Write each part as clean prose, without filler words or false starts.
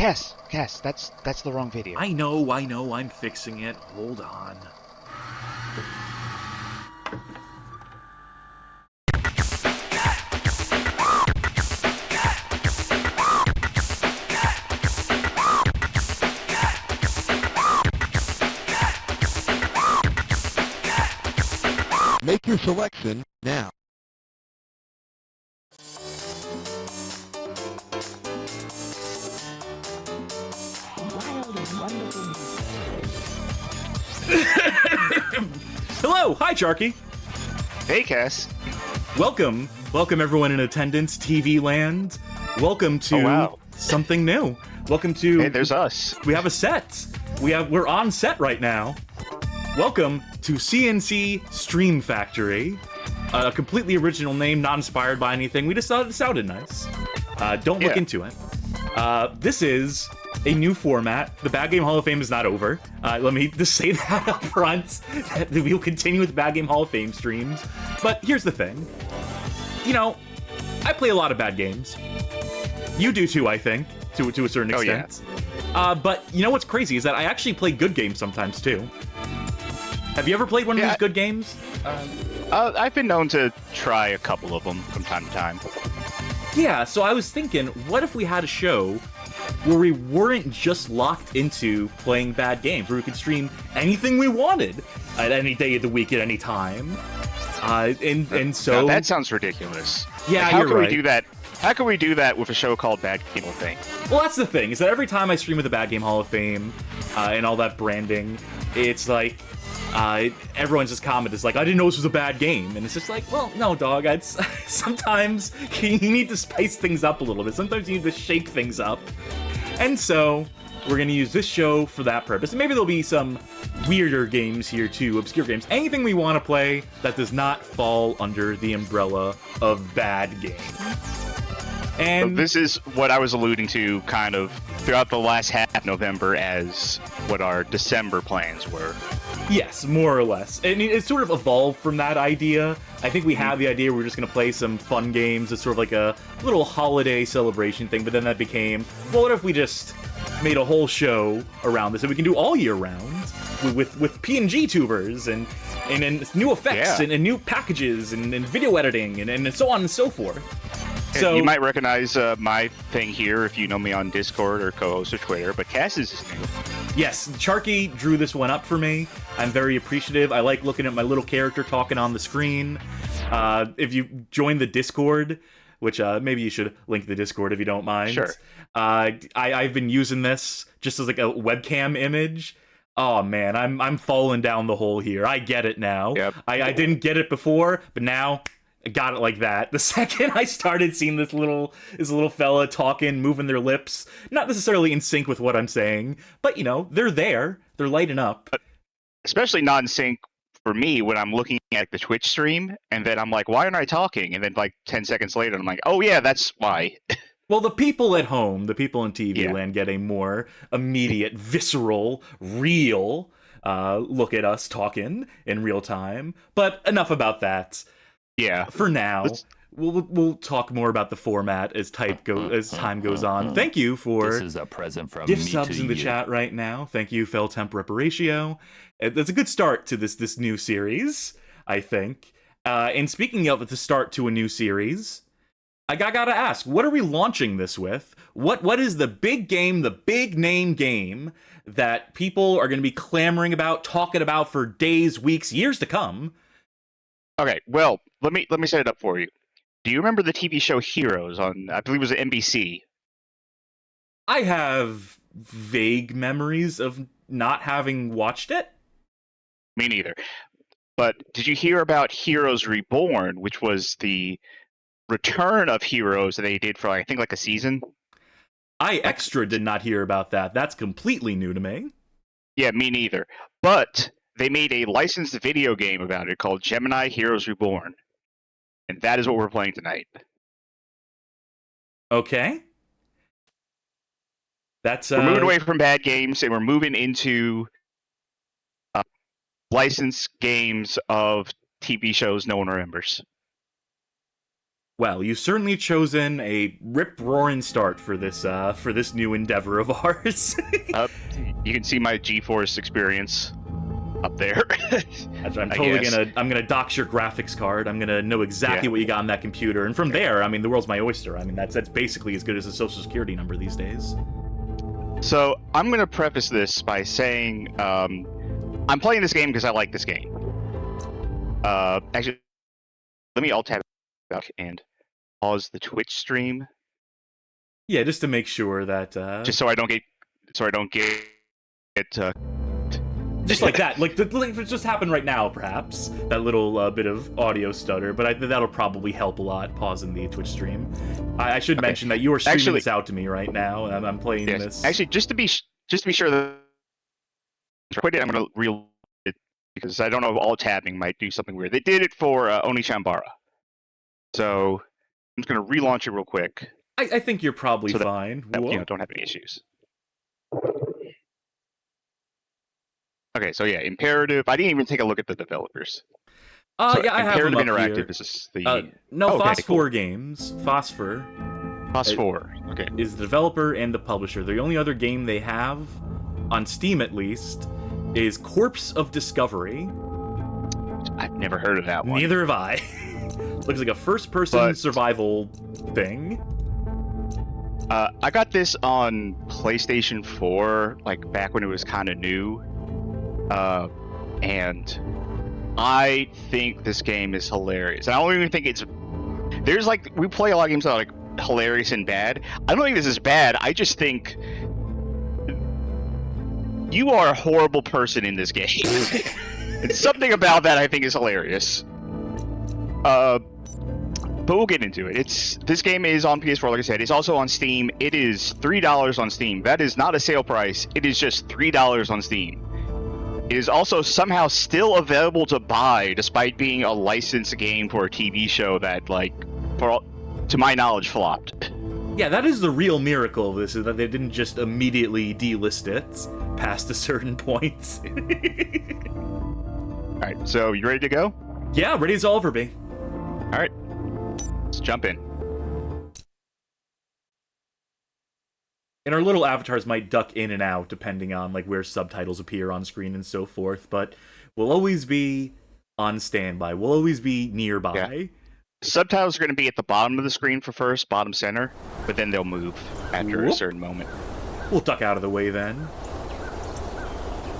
Cass, that's the wrong video. I know, I'm fixing it. Hold on. Make your selection now. Hello, hi Sharky. Hey, Cass. Welcome everyone in attendance, TV land. Welcome to something new. Welcome to. Hey, there's us. We have a set. We're on set right now. Welcome to CNC Stream Factory. A completely original name, not inspired by anything. We just thought it sounded nice. Don't look into it. This is a new format. The Bad Game Hall of Fame is not over. Let me just say that up front. That we'll continue with Bad Game Hall of Fame streams. But here's the thing. You know, I play a lot of bad games. You do too, I think, to a certain extent. Yeah. But you know what's crazy is that I actually play good games sometimes too. Have you ever played one of these good games? I've been known to try a couple of them from time to time. Yeah, so I was thinking, what if we had a show where we weren't just locked into playing bad games, where we could stream anything we wanted at any day of the week at any time? And so now, that sounds ridiculous. Yeah, like, how you're can right. we do that? How can we do that with a show called Bad Game Hall of Fame? Well, that's the thing, is that every time I stream with the Bad Game Hall of Fame and all that branding, it's like everyone's just comment is like, I didn't know this was a bad game. And it's just like, well, no, dog. Sometimes you need to spice things up a little bit. Sometimes you need to shake things up. And so we're going to use this show for that purpose. And maybe there'll be some weirder games here too, obscure games. Anything we want to play that does not fall under the umbrella of bad game. And so this is what I was alluding to kind of throughout the last half of November as what our December plans were. Yes, more or less. I mean, it sort of evolved from that idea. I think we had the idea we were just going to play some fun games. It's sort of like a little holiday celebration thing, but then that became, well, what if we just made a whole show around this that we can do all year round with PNG tubers and new effects and new packages and video editing and so on and so forth. So, you might recognize my thing here if you know me on Discord or co-host or Twitter, but Cass is new. Yes, Sharky drew this one up for me. I'm very appreciative. I like looking at my little character talking on the screen. If you join the Discord, which maybe you should link the Discord if you don't mind. Sure. I've been using this just as like a webcam image. Oh man, I'm falling down the hole here. I get it now. Yep. I didn't get it before, but now I got it like that. The second I started seeing this little fella talking, moving their lips, not necessarily in sync with what I'm saying, but you know, they're there. They're lighting up. Especially not in sync for me when I'm looking at the Twitch stream, and then I'm like, why aren't I talking? And then like 10 seconds later, I'm like, oh yeah, that's why. Well, the people at home, the people in TV land get a more immediate, visceral, real look at us talking in real time. But enough about that. Yeah. For now, we'll talk more about the format as time goes on. Thank you for this is a present from gift me subs to in the you. chat right now. Thank you, Fel Temp Reparatio. That's a good start to this new series, I think. And speaking of the start to a new series, I gotta ask, what are we launching this with? What is the big game, the big name game that people are going to be clamoring about, talking about for days, weeks, years to come? Okay, well, let me set it up for you. Do you remember the TV show Heroes on, I believe it was NBC? I have vague memories of not having watched it. Me neither. But did you hear about Heroes Reborn, which was the return of Heroes that they did for, I think, like a season? I did not hear about that. That's completely new to me. Yeah, me neither. But they made a licensed video game about it called Gemini Heroes Reborn. And that is what we're playing tonight. Okay. That's we're moving away from bad games, and we're moving into licensed games of TV shows no one remembers. Well, you've certainly chosen a rip-roaring start for this new endeavor of ours. You can see my GeForce experience up there. I'm gonna dox your graphics card. I'm gonna know exactly what you got on that computer, and from there, I mean, the world's my oyster. I mean, that's basically as good as a social security number these days. So I'm gonna preface this by saying I'm playing this game because I like this game. Actually, let me alt tab back and pause the Twitch stream. Yeah, just to make sure that just so I don't get just like that, like it just happened right now, perhaps that little bit of audio stutter, but that'll probably help a lot. Pausing the Twitch stream. I should mention that you are streaming this out to me right now, and I'm playing this. Actually, just to be sure that quit it, I'm gonna reel it because I don't know if alt tabbing might do something weird. They did it for Onishambara, so I'm just gonna relaunch it real quick. I think you're probably fine. That, don't have any issues. Okay, so yeah, Imperative. I didn't even take a look at the developers. So yeah, I have them up Interactive. here. This is the Phosphor Games. Phosphor. Okay. Is the developer and the publisher. The only other game they have on Steam, at least, is Corpse of Discovery. I've never heard of that one. Neither have I. Looks like a first-person survival thing. I got this on PlayStation 4, like back when it was kind of new. And I think this game is hilarious. I don't even think there's like, we play a lot of games that are like hilarious and bad. I don't think this is bad. I just think you are a horrible person in this game. And something about that I think is hilarious. But we'll get into it. This game is on PS4, like I said. It's also on Steam. It is $3 on Steam. That is not a sale price. It is just $3 on Steam. It is also somehow still available to buy, despite being a licensed game for a TV show that, like, to my knowledge, flopped. Yeah, that is the real miracle of this, is that they didn't just immediately delist it past a certain point. Alright, so you ready to go? Yeah, ready as all ever be. Alright, let's jump in. And our little avatars might duck in and out depending on like where subtitles appear on screen and so forth, but we'll always be on standby. We'll always be nearby. Yeah. Subtitles are going to be at the bottom of the screen for first, bottom center, but then they'll move after a certain moment. We'll duck out of the way then.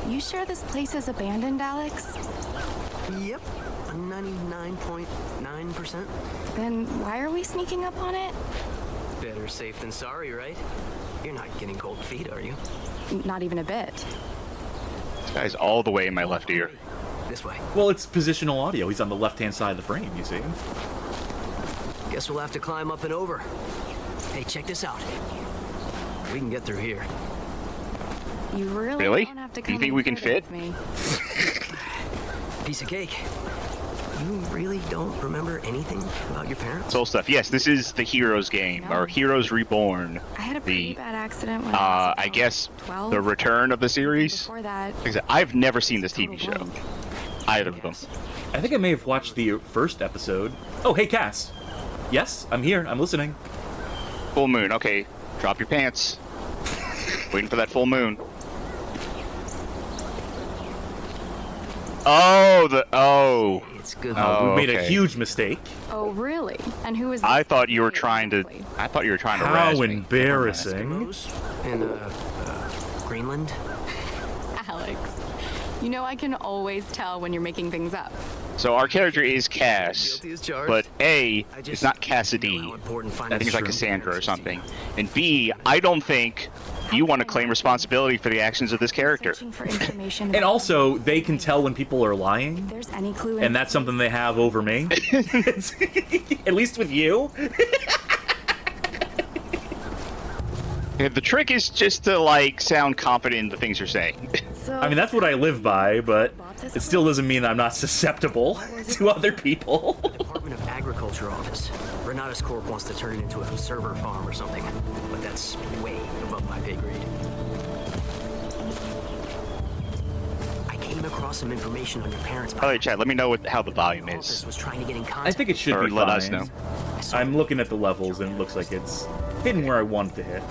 You sure this place is abandoned, Alex? Yep, 99.9%. Then why are we sneaking up on it? Better safe than sorry, right? You're not getting cold feet, are you? Not even a bit. This guy's all the way in my left ear. This way. Well, it's positional audio. He's on the left-hand side of the frame, you see. Guess we'll have to climb up and over. Hey, check this out. We can get through here. You really? Don't have to come you think we can fit? Me. Piece of cake. You really don't remember anything about your parents? Soul stuff. Yes, this is the Heroes game, or Heroes Reborn. I had a pretty bad accident when I was I guess 12. the return of the series. Before that, I've never seen this TV show. Either of them. I think I may have watched the first episode. Oh, hey, Cass. Yes, I'm here. I'm listening. Full moon. Okay, drop your pants. Waiting for that full moon. Oh, it's good. We made a huge mistake. Oh, really? And who is this? I thought you were trying to razz How me. embarrassing. In Greenland? Alex. You know I can always tell when you're making things up. So our character is Cass, Guilty as charged. but A, it's not Cassidy. I think it's like Cassandra or something. And B, I don't think you want to claim responsibility for the actions of this character. Searching for information And also, they can tell when people are lying, if there's any clue and that's something they have over me. At least with you. Yeah, the trick is just to, like, sound confident in the things you're saying. So, I mean, that's what I live by, but it still doesn't mean I'm not susceptible to other people. Department of Agriculture office. Renatus Corp wants to turn it into a server farm or something, but that's way above my pay grade. I came across some information on your parents. Oh, Chad, let me know how the volume is. Was trying to get in contact. I think it should Or be let fine. us know. I'm looking at the levels, and it looks like it's hitting where I want it to hit.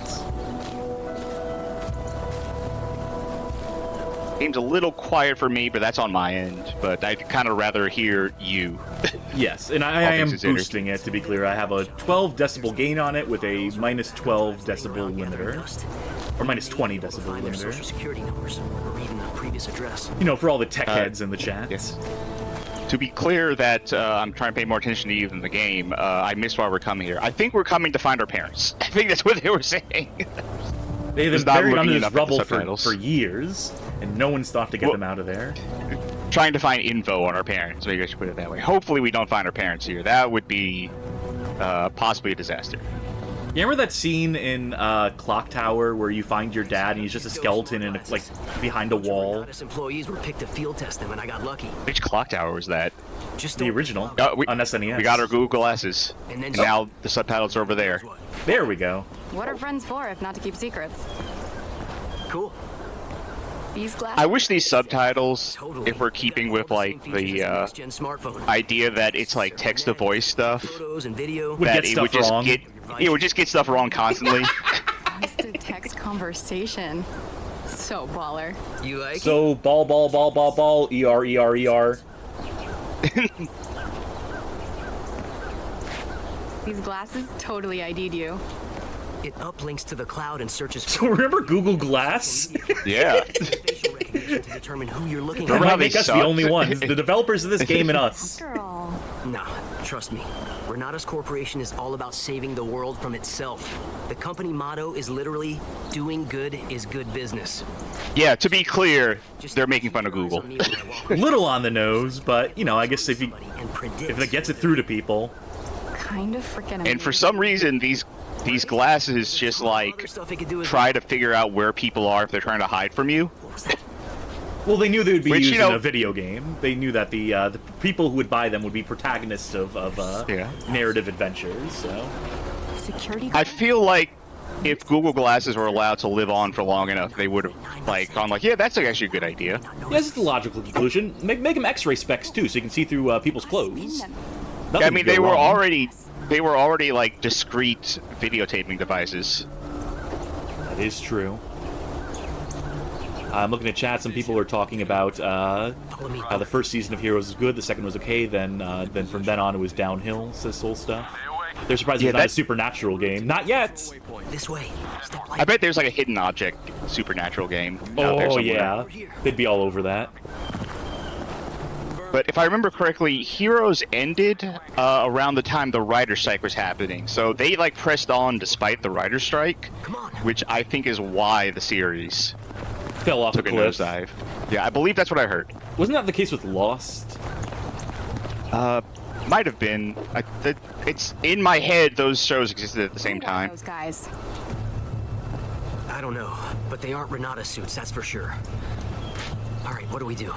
Game's a little quiet for me, but that's on my end. But I'd kind of rather hear you. Yes, and I am boosting it, to be clear. I have a 12 decibel gain on it with a minus 12 decibel limiter. Or minus 20 decibel limiter. Social security numbers or even a previous address. You know, for all the tech heads in the chat. Yes. To be clear that I'm trying to pay more attention to you than the game, I missed why we're coming here. I think we're coming to find our parents. I think that's what they were saying. They've been buried under this rubble for years, and no one's thought to get them out of there. Trying to find info on our parents, maybe I should put it that way. Hopefully we don't find our parents here. That would be possibly a disaster. You remember that scene in Clock Tower where you find your dad and he's just a skeleton in like behind a wall? Employees were picked to field test them, and I got lucky. Which Clock Tower was that? Just the original on SNES. We got our Google glasses, and now the subtitles are over there. There we go. What are friends for if not to keep secrets? Cool. These glasses. I wish these subtitles, if we're keeping with like the idea that it's like text to voice stuff, that it would just get it would just get stuff wrong constantly. Text to text conversation. So baller. You like so it? ball, ER. These glasses totally ID'd you. It uplinks to the cloud and searches. So remember Google Glass? Yeah. Facial recognition to determine who you're looking That at. might make us the only ones. The developers of this game and us. After all. Nah, trust me. Renatus Corporation is all about saving the world from itself. The company motto is literally, doing good is good business. Yeah, to be clear, they're making fun of Google. Little on the nose, but, you know, I guess if it gets it through to people. Kind of freaking. And for some reason, these glasses just like try to figure out where people are if they're trying to hide from you. Well, they knew they would be used in a video game. They knew that the people who would buy them would be protagonists of narrative adventures. So, security. I feel like if Google Glasses were allowed to live on for long enough, they would have like gone like, yeah, that's actually a good idea. Yes, it's the logical conclusion. Make them X-ray specs too, so you can see through people's clothes. I mean, they were already like discrete videotaping devices. That is true. I'm looking at chat. Some people are talking about the first season of Heroes was good, the second was okay, then from then on it was downhill, says Soul Stuff. They're surprised it's not a supernatural game. Not yet! This way. I bet there's like a hidden object supernatural game out there Oh, somewhere. yeah. They'd be all over that. But if I remember correctly, Heroes ended around the time the writer's strike was happening. So they like pressed on despite the writer's strike, which I think is why the series fell off took a a cliff. nosedive. Yeah, I believe that's what I heard. Wasn't that the case with Lost? Might have been. It's in my head. Those shows existed at the same time. Those guys. I don't know, but they aren't Renata suits, that's for sure. All right, what do we do?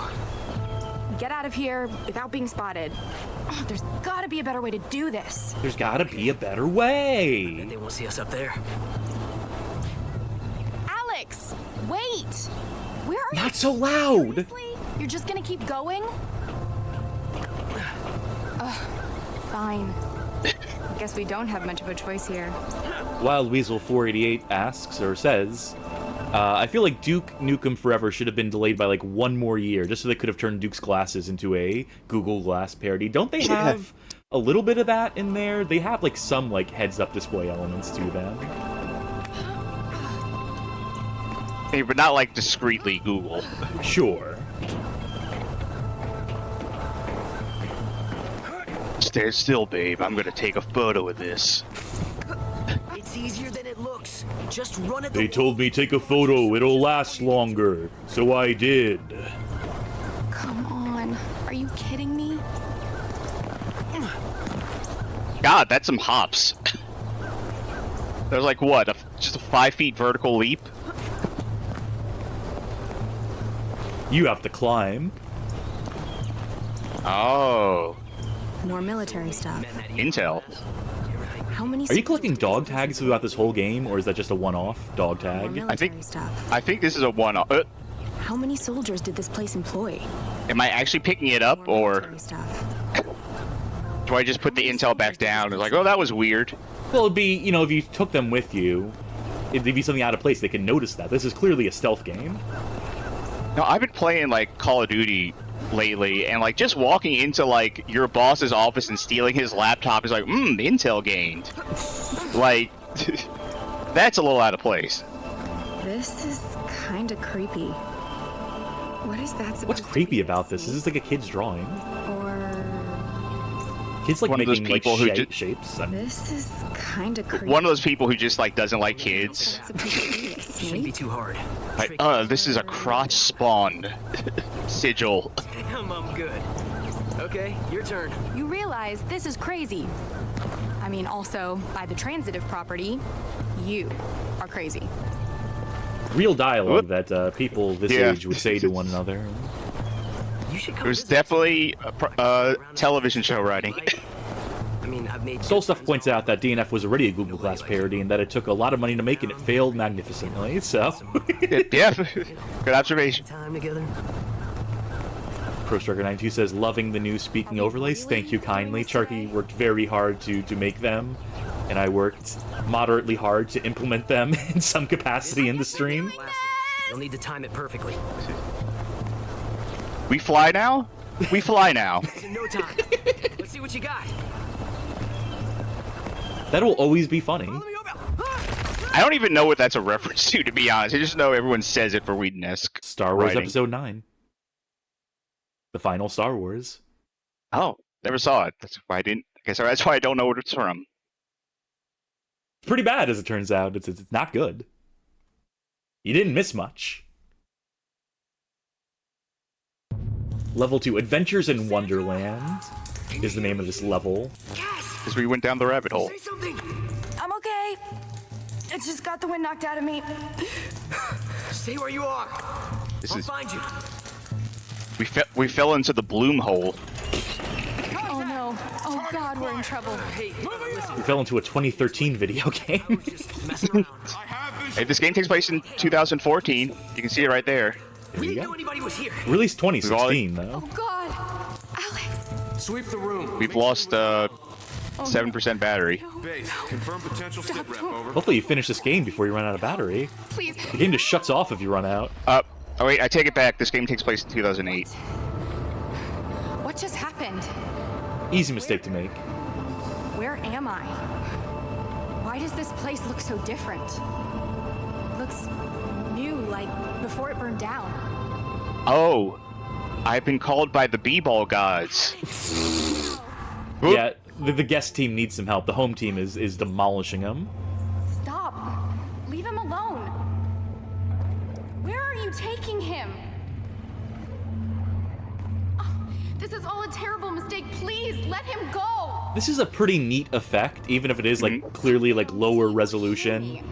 Get out of here without being spotted. Oh, there's gotta be a better way to do this. There's gotta be a better way. And they won't see us up there. Alex, wait. Where are you? Not so loud. Seriously? You're just gonna keep going? Fine. I guess we don't have much of a choice here. Wild Weasel 488 asks or says, I feel like Duke Nukem Forever should have been delayed by like one more year, just so they could have turned Duke's Glasses into a Google Glass parody. Don't they have a little bit of that in there? They have like some like heads-up display elements to them. Hey, but not like discreetly Google. Sure. Stay still, babe. I'm gonna take a photo of this. It's easier than it looks. Just run it. They told me take a photo, it'll last longer. So I did. Come on. Are you kidding me? God, that's some hops. There's like what? Just a 5 feet vertical leap? You have to climb. Oh. More military stuff. Intel. How many? Are you collecting dog tags throughout this whole game, or is that just a one-off dog More tag? military stuff. I think this is a one-off. How many soldiers did this place employ? Am I actually picking it up, More or military stuff. Do I just put the intel back down? It's like, oh, that was weird. Well, it'd be, you know, if you took them with you, it'd be something out of place. They can notice that. This is clearly a stealth game. No, I've been playing, like, Call of Duty lately, and, like, just walking into, like, your boss's office and stealing his laptop is like, intel gained. Like, that's a little out of place. This is kind of creepy. What is that supposed What's to creepy be? about this? This is like a kid's drawing. Or Kids like One of those making like people who shapes. this is kind of creepy. One of those people who just, like, doesn't like kids. What's it supposed to be? A Shouldn't be snake? too hard. Like, this is a crotch spawned sigil. Damn, I'm good. Okay, your turn. You realize this is crazy. I mean, also, by the transitive property, you are crazy. Real dialogue Whoop. that people this Yeah. age would say to one another. You should come There's visit definitely a television show writing. I mean, I've made Soul good Stuff friends points already. out that DNF was already a Google Glass parody and that it took a lot of money to make and it failed magnificently, so... Yeah, good observation. Time together. Pro Striker 92 says, loving the new speaking overlays. Thank you kindly. Charky worked very hard to make them, and I worked moderately hard to implement them in some capacity in the stream. You'll need to time it perfectly. We fly now? We fly now. It's in no time. Let's see what you got. That will always be funny. Follow me over. I don't even know what that's a reference to be honest. I just know everyone says it for Whedon-esque Star Wars writing. Episode 9. The final Star Wars. Oh, never saw it. That's why I didn't. I guess that's why I don't know what it's from. Pretty bad, as it turns out. It's not good. You didn't miss much. Level 2, Adventures in Wonderland is the name of this level. Because we went down the rabbit hole. Say something. I'm okay. It just got the wind knocked out of me. Stay where you are. This I'll is find you. we fell into the bloom hole. Oh no. Oh god, we're in trouble. Hey, listen. We fell into a 2013 video game. Just messing around. Hey, this game takes place in 2014. You can see it right there. We you didn't go. know anybody was here. Released 2016, though. Oh god. Alex. Sweep the room. We've lost 7% battery. Base, confirm potential sit rep, over. Hopefully you finish this game before you run out of battery. Please. The game just shuts off if you run out. Oh wait, I take it back. This game takes place in 2008. What just happened? Easy mistake to make. Where am I? Why does this place look so different? It looks new, like before it burned down. Oh, I've been called by the b-ball gods. Oop. Yeah, the guest team needs some help. The home team is demolishing them. Stop. Leave him alone. Where are you taking him? Oh, this is all a terrible mistake. Please, let him go. This is a pretty neat effect, even if it is like clearly like lower resolution.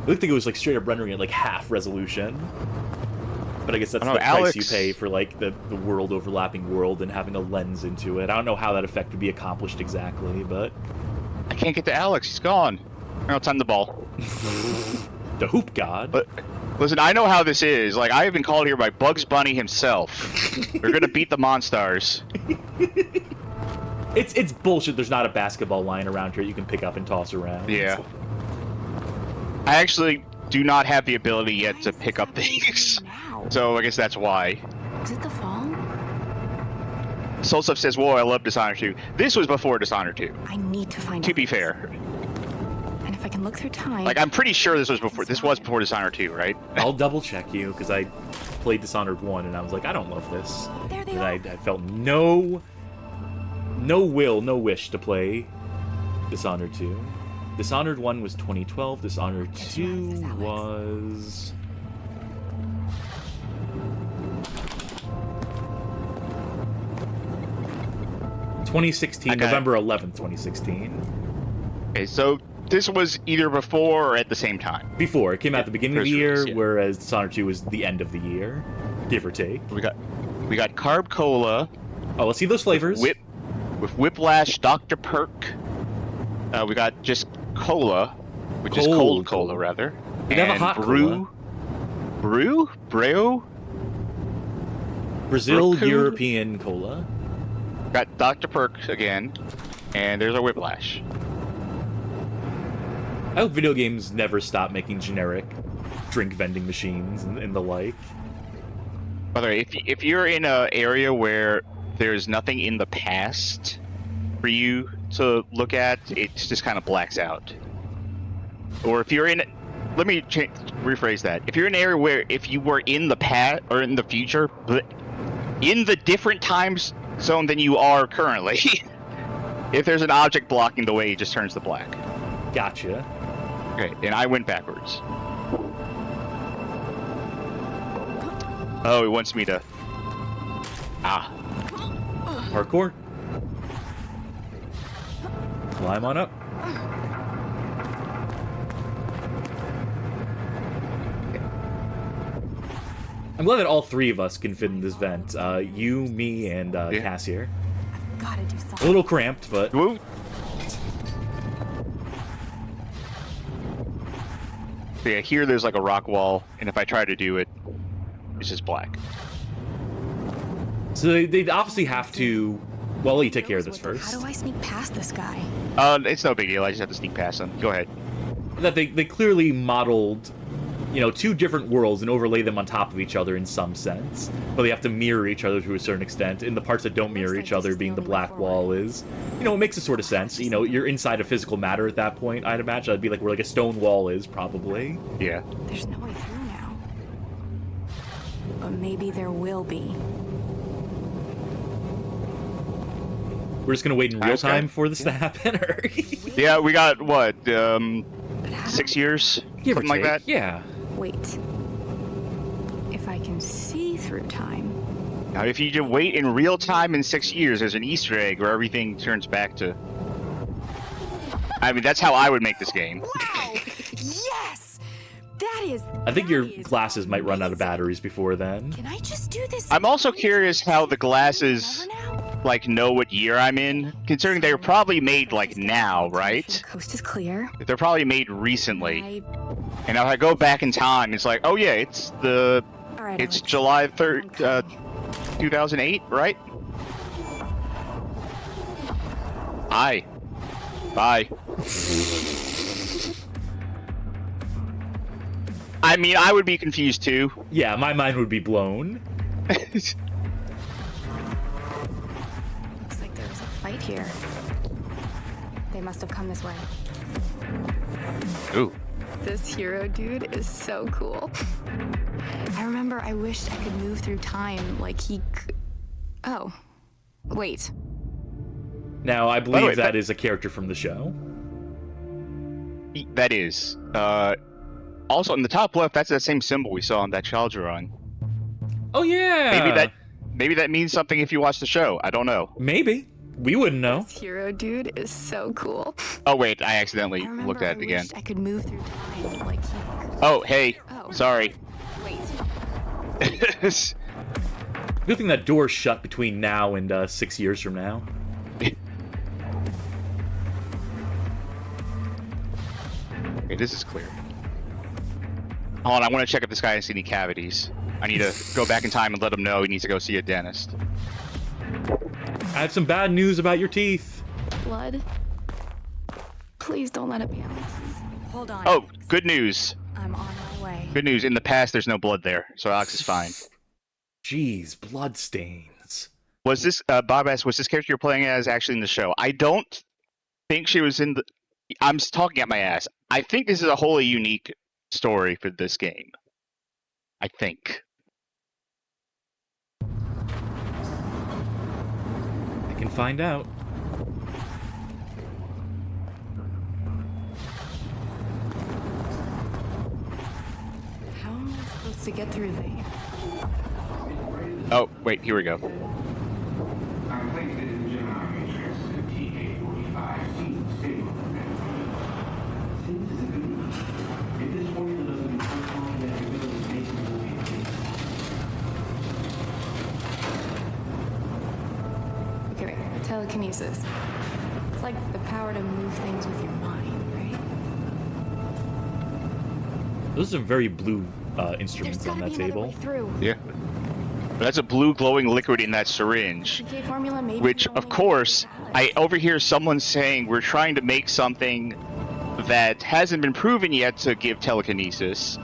I think it was like straight up rendering it like half resolution. But I guess that's I don't the know, price Alex- you pay for like the world overlapping world and having a lens into it. I don't know how that effect would be accomplished exactly, but I can't get to Alex. He's gone. I'll time the ball. the hoop god. But listen, I know how this is. Like, I have been called here by Bugs Bunny himself. We're gonna beat the Monstars. It's bullshit. There's not a basketball line around here you can pick up and toss around. Yeah. I actually do not have the ability yet to pick up things. Now. So I guess that's why. Is it the fall? Soul Stuff says, whoa, I love Dishonored 2. This was before Dishonored 2, I need to find to be Alex. fair. And if I can look through time. Like, I'm pretty sure this was before Dishonored 2, right? I'll double check you because I played Dishonored 1 and I was like, I don't love this. There they And are. I felt no wish to play Dishonored 2. Dishonored 1 was 2012. Dishonored 2 this, Alex. was... I got it. November 11th, 2016. Okay, so this was either before or at the same time. Before, it came out at the beginning of the first year, release, yeah. whereas Dishonored 2 was the end of the year, give or take. We got Carb Cola Oh, let's see those flavors. with Whiplash, Dr. Perk. We got just cola, which is Cold cold cola, cola. rather. We'd have a And hot brew. Brew? Breo? Brazil Broku? European Cola. Got Dr. Perk again, and there's a Whiplash. I hope video games never stop making generic drink vending machines and the like. By the way, if you're in an area where there's nothing in the past for you to look at, it just kind of blacks out. Or if you're in, let me rephrase that. If you're in an area where if you were in the past or in the future, but in the different time zone than you are currently, if there's an object blocking the way, it just turns to black. Gotcha. Okay, and I went backwards. Oh, it wants me to... Ah. Parkour. Climb on up. I'm glad that all three of us can fit in this vent. You, me, and Cass here. Gotta do A something. little cramped, but... Woo. So yeah, here there's like a rock wall, and if I try to do it, it's just black. So they'd obviously have to... Well, let you take care of this How first. do I sneak past this guy? It's no big deal. I just have to sneak past them. Go ahead. That they clearly modeled, you know, two different worlds and overlay them on top of each other in some sense. But they have to mirror each other to a certain extent. In the parts that don't mirror each other, being the black wall is, you know, it makes a sort of sense. You know, you're inside of physical matter at that point, I'd imagine. That'd be like where like a stone wall is, probably. Yeah. There's no way through now. But maybe there will be. We're just gonna wait in real Okay. time for this to happen, or Yeah, we got, what, But how 6 years? give or Something like take. that? Yeah. Wait. If I can see through time. Now, if you just wait in real time in 6 years, there's an Easter egg where everything turns back to... I mean, that's how I would make this game. Wow! Yes! That is. I think your that is glasses might run out of amazing. batteries before then. Can I just do this? I'm also curious how the glasses, Never now? like, know what year I'm in, considering they're probably made, like, now, right? The coast is clear. They're probably made recently. I... And if I go back in time, it's like, oh yeah, it's the... All right, It's Alex. July I'm 3rd, coming. 2008, right? Aye. Bye. I mean, I would be confused too. Yeah, my mind would be blown. Looks like there was a fight here. They must have come this way. Ooh. This hero dude is so cool. I remember I wished I could move through time like he Oh. Wait. Now, I the believe way, that is a character from the show. That is. Also, in the top left, that's that same symbol we saw on that child's run. Oh yeah. Maybe that means something if you watch the show. I don't know. Maybe. We wouldn't know. This hero dude is so cool. Oh wait, I accidentally I remember looked at it I again. wished I could move through time like he Oh, hey. Oh. Sorry. Wait. Good thing that door's shut between now and 6 years from now. Okay, this is clear. Hold on, I want to check if this guy has any cavities. I need to go back in time and let him know he needs to go see a dentist. I have some bad news about your teeth. Blood. Please don't let it be Alex's. Hold on. Oh, Alex. good news. I'm on my way. Good news. In the past, there's no blood there, so Alex is fine. Jeez, bloodstains. Was this, Bob asked, was this character you're playing as actually in the show? I don't think she was in the... I'm talking at my ass. I think this is a wholly unique story for this game. I think. I can find out. How am I supposed to get through there? Oh, wait, here we go. I'm placed in the Gemini matrix in TA-45 stable. Seems to be. If this formula doesn't become something that it will make it will be Okay, wait. Telekinesis. It's like the power to move things with your mind, right? Those are some very blue There's instruments on gotta that be another table. way through. Yeah. That's a blue glowing liquid in that syringe. PK formula may be Which, the of only course, way I overhear someone saying we're trying to make something that hasn't been proven yet to give telekinesis.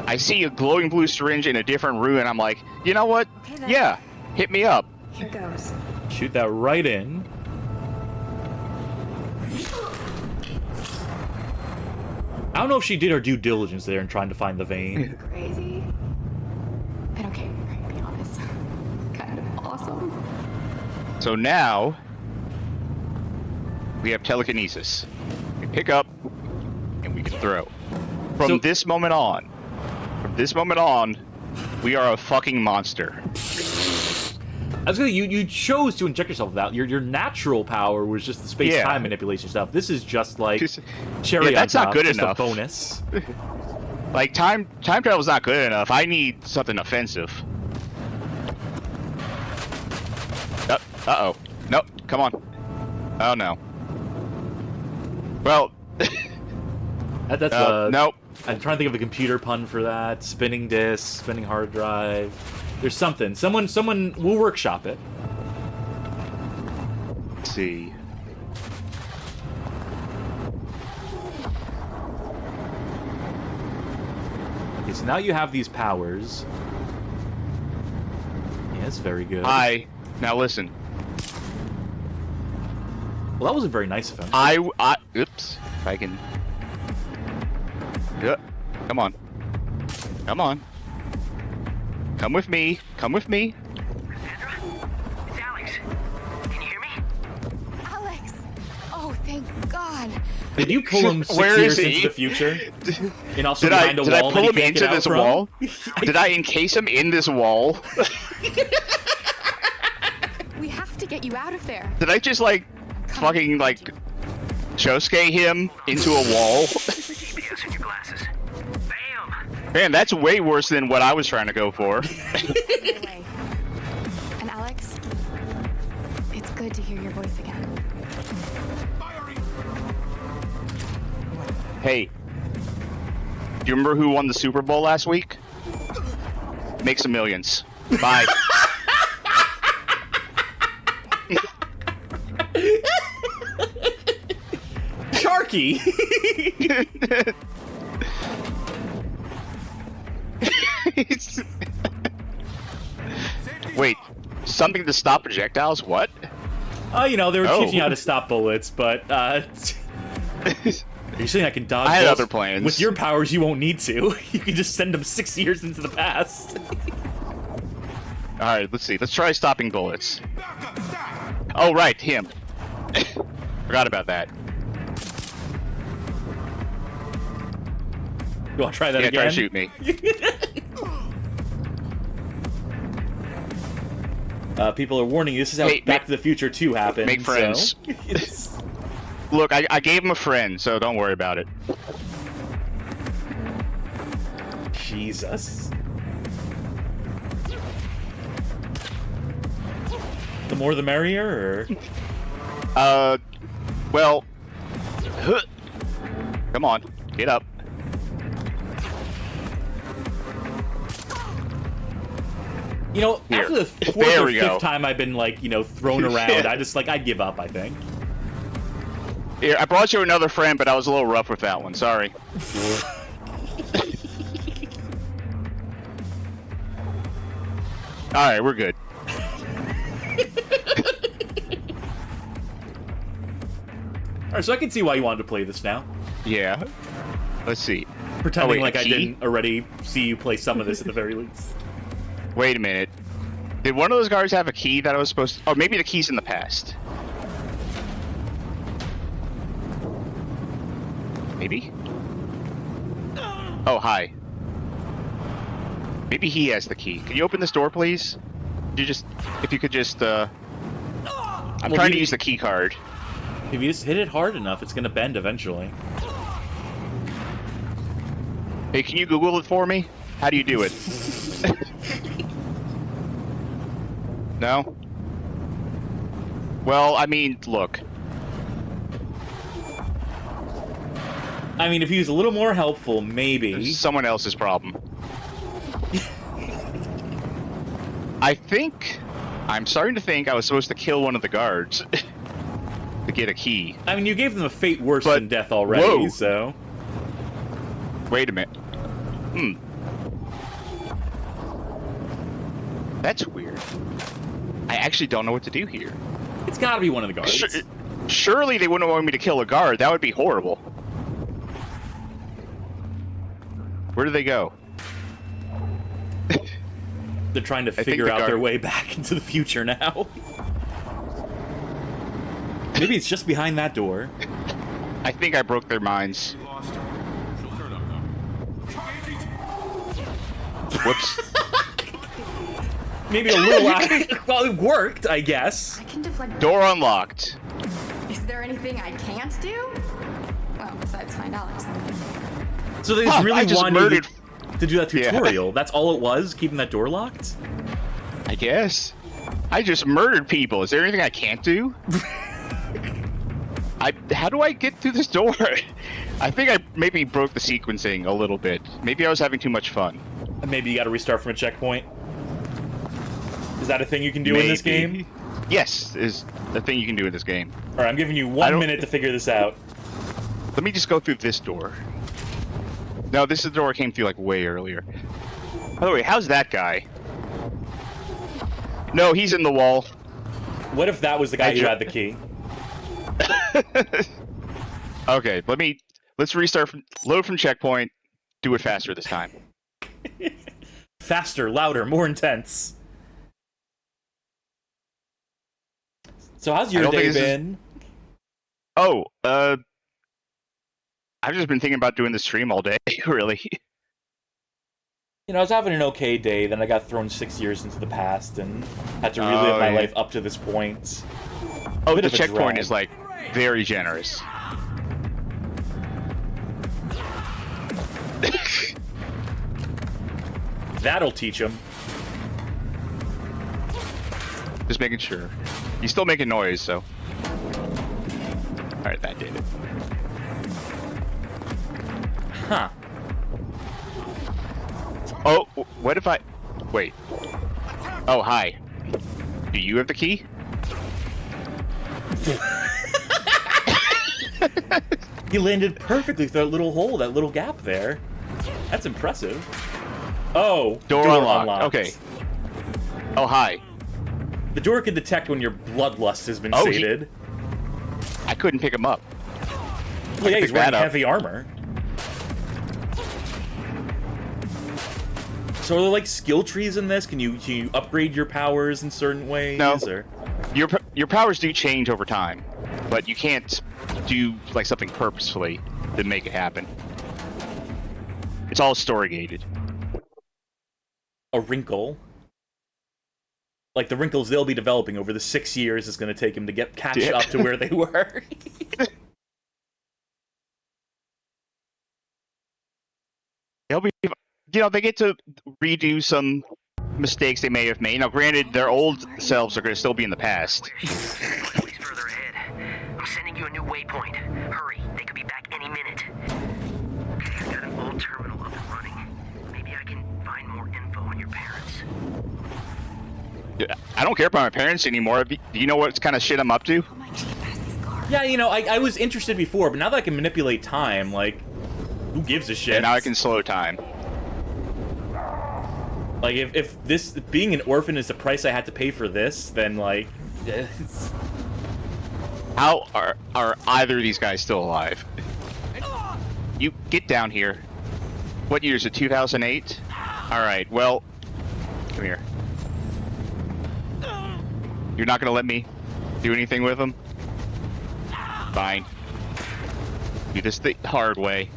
I see a glowing blue syringe in a different room, and I'm like, you know what? Okay, then. Yeah, hit me up. Here goes. Shoot that right in. I don't know if she did her due diligence there in trying to find the vein. Crazy. And okay, right, be honest. Kind of awesome. So now we have telekinesis. We pick up and we can throw. From this moment on, we are a fucking monster. I was gonna you chose to inject yourself with that. Your natural power was just the space-time manipulation stuff. This is just like cherry on that's top, not good just enough. a bonus. Like time travel's not good enough. I need something offensive. Uh-oh. Nope, come on. Oh no. Well, That's nope. I'm trying to think of a computer pun for that. Spinning disk, spinning hard drive. There's something. Someone will workshop it. Let's see. Okay, so now you have these powers. Yes, very good. Now listen. Well, that wasn't very nice of him. Oops. If I can. Yeah. Come on. Come on. Come with me. Come with me. Sandra? It's Alex. Can you hear me? Alex! Oh, thank God. Did you pull him 6 Where years is he? into the future? And also Did I behind a wall pull that him he can't into get out this from? wall? Did I encase him in this wall? We have to get you out of there. Did I just like fucking like Chosuke him into a wall? GPS in your glasses. Bam! Man, that's way worse than what I was trying to go for. Away. And Alex, it's good to hear your voice again. Hey, do you remember who won the Super Bowl last week? Make some millions. Bye. Sharky! Wait, something to stop projectiles? What? Oh, you know, they were Oh. teaching you how to stop bullets, but, you're saying I can dodge I had bullets? other plans. With your powers, you won't need to. You can just send them 6 years into the past. Alright, let's see. Let's try stopping bullets. Oh, right, him. Forgot about that. You want to try that Yeah, again? try to shoot me. People are warning you, this is how Hey, Back to the Future 2 happened. make friends. So. Look, I gave him a friend, so don't worry about it. Jesus. The more the merrier, or? Well... Come on, get up. You know, Here. after the fourth There or we fifth go. time I've been, like, you know, thrown around, I'd give up, I think. Here, I brought you another friend, but I was a little rough with that one. Sorry. Alright, we're good. Alright, so I can see why you wanted to play this now. Yeah. Let's see. Pretending wait, like a I key? didn't already see you play some of this at the very least. Wait a minute. Did one of those guards have a key that I was supposed to... Oh, maybe the key's in the past. Maybe? Oh, hi. Maybe he has the key. Can you open this door, please? If you could just, I'm Well, trying to you- use the key card. If you just hit it hard enough, it's gonna bend eventually. Hey, can you Google it for me? How do you do it? No? Well, I mean, look. I mean, if he was a little more helpful, maybe. It's someone else's problem. I'm starting to think I was supposed to kill one of the guards to get a key. I mean, you gave them a fate worse But- than death already, whoa. so... Wait a minute. That's weird. I actually don't know what to do here. It's gotta be one of the guards. Surely they wouldn't want me to kill a guard. That would be horrible. Where do they go? They're trying to think figure the out their guard- way back into the future now. Maybe it's just behind that door. I think I broke their minds. Lost her. She'll turn up though. Whoops. Maybe a little out. Well, it worked, I guess. I can deflect. Door unlocked. Is there anything I can't do? Well, besides find Alex. So they just I really just wanted murdered. to do that Yeah. tutorial. That's all it was, keeping that door locked? I guess. I just murdered people. Is there anything I can't do? How do I get through this door? I think I maybe broke the sequencing a little bit. Maybe I was having too much fun. Maybe you gotta restart from a checkpoint. Is that a thing you can do in this Maybe. game? Yes, is the thing you can do in this game. Alright, I'm giving you I 1 don't- minute to figure this out. Let me just go through this door. No, this is the door I came through like way earlier. By the way, how's that guy? No, he's in the wall. What if that was the guy who ju- had the key? Okay, let's restart load from checkpoint. Do it faster this time. Faster, louder, more intense. So how's your don't day think this is- been? Oh, I've just been thinking about doing the stream all day, really. You know, I was having an okay day, then I got thrown 6 years into the past and had to relive my yeah. life up to this point. Oh, Bit the of a checkpoint drag. is like very generous. That'll teach him. Just making sure. He's still making noise, so. Alright, that did it. Huh. Oh, what if I... Wait. Oh, hi. Do you have the key? He landed perfectly through that little hole, that little gap there. That's impressive. Oh, Door unlocked. Okay. Oh, hi. The door can detect when your bloodlust has been Oh, sated. I couldn't pick him up. Well, yeah, he's pick wearing that up. heavy armor. So are there like skill trees in this? Can you upgrade your powers in certain ways? No. Or? Your powers do change over time, but you can't do like something purposefully to make it happen. It's all story gated. A wrinkle. Like the wrinkles they'll be developing over the 6 years it's going to take him to catch Yeah. up to where they were. They'll be, they get to redo some mistakes they may have made. Now, granted, their old selves are going to still be in the past. Please further ahead. I'm sending you a new waypoint. Hurry, they could be back any minute. Okay, I've got an old terminal up and running. Maybe I can find more info on your parents. I don't care about my parents anymore. Do you know what kind of shit I'm up to? Oh my, I can't pass these cars. Yeah, you know, I was interested before, but now that I can manipulate time, like, who gives a shit? And now I can slow time. Like, if this being an orphan is the price I had to pay for this, then like, it's... How are either of these guys still alive? You get down here. What year is it? 2008? Alright, well, come here. You're not gonna let me do anything with them? Fine. Do this the hard way.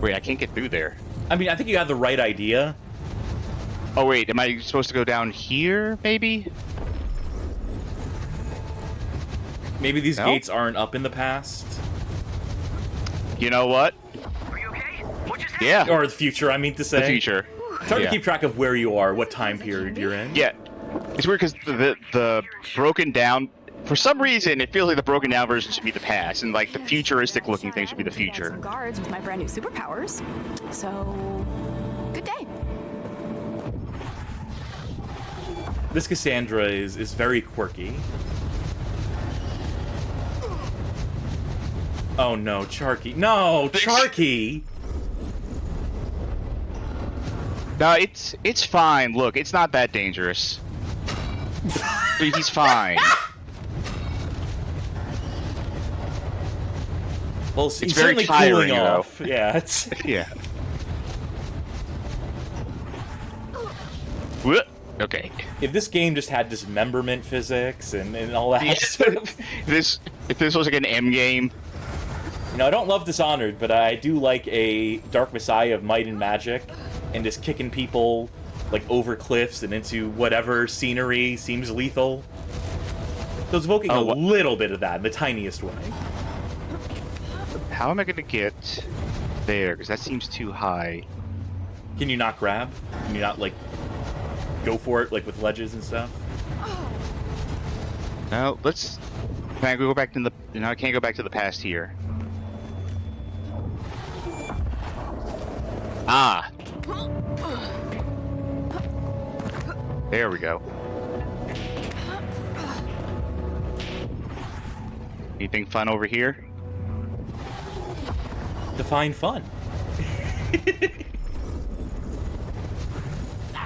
Wait, I can't get through there. I mean, I think you have the right idea. Oh wait, am I supposed to go down here, maybe? Maybe these No? gates aren't up in the past. You know what? Are you okay? What just happened? Yeah, Or the future, I mean to say. the future. It's hard Yeah. to keep track of where you are, what time period you're in. Yeah. It's weird because the broken down. For some reason, it feels like the broken down version should be the past, and like the futuristic looking thing should be the future. Some guards with my brand new superpowers. So, good day. This Cassandra is very quirky. Oh no, Charky. No, Charky! No, it's fine. Look, it's not that dangerous. He's fine. Well, It's he's very certainly tiring, cooling though. off. Yeah, it's... Yeah. Whoop. Okay. If this game just had dismemberment physics and all that sort of... If this was like an M game. You know, I don't love Dishonored, but I do like a Dark Messiah of Might and Magic, and just kicking people, like, over cliffs and into whatever scenery seems lethal. So it's evoking a little bit of that in the tiniest way. How am I gonna get there? Because that seems too high. Can you not grab? Can you not, like, go for it, like, with ledges and stuff? No, let's... Can I go back to the... No, I can't go back to the past here. Ah! There we go. Anything fun over here? Define fun.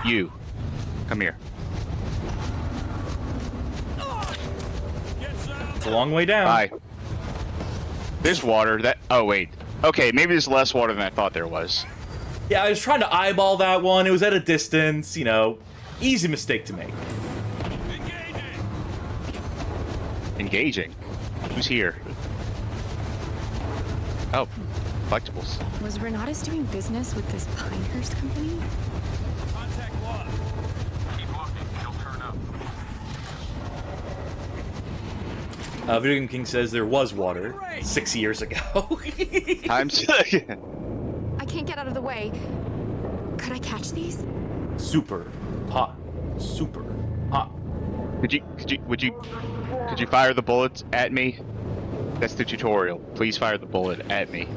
You. Come here. It's a long way down. Bye. There's water. That... Oh, wait. Okay, maybe there's less water than I thought there was. Yeah, I was trying to eyeball that one. It was at a distance, you know. Easy mistake to make. Engaging. Who's here? Oh, collectibles. Was Renatus doing business with this Pinehurst company? Contact lost. Keep walking. He'll turn up. Video Game King says there was water 6 years ago. Time's... I can't get out of the way. Could I catch these? Super hot. Super hot. Would you fire the bullets at me? That's the tutorial. Please fire the bullet at me.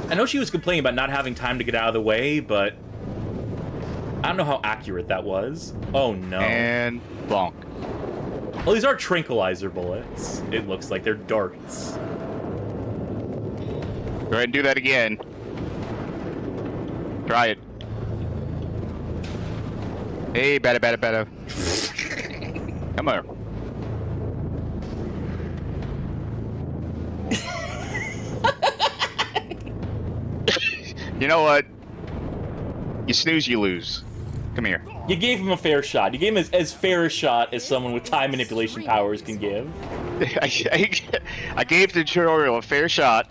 I know she was complaining about not having time to get out of the way, but I don't know how accurate that was. Oh no. And bonk. Well, these are tranquilizer bullets. It looks like they're darts. Go ahead and do that again. Try it. Hey, better. Come on. You know what? You snooze, you lose. Come here. You gave him a fair shot. You gave him as fair a shot as someone with time manipulation powers can give. I gave the tutorial a fair shot.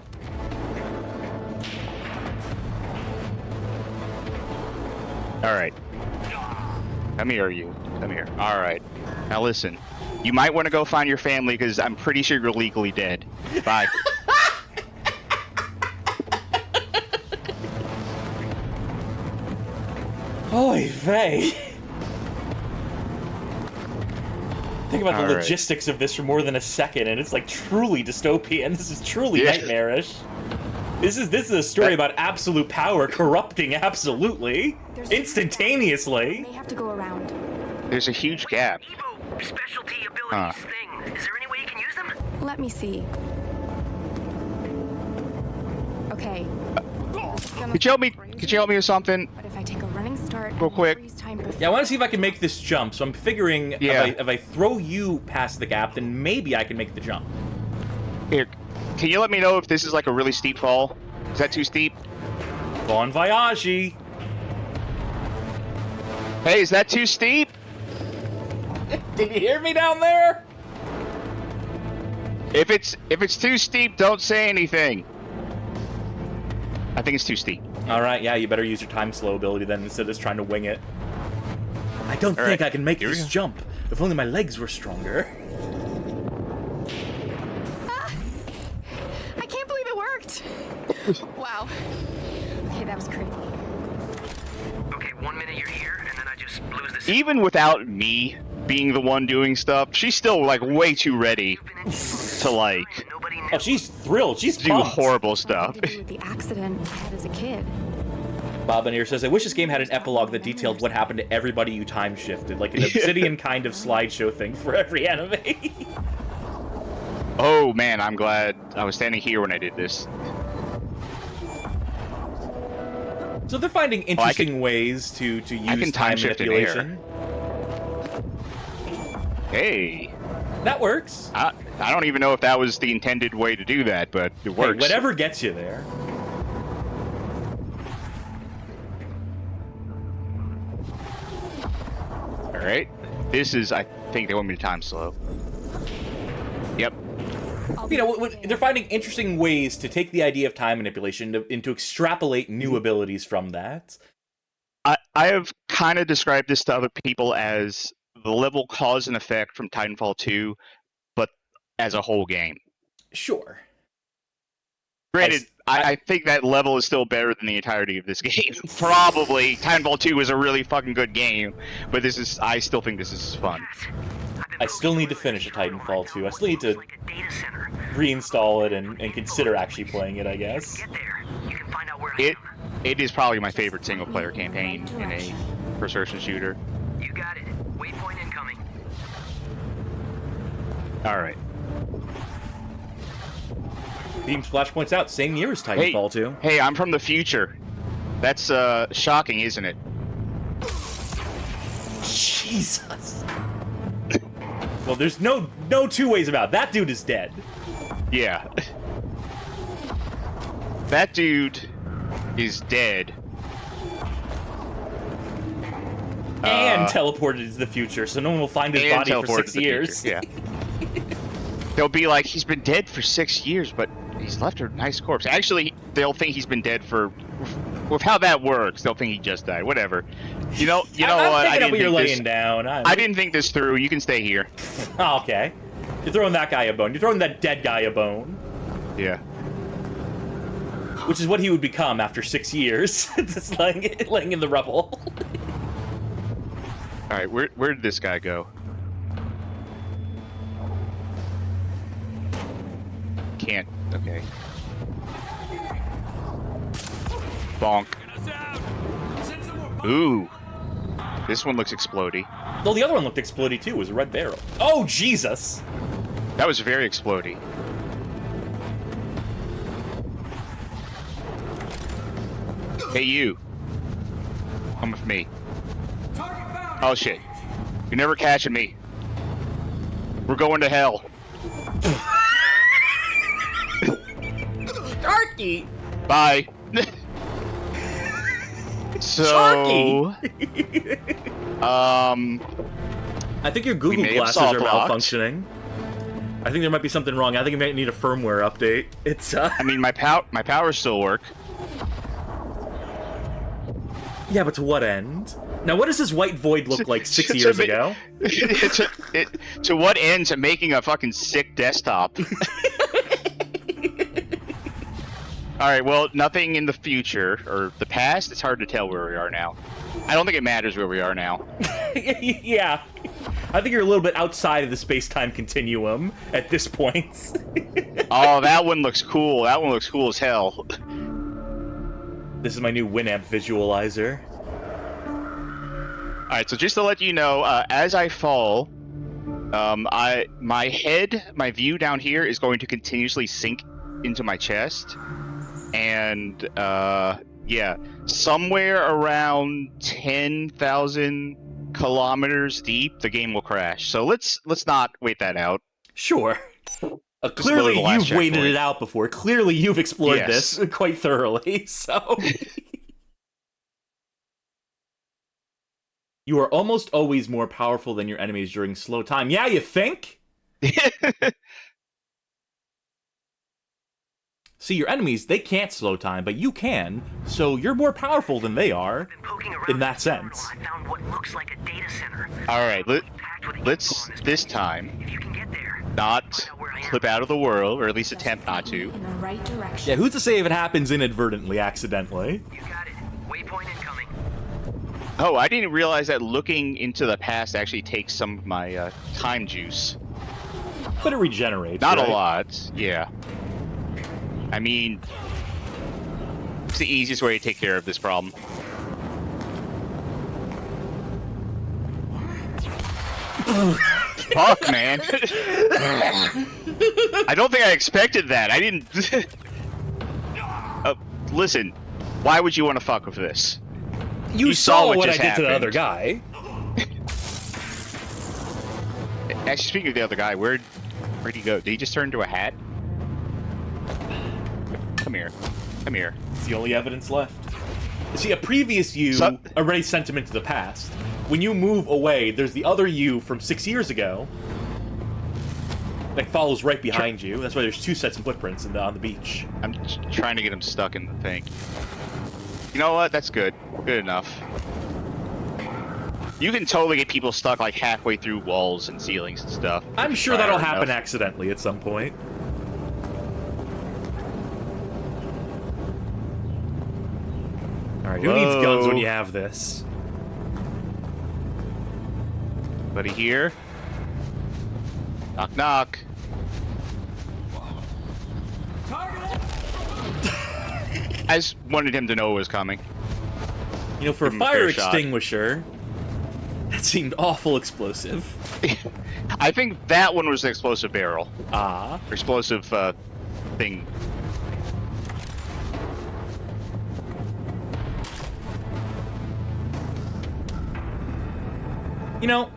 Alright. Come here, you. Come here. Alright. Now listen. You might want to go find your family because I'm pretty sure you're legally dead. Bye. Holy vey. Think about the All right. logistics of this for more than a second, and it's like truly dystopian. This is truly nightmarish. This is a story about absolute power corrupting absolutely, instantaneously. May have to go around. There's a huge gap. Evo specialty abilities thing. Is there any way you can use them? Let me see. Okay. Could you help me with something? But if I take a running start Real quick. freeze time before... Yeah, I want to see if I can make this jump. So I'm figuring if I throw you past the gap, then maybe I can make the jump. Here, can you let me know if this is like a really steep fall? Is that too steep? Bon voyage. Hey, is that too steep? Can you hear me down there? If it's too steep, don't say anything. I think it's too steep. All right, yeah, you better use your time slow ability then instead of just trying to wing it. I don't think right, I can make here we this go. jump. If only my legs were stronger. I can't believe it worked! Wow. Okay, that was crazy. Okay, 1 minute you're here, and then I just just lose the even without me being the one doing stuff, she's still like way too ready to like Nobody knew. Oh, she's thrilled. She's do pumped. horrible stuff. To do with the accident I had as a kid. Bob Anir says, I wish this game had an epilogue that detailed what happened to everybody you time shifted, like an Obsidian kind of slideshow thing for every anime. Oh man, I'm glad I was standing here when I did this. So they're finding interesting ways to use time shift in manipulation. Hey, That works. I don't even know if that was the intended way to do that, but it Hey, works. whatever gets you there. All right, this is, I think they want me to time slow. Yep. You know, they're finding interesting ways to take the idea of time manipulation and to extrapolate new abilities from that. I have kind of described this to other people as the level cause and effect from Titanfall 2, but as a whole game. Sure. Granted, I think that level is still better than the entirety of this game. Probably. Titanfall 2 is a really fucking good game, but I still think this is fun. I still need to finish a Titanfall 2. I still need to reinstall it and consider actually playing it, I guess. Get there. You can find out where I It is probably my favorite single-player campaign in a first-person shooter. am. You got it. Waypoint incoming. Alright. Beam Splash points out, same year as Titanfall 2. Hey, I'm from the future. That's, shocking, isn't it? Jesus. Well, there's no two ways about it. That dude is dead. Yeah. That dude is dead. And teleported into the future, so no one will find his body for 6 years. Yeah. They'll be like, he's been dead for 6 years, but he's left a nice corpse. Actually, they'll think he's been dead for... With how that works, they'll think he just died. Whatever. You know I'm what? picking up what you're laying down. I didn't think this through. You can stay here. Oh, okay. You're throwing that guy a bone. You're throwing that dead guy a bone. Yeah. Which is what he would become after 6 years. Just laying in the rubble. All right, where did this guy go? Can't. Okay. Bonk. Ooh. This one looks explodey. Well, the other one looked explodey too. It was a red barrel. Oh, Jesus! That was very explodey. Hey, you. Come with me. Oh, shit. You're never catching me. We're going to hell. Sharky! Bye. So... I think your Google may have glasses are soft locked. malfunctioning. I think there might be something wrong. I think you might need a firmware update. It's, I mean, my powers still work. Yeah, but to what end? Now, what does this white void look like 6 years ago? To what end? To making a fucking sick desktop. Alright, well, nothing in the future, or the past, it's hard to tell where we are now. I don't think it matters where we are now. Yeah. I think you're a little bit outside of the space-time continuum at this point. Oh, that one looks cool. That one looks cool as hell. This is my new Winamp visualizer. Alright, so just to let you know, as I fall, my view down here is going to continuously sink into my chest. And, yeah, somewhere around 10,000 kilometers deep, the game will crash. So let's not wait that out. Sure. Clearly, load the last you've waited checkpoint. it out before. Clearly, you've explored Yes. this quite thoroughly, so... You are almost always more powerful than your enemies during slow time. Yeah, you think? See, your enemies, they can't slow time, but you can, so you're more powerful than they are, in that sense. I found what looks like a data center. Alright, Packed with let's, info on this place. time, If you can get there, not find out where I am. clip out of the world, or at least attempt not to. In the right direction. Yeah, who's to say if it happens inadvertently, accidentally? You got it. Waypoint incoming. Oh, I didn't realize that looking into the past actually takes some of my time juice. But it regenerates. Not right? a lot, yeah. I mean, it's the easiest way to take care of this problem. Fuck, man. I don't think I expected that. I didn't... Listen, why would you want to fuck with this? You saw what I just did to the happened. other guy. Actually, speaking of the other guy, where'd he go? Did he just turn into a hat? Come here. Come here. It's the only evidence left. See, a previous you already sent him into the past. When you move away, there's the other you from 6 years ago that follows right behind you. That's why there's 2 sets of footprints on the beach. I'm trying to get him stuck in the thing. You know what? That's good. Good enough. You can totally get people stuck like halfway through walls and ceilings and stuff. I'm sure that'll happen accidentally at some point. Alright, who needs guns when you have this? Buddy here. Knock knock. I just wanted him to know it was coming. You know, for a Give him a fire fair shot. extinguisher, that seemed awful explosive. I think that one was an explosive barrel. Ah. Or explosive thing. You know,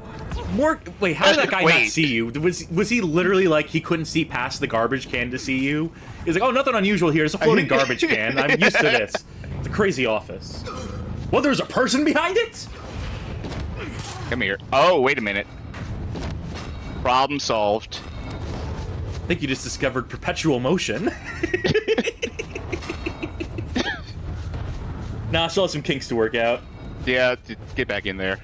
wait, how did that guy not Wait. see you? Was he literally like he couldn't see past the garbage can to see you? He's like, oh, nothing unusual here. It's a floating garbage can. I'm used to this. It's a crazy office. Well, there's a person behind it? Come here. Oh, wait a minute. Problem solved. I think you just discovered perpetual motion. Nah, still have some kinks to work out. Yeah, get back in there.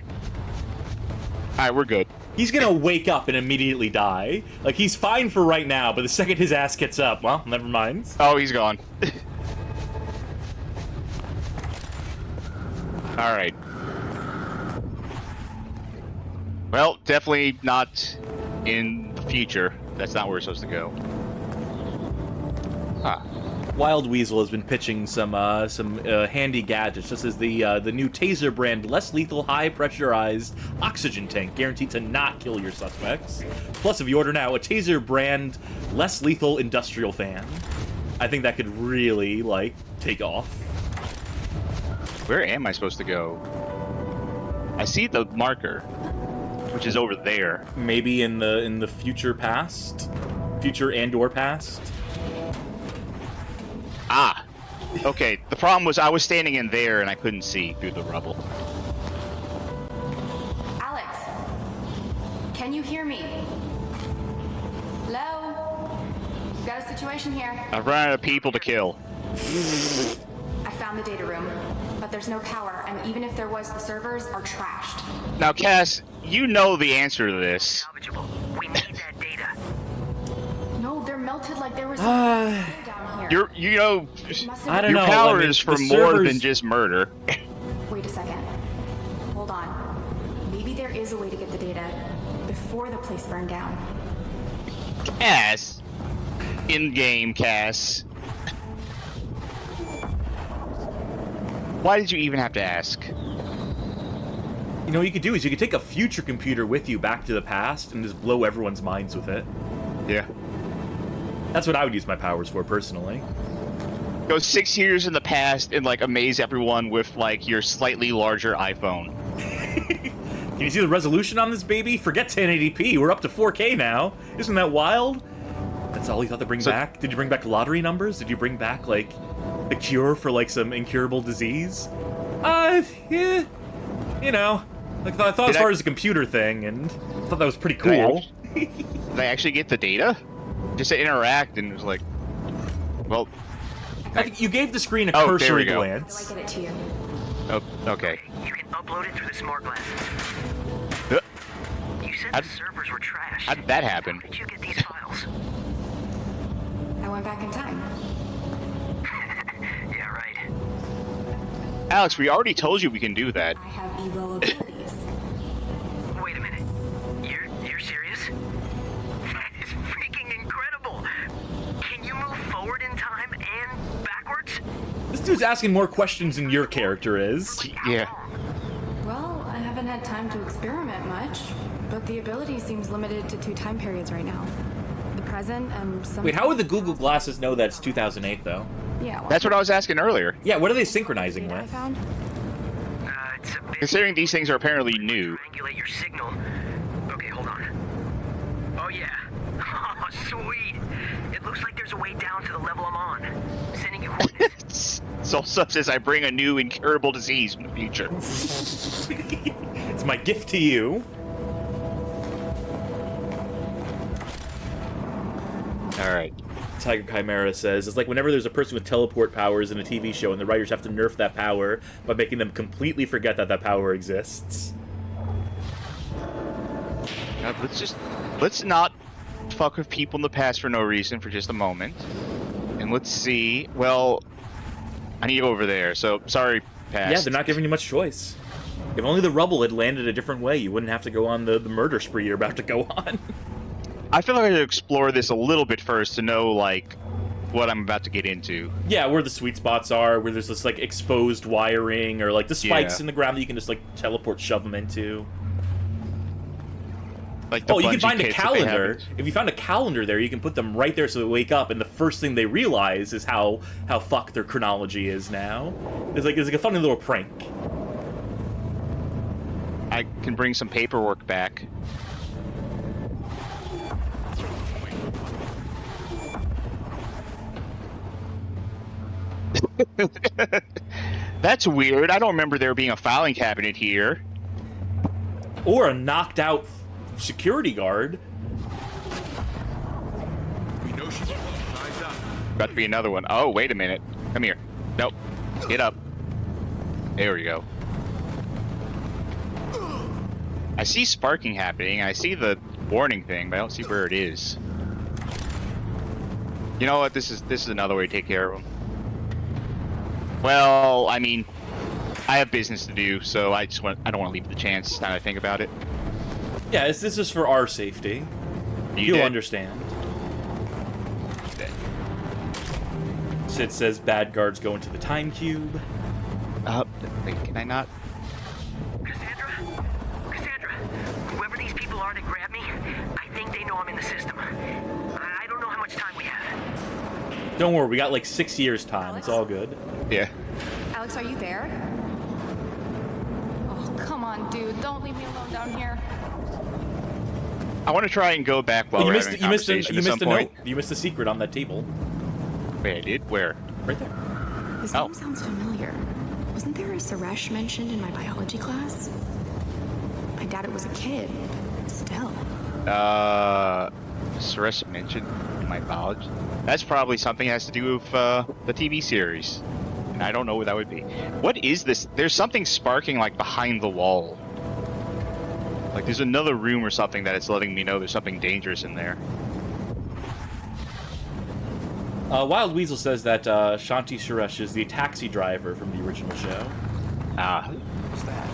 Alright, we're good. He's gonna wake up and immediately die. Like, he's fine for right now, but the second his ass gets up, well, never mind. Oh, he's gone. Alright. Well, definitely not in the future. That's not where we're supposed to go. Ah. Wild Weasel has been pitching some handy gadgets, such as the new Taser brand less lethal high pressurized oxygen tank, guaranteed to not kill your suspects. Plus, if you order now, a Taser brand less lethal industrial fan. I think that could really like take off. Where am I supposed to go? I see the marker, which is over there. Maybe in the future past, future and/or past. Ah! Okay, the problem was I was standing in there and I couldn't see through the rubble. Alex, can you hear me? Hello? We've got a situation here. I've run out of people to kill. I found the data room, but there's no power, and even if there was, the servers are trashed. Now, Cass, you know the answer to this. Salvageable. We need that data. No, they're melted like there was something down here. You know, Must I have don't your know, power I mean, is for the more servers- than just murder. Wait a second. Hold on. Maybe there is a way to get the data before the place burned down. Cass. In-game Cass. Why did you even have to ask? You know what you could do is you could take a future computer with you back to the past and just blow everyone's minds with it. Yeah. That's what I would use my powers for, personally. Go 6 years in the past and, like, amaze everyone with, like, your slightly larger iPhone. Can you see the resolution on this baby? Forget 1080p, we're up to 4K now. Isn't that wild? That's all you thought to bring back? Did you bring back lottery numbers? Did you bring back, like, the cure for, like, some incurable disease? Yeah. You know, like, I thought as far as a computer thing, and I thought that was pretty cool. Did I actually get the data? Just to interact, and it was like, well... I think you gave the screen a Oh, there we cursory go. How do glance. I get it to you? Oh, okay. You can upload it through the smart glasses. Uh, You said How- the servers were trashed. How did that happen? How did you get these files? I went back in time. Yeah, right. Alex, we already told you we can do that. I have Evo abilities. Wait a minute. You're serious? That is freaking incredible. Can you move forward in time and backwards? This dude's asking more questions than your character is. Yeah. Well, I haven't had time to experiment much, but the ability seems limited to 2 time periods right now. The present and some. Wait, how would the Google Glasses know that's 2008, though? Yeah. That's what I was asking earlier. Yeah, what are they synchronizing data I with? found. It's a bit. Considering these things are apparently new. Triangulate your signal. Okay, hold on. Oh yeah. Oh, sweet. It looks like there's a way down to the level I'm on. Sending you coordinates. So such as I bring a new incurable disease in the future. It's my gift to you. All right. Tiger Chimera says, it's like whenever there's a person with teleport powers in a TV show and the writers have to nerf that power by making them completely forget that that power exists. Now, let's not fuck with people in the past for no reason for just a moment. And let's see. Well, I need to go over there. So sorry, past. Yeah, they're not giving you much choice. If only the rubble had landed a different way, you wouldn't have to go on the murder spree you're about to go on. I feel like I should explore this a little bit first to know, like, what I'm about to get into. Yeah, where the sweet spots are, where there's this, like, exposed wiring, or, like, the spikes in the ground that you can just, like, teleport, shove them into. Like the Oh, you can bungee find a pits that they have calendar. in- If you found a calendar there, you can put them right there so they wake up, and the first thing they realize is how fucked their chronology is now. It's like a funny little prank. I can bring some paperwork back. That's weird. I don't remember there being a filing cabinet here. Or a knocked out security guard. We know she's eyes up. Got to be another one. Oh, wait a minute. Come here. Nope. Get up. There we go. I see sparking happening. I see the warning thing, but I don't see where it is. You know what? This is another way to take care of them. Well, I mean, I have business to do, so I don't want to leave the chance now that I think about it. Yeah, this is for our safety. You'll dead? understand. Sid says bad guards go into the time cube. Wait, can I not? Cassandra, whoever these people are that grabbed me, I think they know I'm in the system. I don't know how much time we have. Don't worry, we got like 6 years time. It's all good. Yeah. Alex, are you there? Oh, come on, dude. Don't leave me alone down here. I want to try and go back while Oh, you we're missed having you a missed conversation you at missed some a point. note. You missed a secret on that table. Wait, I did? Where? Right there. This Oh. name sounds familiar. Wasn't there a Suresh mentioned in my biology class? I doubt it was a kid, but still. Suresh mentioned in my biology. That's probably something that has to do with the TV series. And I don't know what that would be. What is this? There's something sparking like behind the wall. Like there's another room or something that it's letting me know there's something dangerous in there. Wild Weasel says that Shanti Suresh is the taxi driver from the original show. Who's that?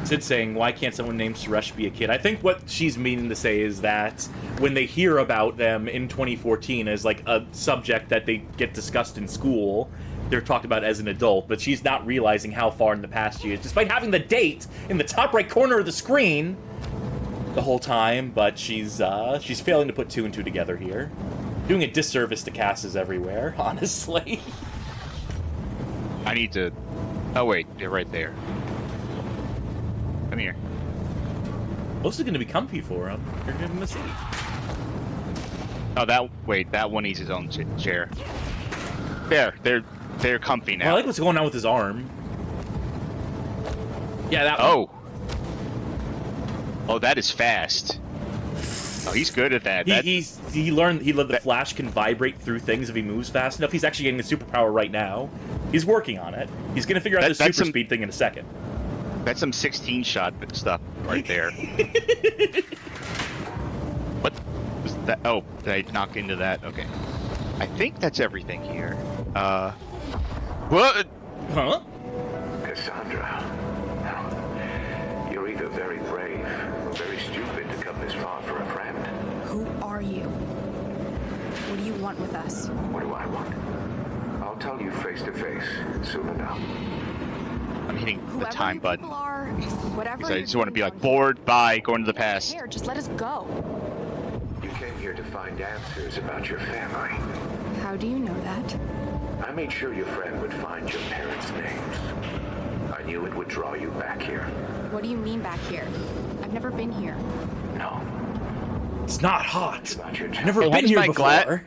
Sid saying, why can't someone named Suresh be a kid? I think what she's meaning to say is that when they hear about them in 2014 as like a subject that they get discussed in school, they're talked about as an adult, but she's not realizing how far in the past she is, despite having the date in the top right corner of the screen the whole time, but she's failing to put 2 and 2 together here. Doing a disservice to Casses everywhere, honestly. I need to... Oh wait, they're right there. Come here. Most is going to be comfy for him. You're giving him a seat. Oh, that one needs his own chair. There, they're comfy now. I like what's going on with his arm. Yeah, that Oh, that is fast. Oh, he's good at that. He learned the Flash can vibrate through things if he moves fast enough. He's actually getting a superpower right now. He's working on it. He's going to figure out the super speed thing in a second. That's some 16-shot stuff right there. What was that? Oh, did I knock into that? Okay. I think that's everything here. What? Huh? Cassandra. Now, you're either very brave or very stupid to come this far for a friend. Who are you? What do you want with us? What do I want? I'll tell you face to face soon enough. I'm hitting the Whoever time you button. people are, whatever. Because I just you're want to be doing like, down here, bored, bye, going to the past. here, just let us go. You came here to find answers about your family. How do you know that? I made sure your friend would find your parents' names. I knew it would draw you back here. What do you mean back here? I've never been here. No. It's not hot. It's about your I've never Hey, how been does here my before.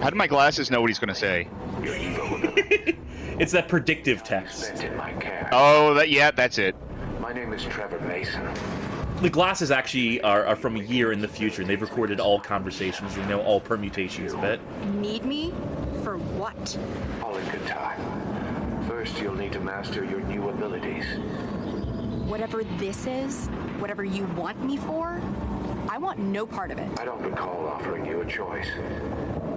How do my glasses know what he's going to say? Your evil ability It's that predictive text. spent in my care. Oh, yeah, that's it. My name is Trevor Mason. The glasses actually are from a year in the future, and they've recorded all conversations. They know all permutations of it. Need me? For what? All in good time. First, you'll need to master your new abilities. Whatever this is, whatever you want me for, I want no part of it. I don't recall offering you a choice.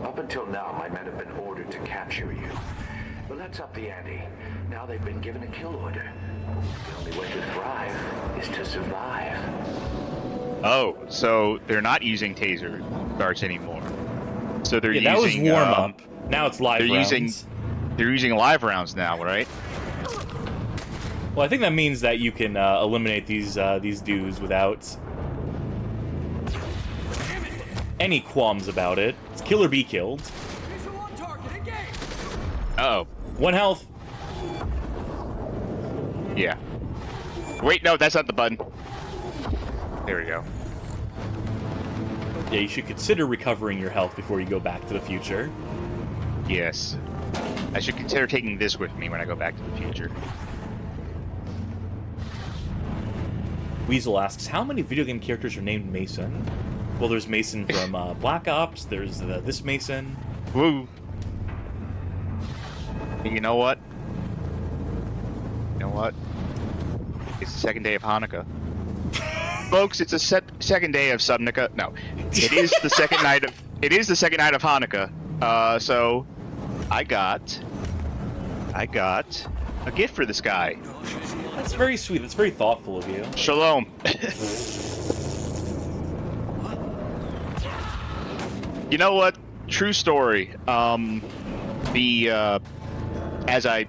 Up until now, my men have been ordered to capture you. But let's up the ante. Now they've been given a kill order. The only way to thrive is to survive. Oh, so they're not using taser darts anymore. So they're Yeah, that was using warm up. Now it's live they're rounds. they're using live rounds now, right? Well, I think that means that you can eliminate these dudes without any qualms about it. It's kill or be killed. Visual on target. Engage. Uh-oh. 1 health. Yeah. Wait, no, that's not the button. There we go. Yeah, you should consider recovering your health before you go back to the future. Yes. I should consider taking this with me when I go back to the future. Weasel asks, how many video game characters are named Mason? Well, there's Mason from Black Ops. There's this Mason. Woo. You know what? You know what? It's the second day of Hanukkah. Folks, it's a second day of Subnautica. No, it is the second night of. It is the second night of Hanukkah. So, I got a gift for this guy. That's very sweet. That's very thoughtful of you. Shalom. You know what? True story. As I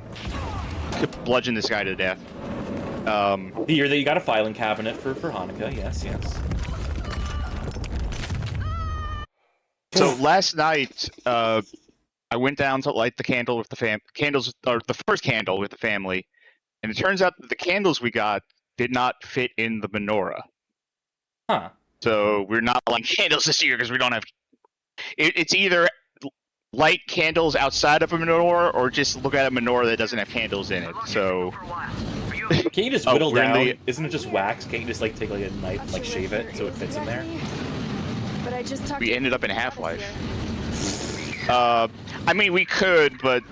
bludgeon this guy to death. The year that you got a filing cabinet for Hanukkah. Yes, yes. So last night, I went down to light the candle with the the first candle with the family, and it turns out that the candles we got did not fit in the menorah. Huh. So we're not lighting candles this year because we don't have. It's either light candles outside of a menorah or just look at a menorah that doesn't have candles in it. So. Can you just Oh, whittle we're in down? the- Isn't it just wax? Can't you just like take like a knife and like shave it so it fits in there? But I just talked We ended up in Half-Life. I mean, we could, but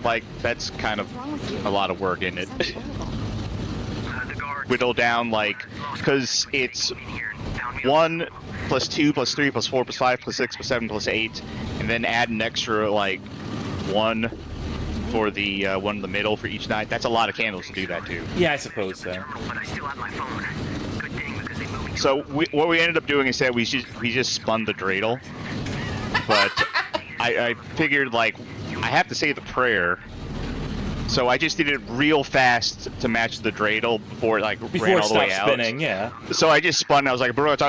like that's kind of a lot of work in it. Whittle down like, because it's 1 plus 2 plus 3 plus 4 plus 5 plus 6 plus 7 plus 8, and then add an extra like 1 for the one in the middle for each night. That's a lot of candles to do that too. Yeah, I suppose so. So what we ended up doing instead, we just spun the dreidel, but I figured like I have to say the prayer, so I just did it real fast to match the dreidel before it like Before ran it all the way stopped out. spinning, yeah. So I just spun. I was like, "Bro, and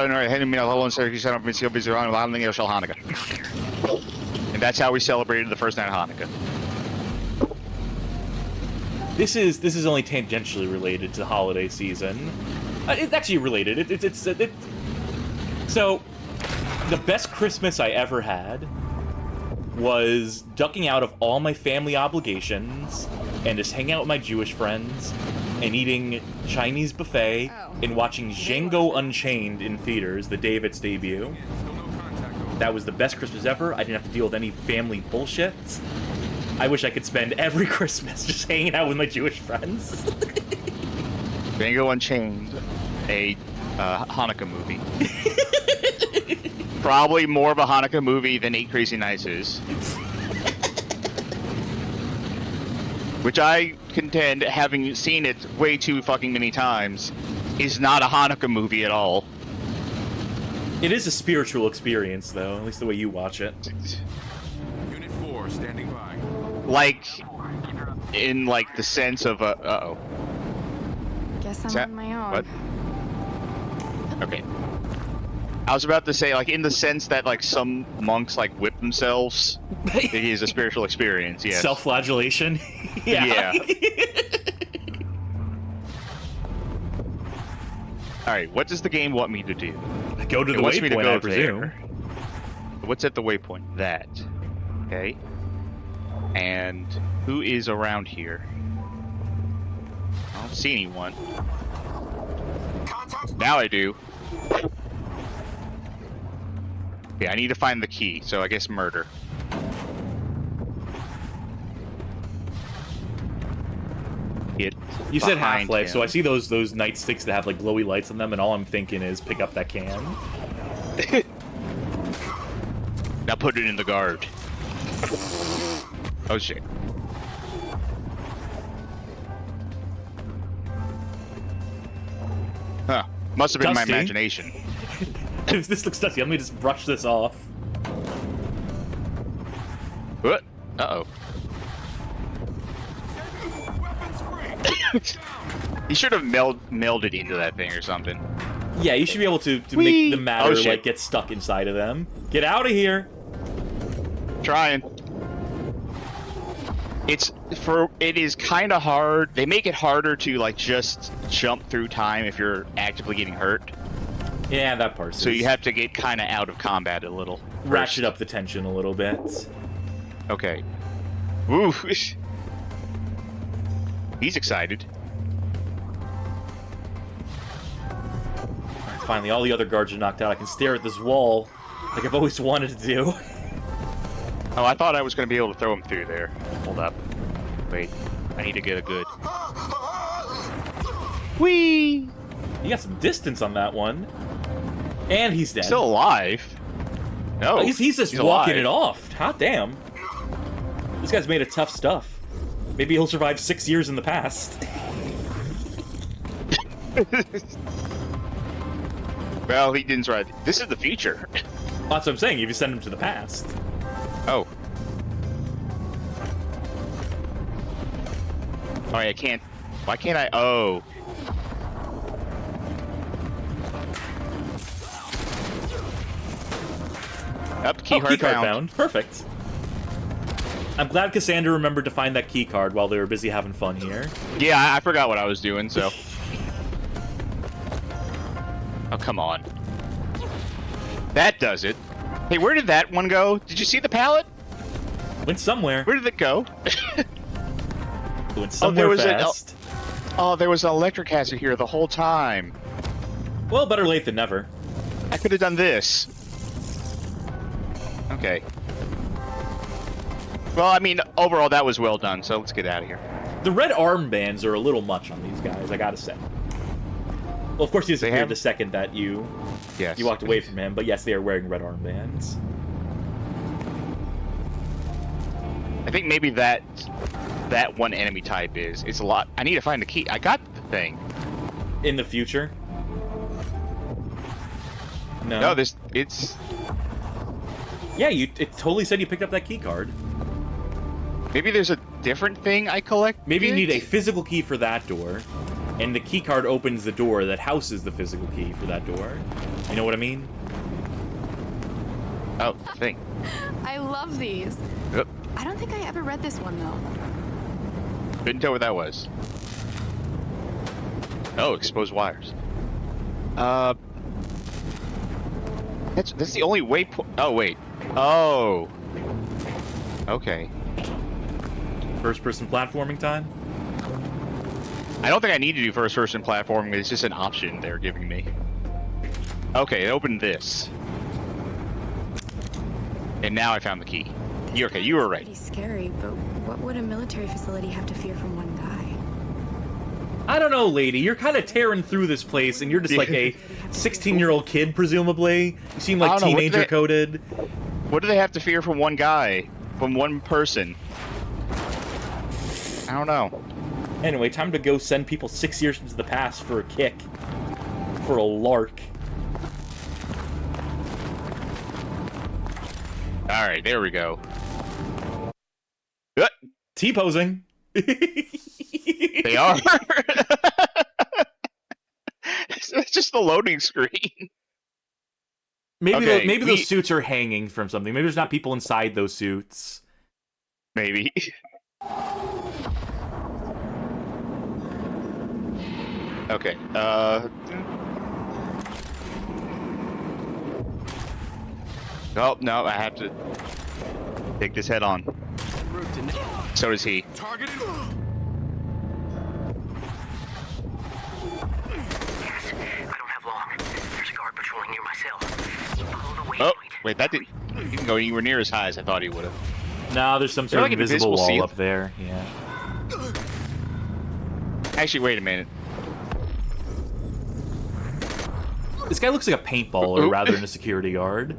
that's how we celebrated the first night of Hanukkah. This is only tangentially related to the holiday season. It's actually related. So, the best Christmas I ever had was ducking out of all my family obligations and just hanging out with my Jewish friends and eating Chinese buffet and watching Django Unchained in theaters the day of its debut. That was the best Christmas ever. I didn't have to deal with any family bullshit. I wish I could spend every Christmas just hanging out with my Jewish friends. Django Unchained, a Hanukkah movie. Probably more of a Hanukkah movie than 8 Crazy Nights is. which I contend, having seen it way too fucking many times, is not a Hanukkah movie at all. It is a spiritual experience, though, at least the way you watch it. Unit 4 standing by. Like, in like the sense of uh-oh. Guess I'm Is that- on my own. what? Okay. I was about to say, like, in the sense that, like, some monks, like, whip themselves. It is a spiritual experience, yes. Self-flagellation? Yeah. Alright, what does the game want me to do? Go to the It wants me to waypoint, go I presume. there. What's at the waypoint? That. Okay. And who is around here? I don't see anyone. Now I do. Yeah, I need to find the key, so I guess murder. Get You said behind Half-Life, so him. I see those nightsticks that have like glowy lights on them, and all I'm thinking is pick up that can. Now put it in the guard. Oh shit. Huh. Must have been my Dusty. imagination. This looks dusty. Let me just brush this off. What? Uh-oh. He should have melded into that thing or something. Yeah, you should be able to Whee! make the matter Oh, shit. like get stuck inside of them. Get out of here! Trying. It is kind of hard. They make it harder to like just jump through time if you're actively getting hurt. Yeah, that part. So you have to get kind of out of combat a little. ratchet up the tension a little bit. Okay. Ooh. He's excited. Finally, all the other guards are knocked out. I can stare at this wall like I've always wanted to do. Oh, I thought I was going to be able to throw him through there. Hold up. Wait. I need to get a good... Whee! You got some distance on that one. And he's dead. Still alive. No. Oh, he's just walking it off. Hot damn. This guy's made of tough stuff. Maybe he'll survive 6 years in the past. Well, he didn't survive. This is the future. That's what I'm saying, if you send him to the past. Oh. Alright, I can't... Why can't I... Oh. Up, key card found. Perfect. I'm glad Cassandra remembered to find that key card while they were busy having fun here. Yeah, I forgot what I was doing, so... Oh, come on. That does it. Hey, where did that one go? Did you see the pallet? Went somewhere. Where did it go? Went somewhere fast. Oh, there was an electric hazard here the whole time. Well, better late than never. I could have done this. Okay. Well, I mean, overall, that was well done, so let's get out of here. The red armbands are a little much on these guys, I gotta say. Well, of course he disappeared the second that you walked away from him, but yes, they are wearing red armbands. I think maybe that one enemy type is. It's a lot. I need to find the key. I got the thing. In the future? No. No, it's... Yeah, it totally said you picked up that key card. Maybe there's a different thing I collect. Maybe you need a physical key for that door, and the key card opens the door that houses the physical key for that door. You know what I mean? Oh, thing. I love these. Yep. I don't think I ever read this one, though. Couldn't tell what that was. Oh, exposed wires. That's the only way. Oh wait. Oh. Okay. First-person platforming time? I don't think I need to do first-person platforming. It's just an option they're giving me. Okay, open this. And now I found the key. Okay, you were right. Pretty scary, but what would a military facility have to fear from one guy? I don't know, lady. You're kind of tearing through this place, and you're just like a 16-year-old kid, presumably. You seem like teenager-coded. What do they have to fear from one guy? From one person? I don't know. Anyway, time to go send people 6 years into the past for a kick. For a lark. Alright, there we go. T-posing. They are. It's just the loading screen. Maybe Okay, maybe those suits are hanging from something. Maybe there's not people inside those suits. Maybe. Okay, Oh, no, I have to take this head on. So does he. Targeted. Yes, I don't have long. There's a guard patrolling near my cell. Follow the waypoint. Oh, wait, that didn't go anywhere near as high as I thought he would have. No, there's some sort of like an invisible wall seal. up there. Yeah. Actually, wait a minute. This guy looks like a paintballer rather than a security guard.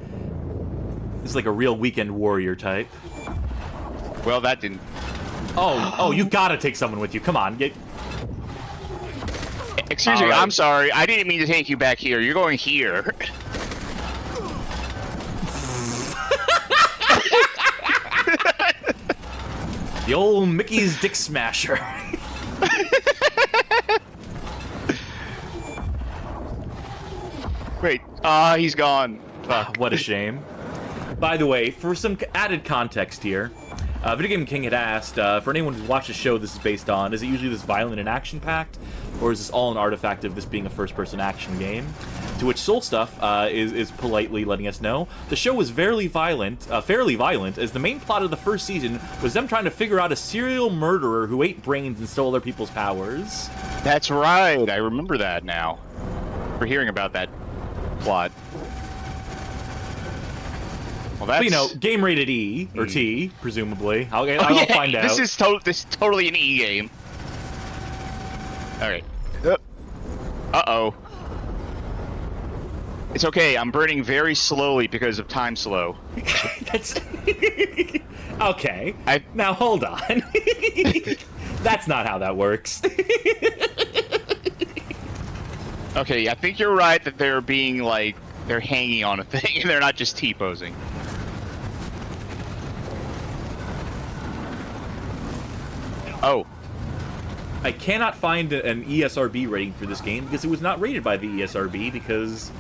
This is like a real weekend warrior type. Well, that didn't. Oh, you gotta take someone with you. Come on, get. Excuse me, All right. I'm sorry. I didn't mean to take you back here. You're going here. The old Mickey's Dick Smasher. Wait, he's gone. Fuck. What a shame. By the way, for some added context here, Video Game King had asked, for anyone who's watched the show this is based on, is it usually this violent and action-packed, or is this all an artifact of this being a first-person action game? To which Soul Stuff is politely letting us know, the show was fairly violent, as the main plot of the first season was them trying to figure out a serial murderer who ate brains and stole other people's powers. That's right. I remember that now. We're hearing about that plot. Well, that's... But, you know, game rated E, or T, presumably. I'll find out. This is totally an E game. Alright. Uh-oh. It's okay, I'm burning very slowly because of time slow. That's... Okay. Now, hold on. That's not how that works. Okay, I think you're right that they're being, like, they're hanging on a thing, and they're not just T-posing. Oh. I cannot find an ESRB rating for this game because it was not rated by the ESRB because...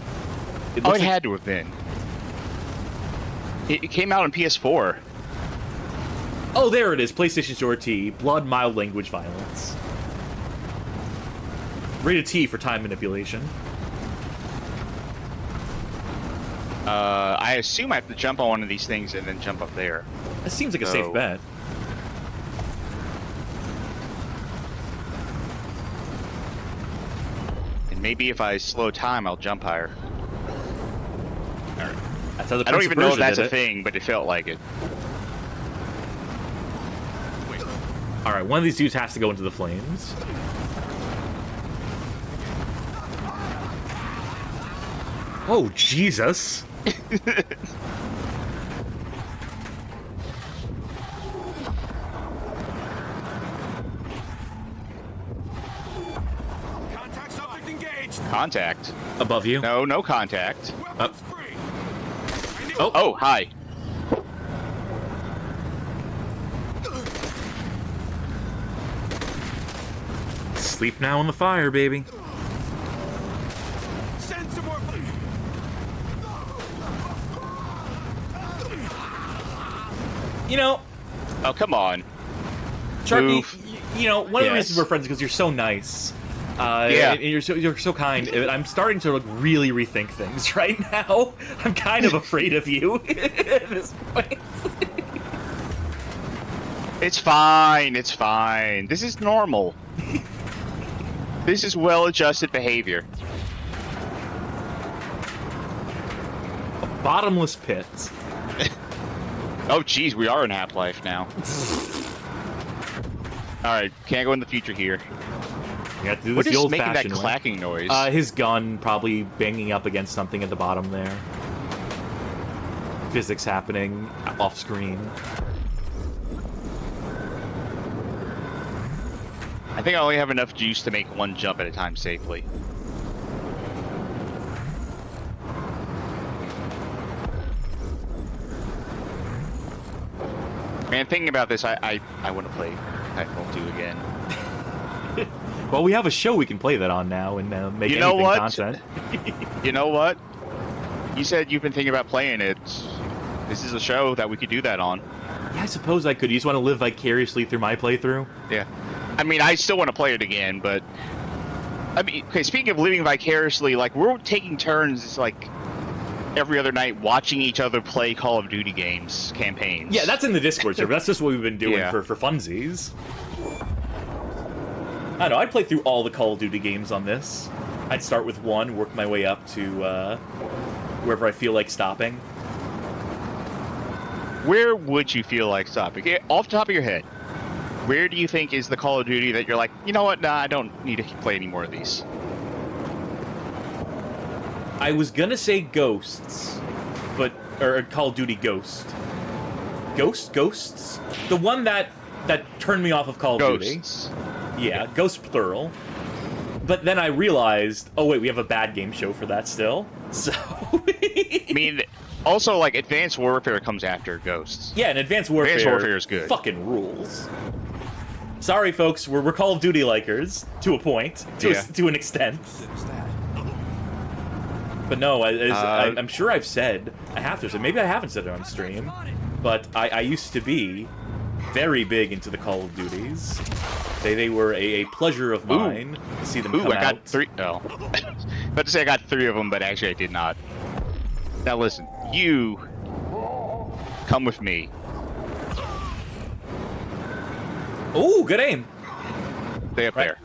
It had to have been. It came out on PS4. Oh, there it is. PlayStation Store T. Blood, mild language violence. Rated T for time manipulation. I assume I have to jump on one of these things and then jump up there. That seems like a safe bet. And maybe if I slow time, I'll jump higher. Alright. That's how the I don't Prince even of know if Persia that's did a it. thing, but it felt like it. Alright, one of these dudes has to go into the flames. Oh, Jesus! Contact subject engaged. Contact. Above you. No, no contact. Weapons free. Oh, hi. Sleep now in the fire, baby. Send some more. You know, Oh, come on. Sharky, Move. you know, one of the Yes. reasons we're friends is because you're so nice. Yeah. And you're so kind. I'm starting to like really rethink things right now. I'm kind of afraid of you at this point. It's fine. It's fine. This is normal. This is well-adjusted behavior. A bottomless pit. Oh, geez, we are in Half-Life now. Alright, can't go in the future here. You have to do What this is the making that old-fashioned way. clacking noise? His gun probably banging up against something at the bottom there. Physics happening off screen. I think I only have enough juice to make one jump at a time safely. Man, thinking about this, I want to play Titanfall 2 again. Well, we have a show we can play that on now and make anything content. You know what? You said you've been thinking about playing it. This is a show that we could do that on. Yeah, I suppose I could. You just want to live vicariously through my playthrough? Yeah. I mean, I still want to play it again, but... I mean, okay, speaking of living vicariously, like, we're taking turns, like, every other night watching each other play Call of Duty games, campaigns. Yeah, that's in the Discord server. That's just what we've been doing Yeah. for funsies. I don't know, I'd play through all the Call of Duty games on this. I'd start with one, work my way up to wherever I feel like stopping. Where would you feel like stopping? Okay, off the top of your head, where do you think is the Call of Duty that you're like, you know what, nah, I don't need to play any more of these? I was gonna say Ghosts, or Call of Duty Ghost. Ghosts? The one that turned me off of Call of Duty. Yeah, Ghost plural. But then I realized, oh wait, we have a bad game show for that still. So... I mean, also, like, Advanced Warfare comes after Ghosts. Yeah, and Advanced Warfare... Advanced Warfare is good. Fucking rules. Sorry, folks, we're Call of Duty likers, to a point, to an extent. But no, I'm sure I've said, I have to say, maybe I haven't said it on stream, but I used to be very big into the Call of Duties. They were a pleasure of mine to see them come out. I got 3. Oh. About to say I got 3 of them, but actually I did not. Now listen, you come with me. Ooh, good aim. Stay up there.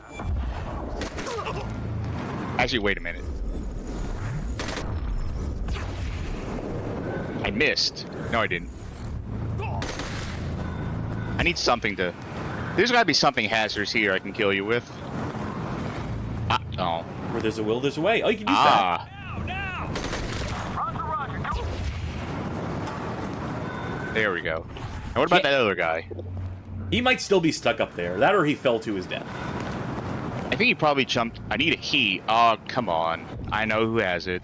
Actually, wait a minute. I missed. No, I didn't. I need something to... There's gotta be something hazardous here I can kill you with. Oh. Where there's a will, there's a way. Oh, you can use that. There we go. And what about that other guy? He might still be stuck up there. That or he fell to his death. I think he probably jumped... I need a key. Oh, come on. I know who has it.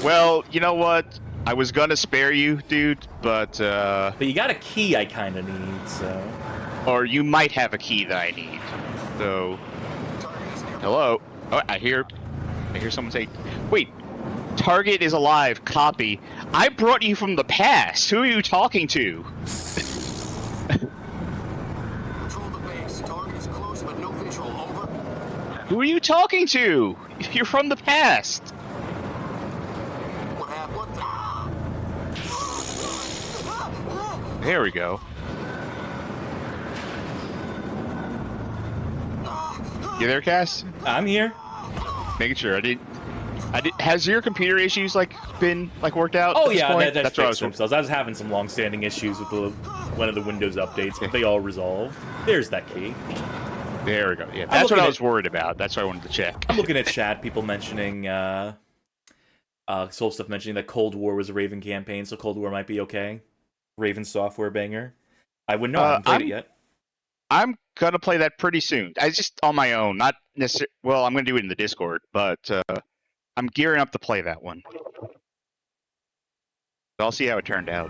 Well, you know what? I was gonna spare you, dude, but you got a key I kinda need, so... Or you might have a key that I need. So... Hello? Oh, I hear someone say... Wait! Target is alive. Copy. I brought you from the past. Who are you talking to? Control the base. Target is close, but no visual. Over. Who are you talking to? You're from the past. What happened? What the... There we go. You there, Cass? I'm here. Making sure. I did. Has your computer issues been worked out? Oh at this yeah, point? that's fixed themselves. I was having some long-standing issues with one of the Windows updates, but they all resolved. There's that key. There we go. Yeah, that's what I was worried about. That's what I wanted to check. I'm looking at chat. People mentioning, Soul Stuff mentioning that Cold War was a Raven campaign, so Cold War might be okay. Raven software banger. I wouldn't know. I haven't played it yet. I'm gonna play that pretty soon. I just on my own, not necessarily. Well, I'm gonna do it in the Discord, but I'm gearing up to play that one. I'll see how it turned out.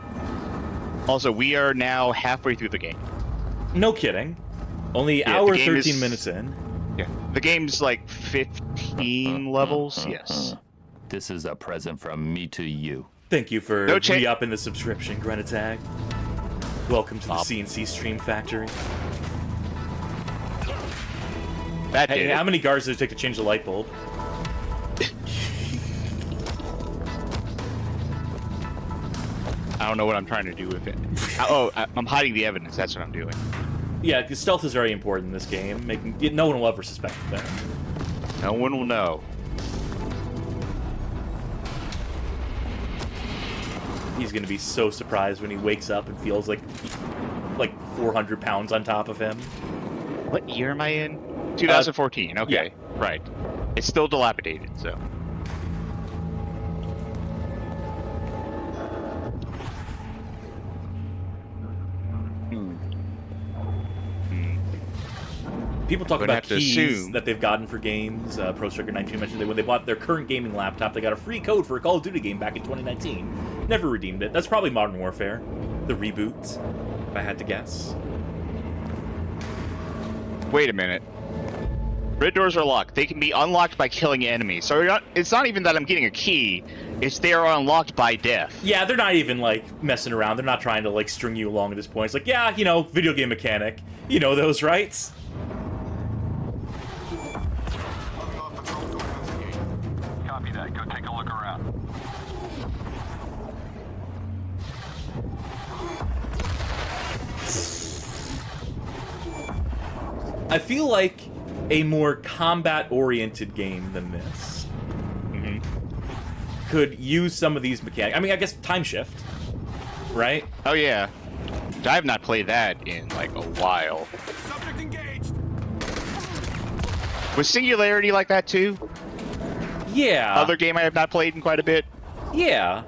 Also, we are now halfway through the game. No kidding. Only hour 13 minutes in. Yeah, the game's like 15 levels. Yes. This is a present from me to you. Thank you for re-upping the subscription, Grenatag. Welcome to the CNC Stream Factory. Hey, how many guards does it take to change the light bulb? I don't know what I'm trying to do with it. I'm hiding the evidence. That's what I'm doing. Yeah, because stealth is very important in this game. No one will ever suspect that. No one will know. He's gonna be so surprised when he wakes up and feels like 400 pounds on top of him. What year am I in? 2014. Okay, yeah. Right. It's still dilapidated, so. People talk Would about have to keys assume. that they've gotten for games. Pro Striker 19 mentioned that when they bought their current gaming laptop, they got a free code for a Call of Duty game back in 2019. Never redeemed it. That's probably Modern Warfare. The reboot, if I had to guess. Wait a minute. Red doors are locked. They can be unlocked by killing enemies. So it's not even that I'm getting a key. It's they are unlocked by death. Yeah, they're not even, like, messing around. They're not trying to, like, string you along at this point. It's like, yeah, you know, video game mechanic. You know those, right? Copy that. Go take a look around. I feel like a more combat-oriented game than this could use some of these mechanics. I mean, I guess Time Shift, right? Oh yeah. I have not played that in like a while. Subject engaged. Was Singularity like that too? Yeah. Other game I have not played in quite a bit. Yeah.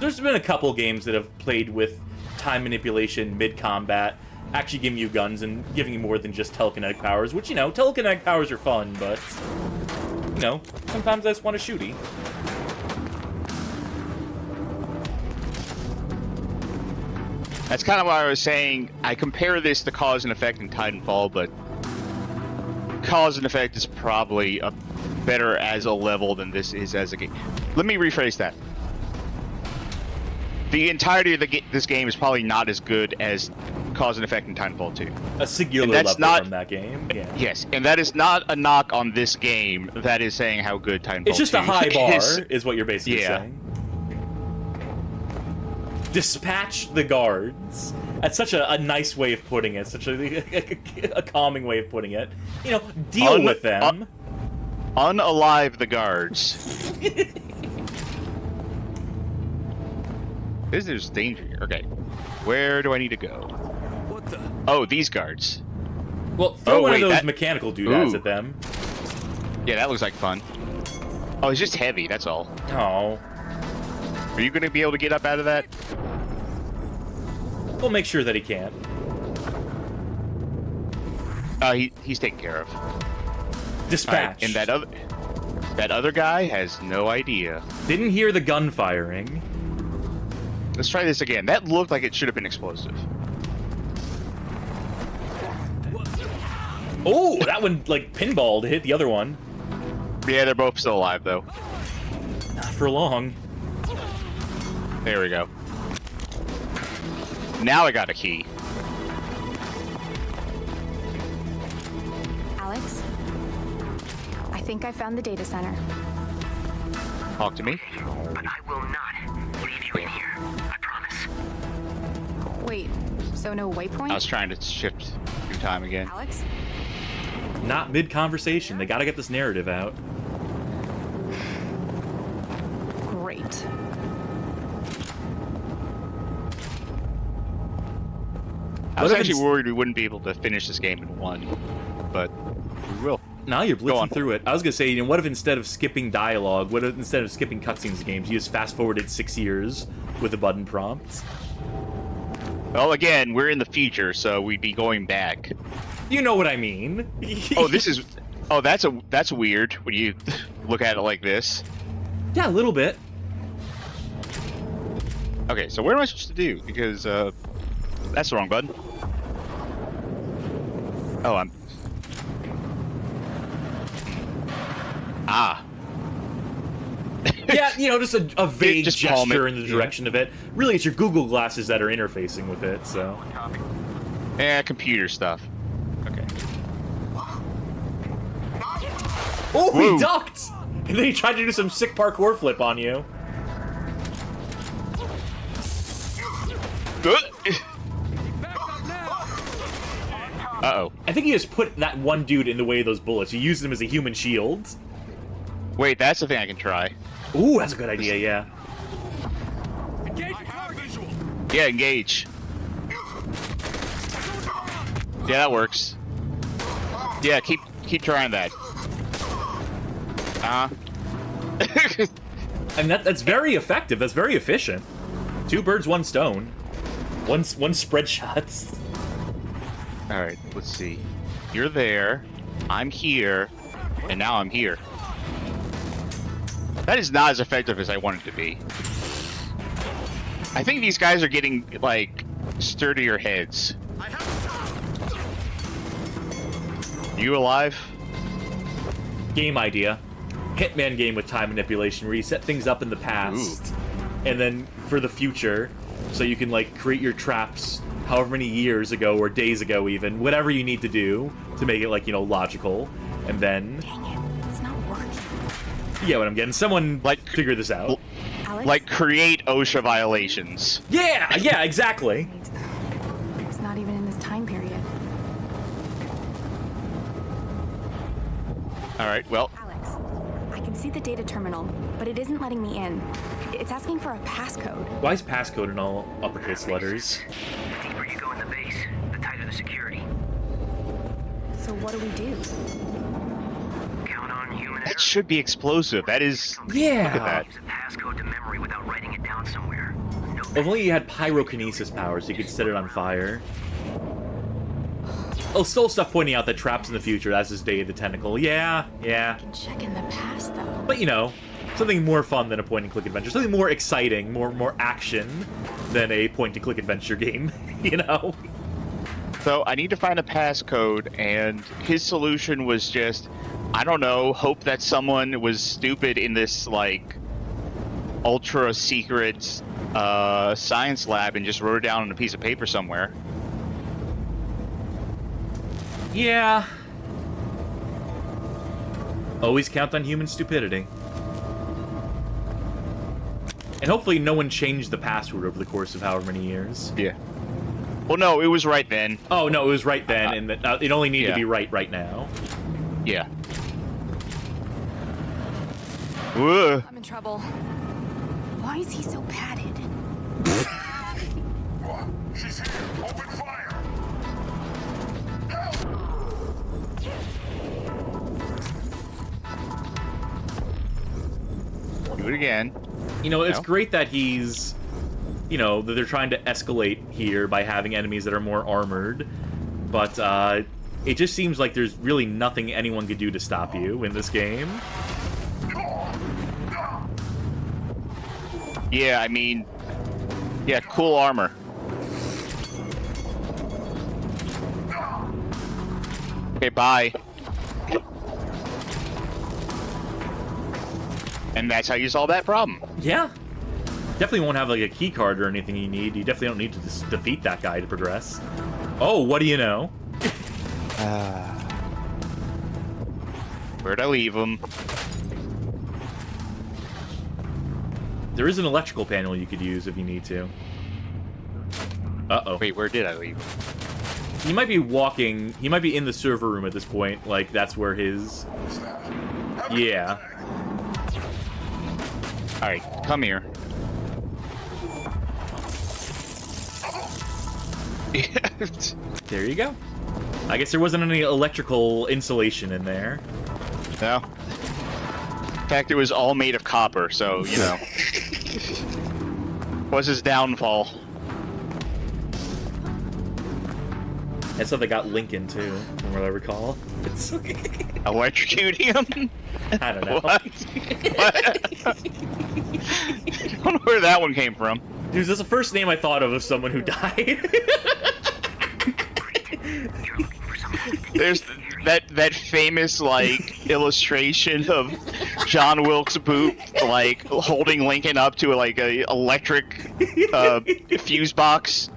There's been a couple games that have played with time manipulation mid-combat, actually giving you guns and giving you more than just telekinetic powers, which, you know, telekinetic powers are fun, but, you know, sometimes I just want a shooty. That's kind of why I was saying I compare this to Cause and Effect and Titanfall, but Cause and Effect is probably a better as a level than this is as a game. Let me rephrase that. The entirety of this game is probably not as good as Cause and Effect and Titanfall 2. A singular that's level not, from that game. Yeah. Yes, and that is not a knock on this game. That is saying how good Titanfall 2 is. It's just a high bar, is what you're basically saying. Dispatch the guards. That's such a nice way of putting it. Such a calming way of putting it. You know, deal with them. Unalive the guards. This is danger here. Okay. Where do I need to go? What the? Oh, these guards. Well, throw one wait, of those that... mechanical doodads at them. Yeah, that looks like fun. Oh, it's just heavy, that's all. Oh. Are you going to be able to get up out of that? We'll make sure that he can. He's taken care of. Dispatch. Right, and that other guy has no idea. Didn't hear the gun firing. Let's try this again. That looked like it should have been explosive. Oh, that one, like, pinballed to hit the other one. Yeah, they're both still alive, though. Not for long. There we go. Now I got a key. Alex, I think I found the data center. Talk to me. But I will not leave you in here. I promise. Wait, so no waypoint? I was trying to shift through time again. Alex? Not mid-conversation. They gotta get this narrative out. Great. I was actually worried we wouldn't be able to finish this game in one, but we will. Now you're blitzing through it. I was gonna say, you know, what if instead of skipping dialogue, what if instead of skipping cutscenes in games, you just fast-forwarded 6 years with a button prompt? Well, again, we're in the future, so we'd be going back. You know what I mean. Oh, this is... Oh, that's weird when you look at it like this. Yeah, a little bit. Okay, so what am I supposed to do? Because, that's the wrong button. Oh, I'm... Ah. Yeah, you know, just a vague just gesture in the direction of it. Really, it's your Google glasses that are interfacing with it, so... Yeah, computer stuff. Okay. Oh, Whoa. he ducked! And then he tried to do some sick parkour flip on you. Uh-oh. I think he just put that one dude in the way of those bullets. He used him as a human shield. Wait, that's the thing I can try. Ooh, that's a good idea, yeah. Engage target visual. Yeah, engage. Yeah, that works. Yeah, keep trying that. And that's very effective. That's very efficient. 2 birds, 1 stone. One spread shots. All right, let's see. You're there. I'm here. And now I'm here. That is not as effective as I want it to be. I think these guys are getting, like, sturdier heads. You alive? Game idea. Hitman game with time manipulation, where you set things up in the past, and then for the future, so you can, like, create your traps however many years ago, or days ago even, whatever you need to do to make it, like, you know, logical, and then... Dang it, it's not working. Yeah, what I'm getting. Someone, like, figure this out. Alex? Like, create OSHA violations. Yeah, yeah, exactly. It's not even in this time period. Alright, well... Alex, I can see the data terminal, but it isn't letting me in. It's asking for a passcode. Why is passcode in all uppercase letters? The deeper you go in the base, the tighter the security. So what do we do? Count on human error. That should be explosive. That is... Yeah. Look at that. Use a passcode to memory without writing it down somewhere. No If only you had pyrokinesis powers, you could set it on fire. Oh, Soul Stuff pointing out that traps in the future, that's his Day of the Tentacle. Yeah, yeah. I can check in the past, though. But, you know, something more fun than a point-and-click adventure. Something more exciting, more action than a point-and-click adventure game, you know? So, I need to find a passcode, and his solution was just, I don't know, hope that someone was stupid in this, like, ultra-secret science lab and just wrote it down on a piece of paper somewhere. Yeah. Always count on human stupidity. And hopefully no one changed the password over the course of however many years. Yeah. Well, no, it was right then. Oh, no, it was right then, and it only needed to yeah. be right now. Yeah. Whoa. I'm in trouble. Why is he so padded? She's here. Open fire. Do it again. You know, it's No? great that he's... You know, that they're trying to escalate here by having enemies that are more armored. But, it just seems like there's really nothing anyone could do to stop you in this game. Yeah, I mean... Yeah, cool armor. Okay, bye. And that's how you solve that problem. Yeah. Definitely won't have, like, a key card or anything you need. You definitely don't need to defeat that guy to progress. Oh, what do you know? Where'd I leave him? There is an electrical panel you could use if you need to. Uh-oh. Wait, where did I leave him? He might be walking... He might be in the server room at this point. Like, that's where his... Yeah. Alright, come here. There you go. I guess there wasn't any electrical insulation in there. No. In fact, it was all made of copper, so, you know. Was his downfall. That's how they got Lincoln, too, from what I recall. It's... Electrocuting him? I don't know. What? What? I don't know where that one came from. Dude, that's the first name I thought of someone who died. There's that famous, like, illustration of John Wilkes Booth, like, holding Lincoln up to, like, a electric fuse box.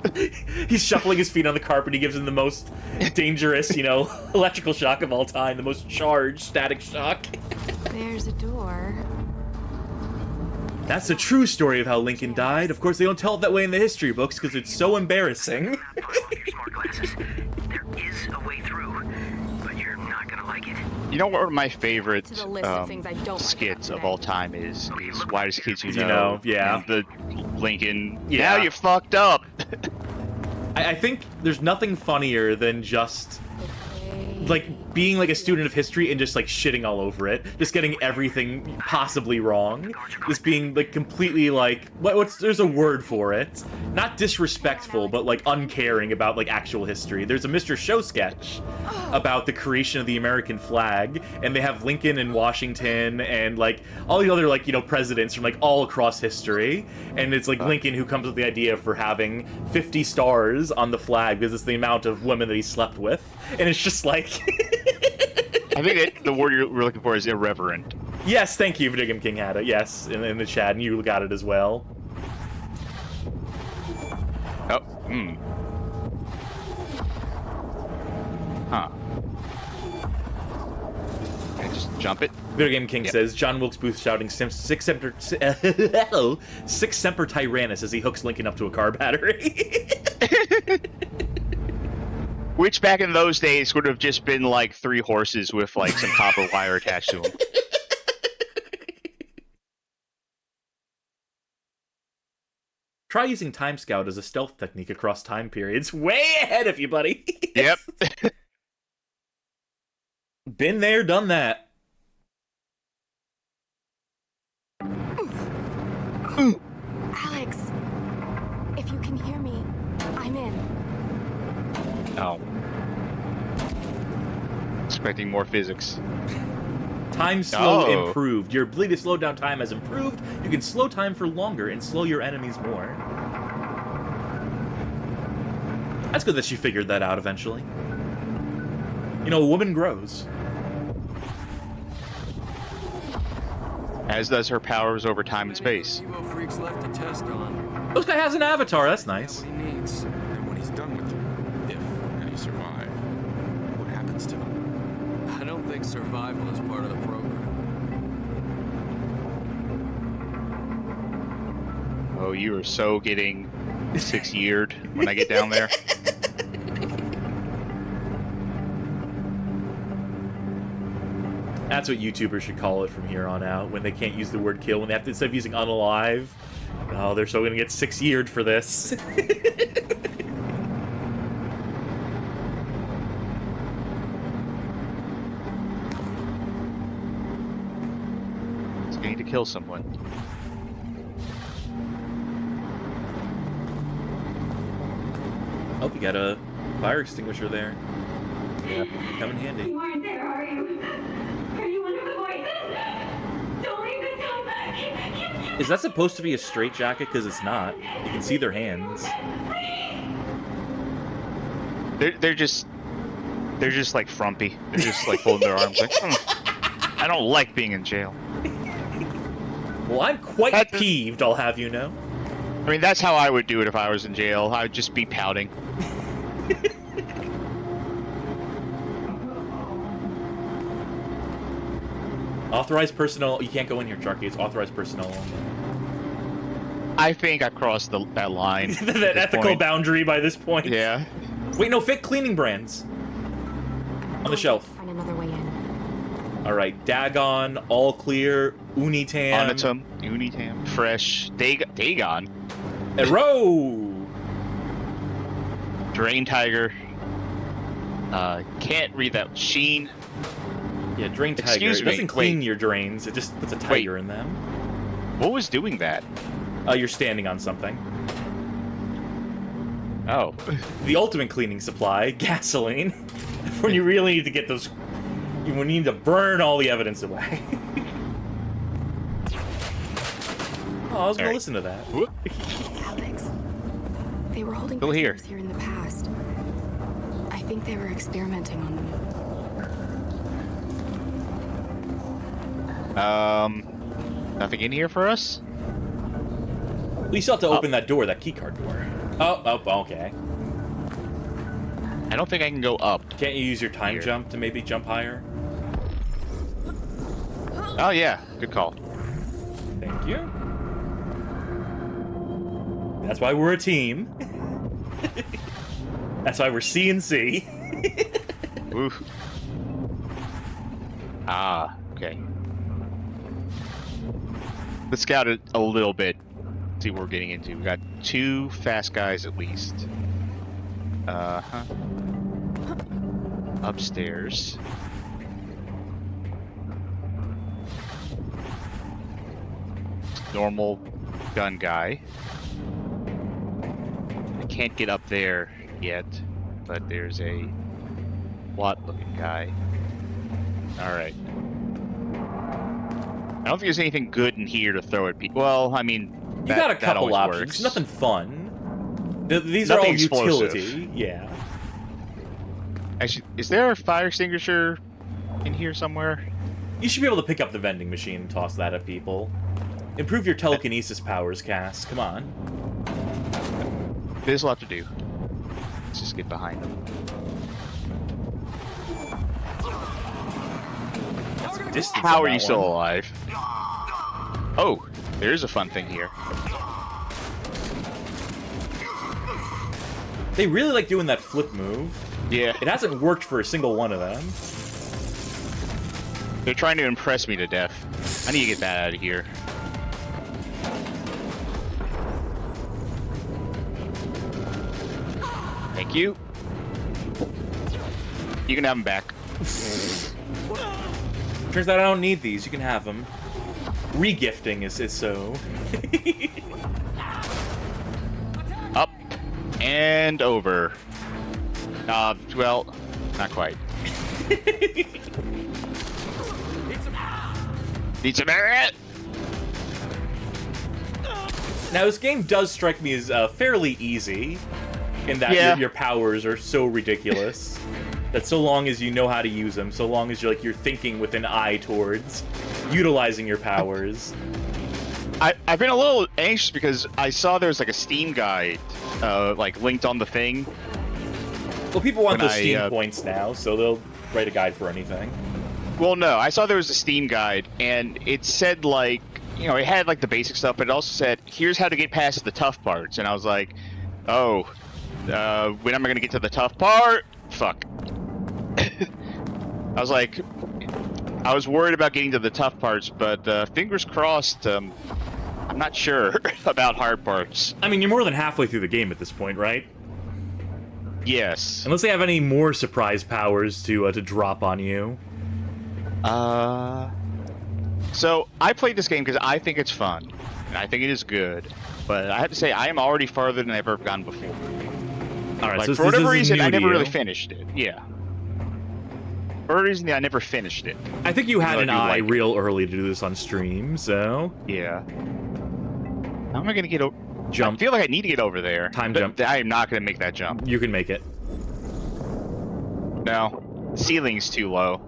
He's shuffling his feet on the carpet. He gives him the most dangerous, you know, electrical shock of all time. The most charged static shock. There's a door. That's the true story of how Lincoln died. Of course, they don't tell it that way in the history books because it's so embarrassing. Put on your smart glasses. There is a way through, but you're not gonna like it. You know what one of my favorite To the list of things I don't like skits about of all time is Widest Kids You You Know. know, yeah. And the Lincoln, Yeah. now you fucked up. I think there's nothing funnier than just, like, being like a student of history and just like shitting all over it, just getting everything possibly wrong, just being like completely like there's a word for it, not disrespectful, but like uncaring about like actual history. There's a Mr. Show sketch about the creation of the American flag, and they have Lincoln and Washington and like all the other like, you know, presidents from like all across history, and it's like Lincoln who comes with the idea for having 50 stars on the flag because it's the amount of women that he slept with, and it's just like I think that the word we're looking for is irreverent. Yes, thank you. Video Game King had it, yes, in the chat, and you got it as well. Oh, Huh. Can I just jump it? Video Game King says, John Wilkes Booth shouting Six Semper Tyrannis as he hooks Lincoln up to a car battery. Which back in those days would have just been like 3 horses with like some copper wire attached to them. Try using Time Scout as a stealth technique across time periods. Way ahead of you, buddy. Yep. Been there, done that. Alex, if you can hear me, I'm in. Oh. Expecting more physics. Time slow improved. Your ability to slow down time has improved. You can slow time for longer and slow your enemies more. That's good that she figured that out eventually. You know, a woman grows. As does her powers over time and space. Freaks left to test on. This guy has an avatar, that's nice. What he needs, and when he's done with you, if and he survive, what happens to him? I don't think survival is part of the program. Oh, you are so getting 6-yeared when I get down there. That's what YouTubers should call it from here on out, when they can't use the word kill, when they have to, instead of using unalive. Oh, they're so gonna get 6-yeared for this. It's going to kill someone. Oh, you got a fire extinguisher there. Yeah, come in handy. You aren't there, are you? Are you one of the voices? Don't leave this home. Is that supposed to be a straitjacket? Because it's not. You can see their hands. They're just like frumpy. They're just like holding their arms like, I don't like being in jail. Well, I'm quite peeved, I'll have you know. I mean, that's how I would do it if I was in jail. I would just be pouting. Authorized personnel. You can't go in here, Chucky. It's authorized personnel only. I think I've crossed that line. That ethical boundary by this point. Yeah. Wait, no, fit cleaning brands. On the shelf. Find another way in. Alright, Dagon, All Clear, Unitam. Onitum, Unitam, Fresh, Dagon. Ero! Drain Tiger. Can't read that. Sheen. Yeah, Drain Tiger. Excuse it me, doesn't clean your drains, it just puts a tiger in them. What was doing that? You're standing on something. Oh. The ultimate cleaning supply, gasoline. When you really need to get those... You need to burn all the evidence away. Oh, I was gonna listen to that. Alex, they were holding Still here. prisoners here in the past. I think they were experimenting on them. Nothing in here for us? We still have to open that door, that keycard door. Oh, okay. I don't think I can go up. Can't you use your time jump to maybe jump higher? Oh yeah, good call. Thank you. That's why we're a team. That's why we're CNC. Oof. Ah, okay. Let's scout it a little bit. See what we're getting into. We got 2 fast guys at least. Upstairs. Normal gun guy. I can't get up there yet, but there's a Watt-looking guy. Alright. I don't think there's anything good in here to throw at people. Well, I mean, you got a couple options. Works. Nothing fun. These Nothing are all explosive. utility. Yeah. Actually, is there a fire extinguisher in here somewhere? You should be able to pick up the vending machine and toss that at people. Improve your telekinesis powers, Cass. Come on. There's a lot to do. Let's just get behind them. How are you still alive? Oh, there's a fun thing here. They really like doing that flip move. Yeah. It hasn't worked for a single one of them. They're trying to impress me to death. I need to get that out of here. Thank you. You can have them back. Turns out I don't need these. You can have them. Regifting is so. Up and over. Well, not quite. Need some merit. Now, this game does strike me as fairly easy, in that your powers are so ridiculous that so long as you know how to use them, so long as you're thinking with an eye towards utilizing your powers. I've been a little anxious because I saw there's a Steam guide, linked on the thing. Well, people want those Steam points now, so they'll write a guide for anything. Well, no, I saw there was a Steam guide, and it said it had the basic stuff, but it also said, here's how to get past the tough parts. And I was like, oh, when am I gonna get to the tough part? Fuck. I was worried about getting to the tough parts, but fingers crossed. I'm not sure about hard parts. I mean, you're more than halfway through the game at this point, right? Yes. Unless they have any more surprise powers to drop on you. So I played this game because I think it's fun, and I think it is good. But I have to say, I am already farther than I've ever gone before. All right, so for whatever reason, I never really you. finished it. Yeah. For whatever reason, I never finished it. I think you had an eye real early to do this on stream, so... Yeah. How am I going to get over... Jump. I feel like I need to get over there. Jump. I am not going to make that jump. You can make it. No. The ceiling's too low.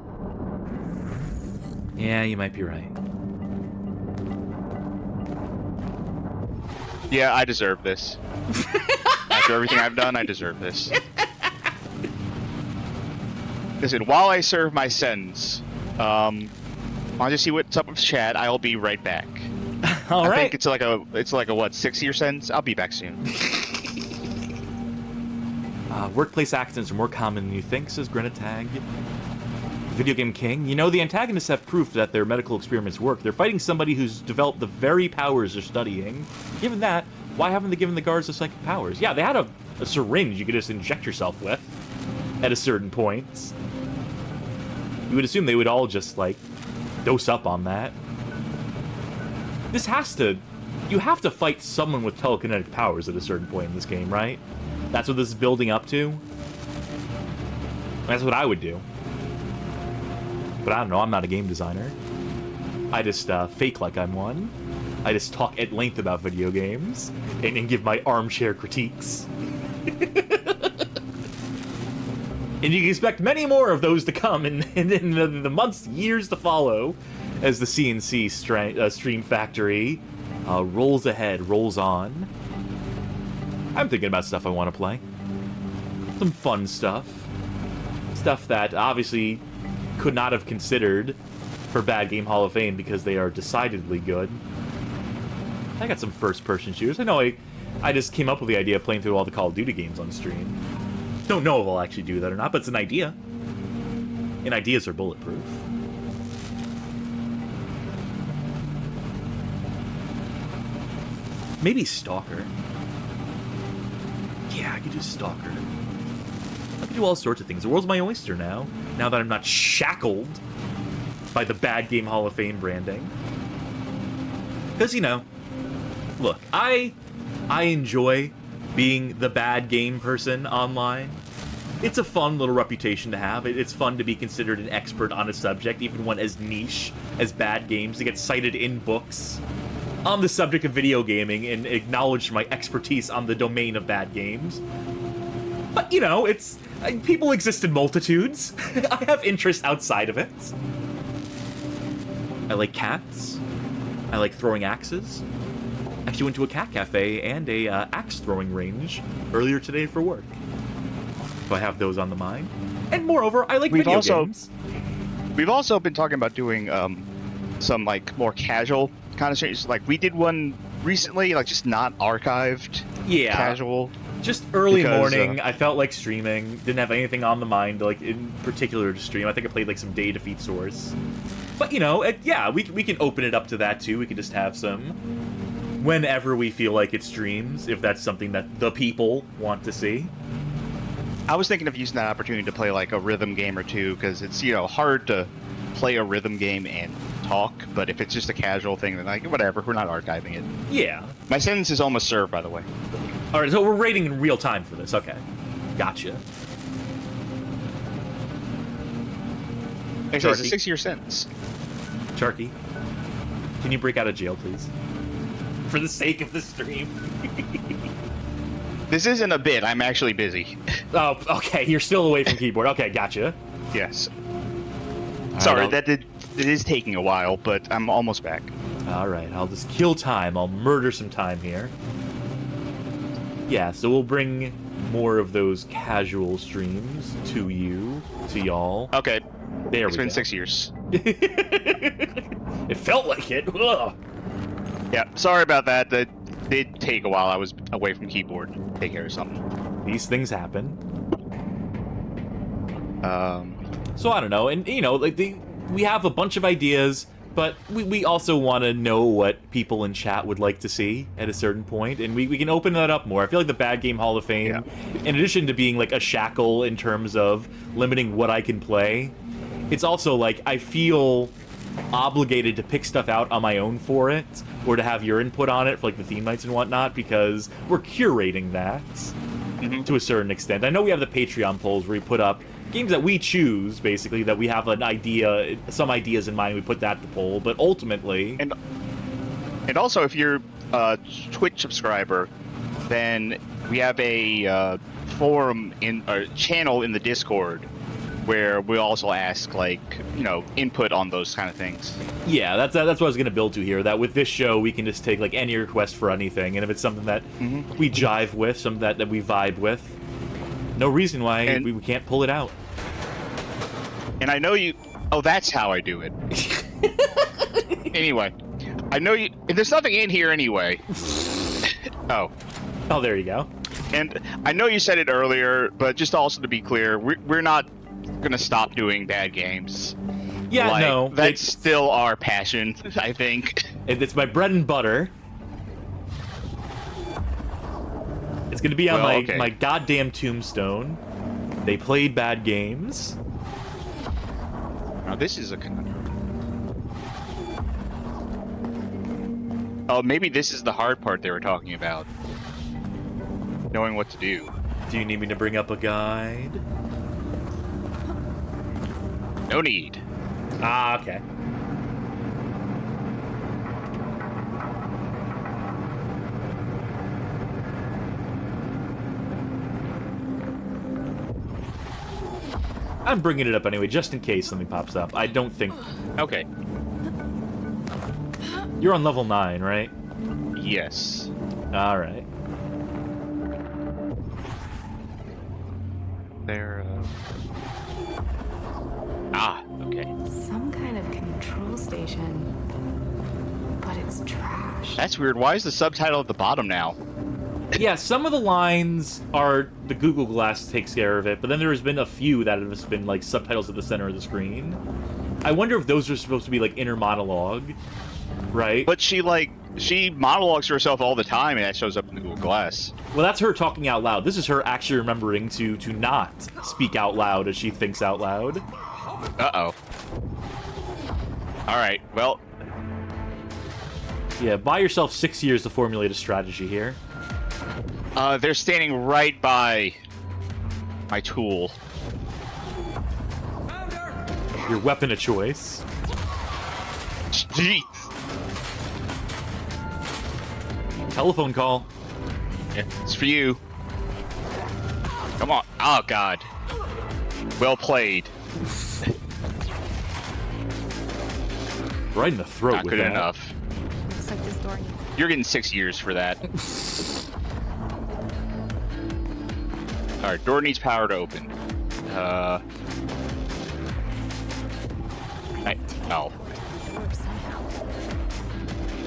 Yeah, you might be right. Yeah, I deserve this. After everything I've done, I deserve this. Listen, while I serve my sentence, I'll just see what's up with chat. I'll be right back. All right. I think it's like a what, 6-year sentence? I'll be back soon. Workplace accidents are more common than you think, says Grenatag. Video Game King. You know, the antagonists have proof that their medical experiments work. They're fighting somebody who's developed the very powers they're studying. Given that, why haven't they given the guards the psychic powers? Yeah, they had a syringe you could just inject yourself with at a certain point. You would assume they would all just, dose up on that. This has to... You have to fight someone with telekinetic powers at a certain point in this game, right? That's what this is building up to? That's what I would do. But I don't know, I'm not a game designer. I just fake like I'm one. I just talk at length about video games and give my armchair critiques. And you can expect many more of those to come in the months, years to follow, as the CNC Stream Factory rolls ahead, rolls on. I'm thinking about stuff I want to play. Some fun stuff. Stuff that obviously could not have considered for Bad Game Hall of Fame because they are decidedly good. I got some first-person shooters. I know I just came up with the idea of playing through all the Call of Duty games on stream. Don't know if I'll actually do that or not, but it's an idea. And ideas are bulletproof. Maybe Stalker. Yeah, I could do Stalker. I can do all sorts of things. The world's my oyster now that I'm not shackled by the Bad Game Hall of Fame branding. Because, you know, look, I enjoy being the bad game person online. It's a fun little reputation to have. It's fun to be considered an expert on a subject, even one as niche as bad games, to get cited in books on the subject of video gaming and acknowledge my expertise on the domain of bad games. But, you know, people exist in multitudes. I have interests outside of it. I like cats. I like throwing axes. Actually went to a cat cafe and a axe throwing range earlier today for work. So I have those on the mind. And moreover, I like video games. We've also been talking about doing some like more casual kind of streams. Like we did one recently, like just not archived. Yeah. Casual. Just early morning, I felt like streaming. Didn't have anything on the mind, like in particular to stream. I think I played like some Day Defeat Source. But you know, yeah, we can open it up to that too. We can just have some whenever we feel like it streams, if that's something that the people want to see. I was thinking of using that opportunity to play like a rhythm game or two, because it's, you know, hard to play a rhythm game and talk, but if it's just a casual thing, then like, whatever, we're not archiving it. Yeah. My sentence is almost served, by the way. Alright, so we're rating in real time for this, okay. Gotcha. It's a 6-year sentence. Charky, can you break out of jail, please? For the sake of the stream. This isn't a bit, I'm actually busy. Oh, okay, you're still away from keyboard. Okay, gotcha. Yes. Sorry, it is taking a while, but I'm almost back. Alright, I'll just kill time. I'll murder some time here. Yeah, so we'll bring more of those casual streams to you, to y'all. Okay. There it's we been go. 6 years. It felt like it. Ugh. Yeah, sorry about that. That did take a while. I was away from keyboard. Take care of something. These things happen. So I don't know, and you know, like we have a bunch of ideas, but we also want to know what people in chat would like to see at a certain point, and we can open that up more. I feel like the Bad Game Hall of Fame, in addition to being like a shackle in terms of limiting what I can play, it's also like I feel obligated to pick stuff out on my own for it, or to have your input on it for like the theme nights and whatnot, because we're curating that to a certain extent. I know we have the Patreon polls where we put up games that we choose, basically, that we have an idea, some ideas in mind, we put that to poll, but ultimately... And also, if you're a Twitch subscriber, then we have a forum or channel in the Discord where we also ask, like, you know, input on those kind of things. Yeah, that's what I was going to build to here, that with this show, we can just take, like, any request for anything, and if it's something that we jive with, something that we vibe with, no reason why we can't pull it out. And I know you... Oh, that's how I do it. Anyway, I know you... There's nothing in here anyway. Oh, there you go. And I know you said it earlier, but just also to be clear, we're not gonna stop doing bad games. Yeah, like, no. That's still our passion, I think. It's my bread and butter. It's gonna be on my goddamn tombstone. They played bad games. Now this is a conundrum. Oh, maybe this is the hard part they were talking about. Knowing what to do. Do you need me to bring up a guide? No need. Ah, okay. I'm bringing it up anyway, just in case something pops up. I don't think... Okay. You're on level 9, right? Yes. Alright. There, Ah, okay. Some kind of control station. But it's trash. That's weird. Why is the subtitle at the bottom now? Yeah, some of the lines are... The Google Glass takes care of it, but then there's been a few that have just been, like, subtitles at the center of the screen. I wonder if those are supposed to be, like, inner monologue, right? But she, like, she monologues to herself all the time, and that shows up in the Google Glass. Well, that's her talking out loud. This is her actually remembering to not speak out loud as she thinks out loud. Uh-oh. All right, well... Yeah, buy yourself 6 years to formulate a strategy here. They're standing right by my tool. Your weapon of choice. Jeez. Telephone call. Yeah, it's for you. Come on. Oh, God. Well played. Right in the throat Not with good that. enough. Looks like this door needs... You're getting 6 years for that. Alright, door needs power to open. Oh.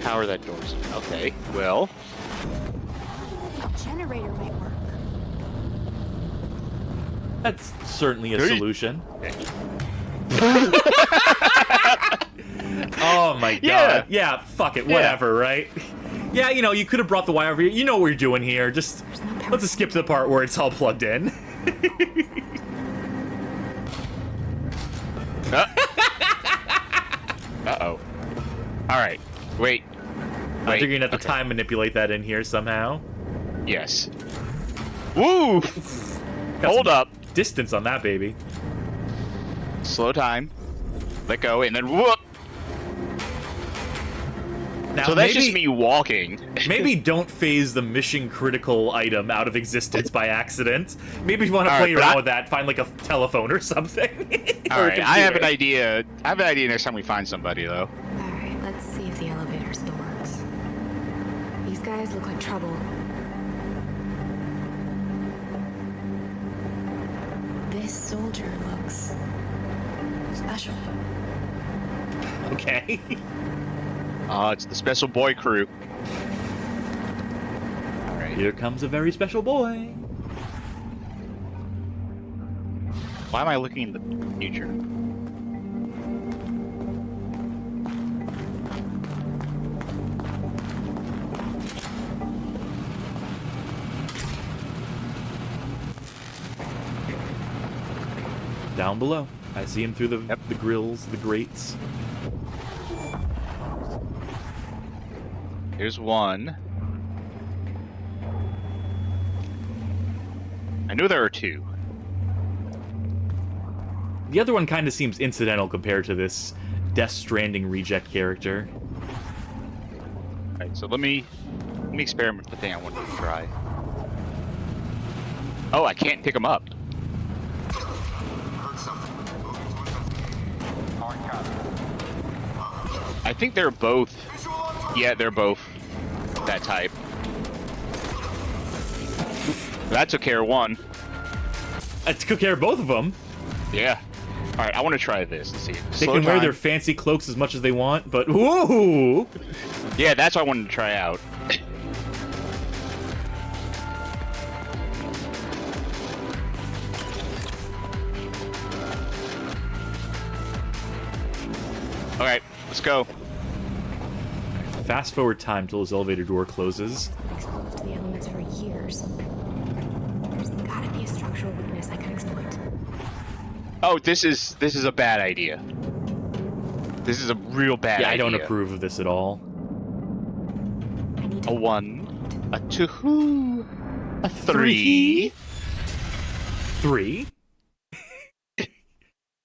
Power that door. Okay, well. Generator might work. That's certainly a solution. Oh my god. Yeah, fuck it, whatever, right? Yeah, you know, you could have brought the wire over here. You know what you're doing here. Just let's just skip to the part where it's all plugged in. Uh-oh. Alright, wait. I think you're gonna have to time manipulate that in here somehow. Yes. Woo! Hold up. Distance on that baby. Slow time. Let go, and then whoop! Now, so that's maybe, just me walking. Maybe don't phase the mission critical item out of existence by accident. Maybe if you want to play around with that, find like a telephone or something. Alright, I have an idea. I have an idea next time we find somebody, though. Alright, let's see if the elevator still works. These guys look like trouble. This soldier looks... special. Okay. It's the special boy crew. Alright. Here comes a very special boy. Why am I looking in the future? Down below. I see him through the grills, the grates. Here's one. I knew there were two. The other one kind of seems incidental compared to this Death Stranding reject character. Alright, so let me experiment with the thing I wanted to try. Oh, I can't pick them up. I think they're both... Yeah, they're both that type. That took care of one. I took care of both of them. Yeah. Alright, I want to try this and see. They can wear their fancy cloaks as much as they want, but woohoo! Yeah, that's what I wanted to try out. Alright, let's go. Fast forward time till his elevator door closes. Exposed to the elements for years. There's gotta be a structural weakness I can exploit. Oh, this is a bad idea. This is a real bad idea. Yeah, I don't approve of this at all. A 1, a 2, a 3. 3?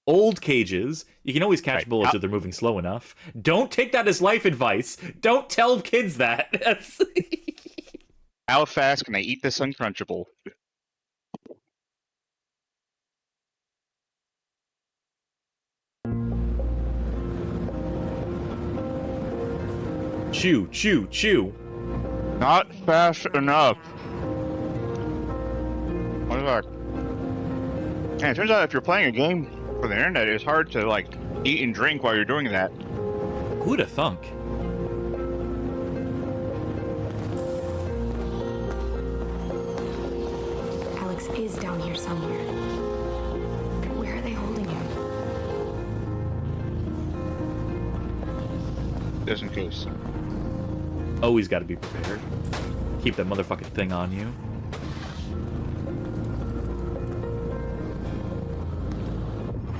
Old cages. You can always catch bullets if they're moving slow enough. Don't take that as life advice. Don't tell kids that. How fast can I eat this uncrunchable? Chew, chew, chew. Not fast enough. What is that? Yeah, it turns out if you're playing a game for the internet, it's hard to like eat and drink while you're doing that. Who'da thunk? Alex is down here somewhere. Where are they holding him? Just in case. Always got to be prepared. Keep that motherfucking thing on you.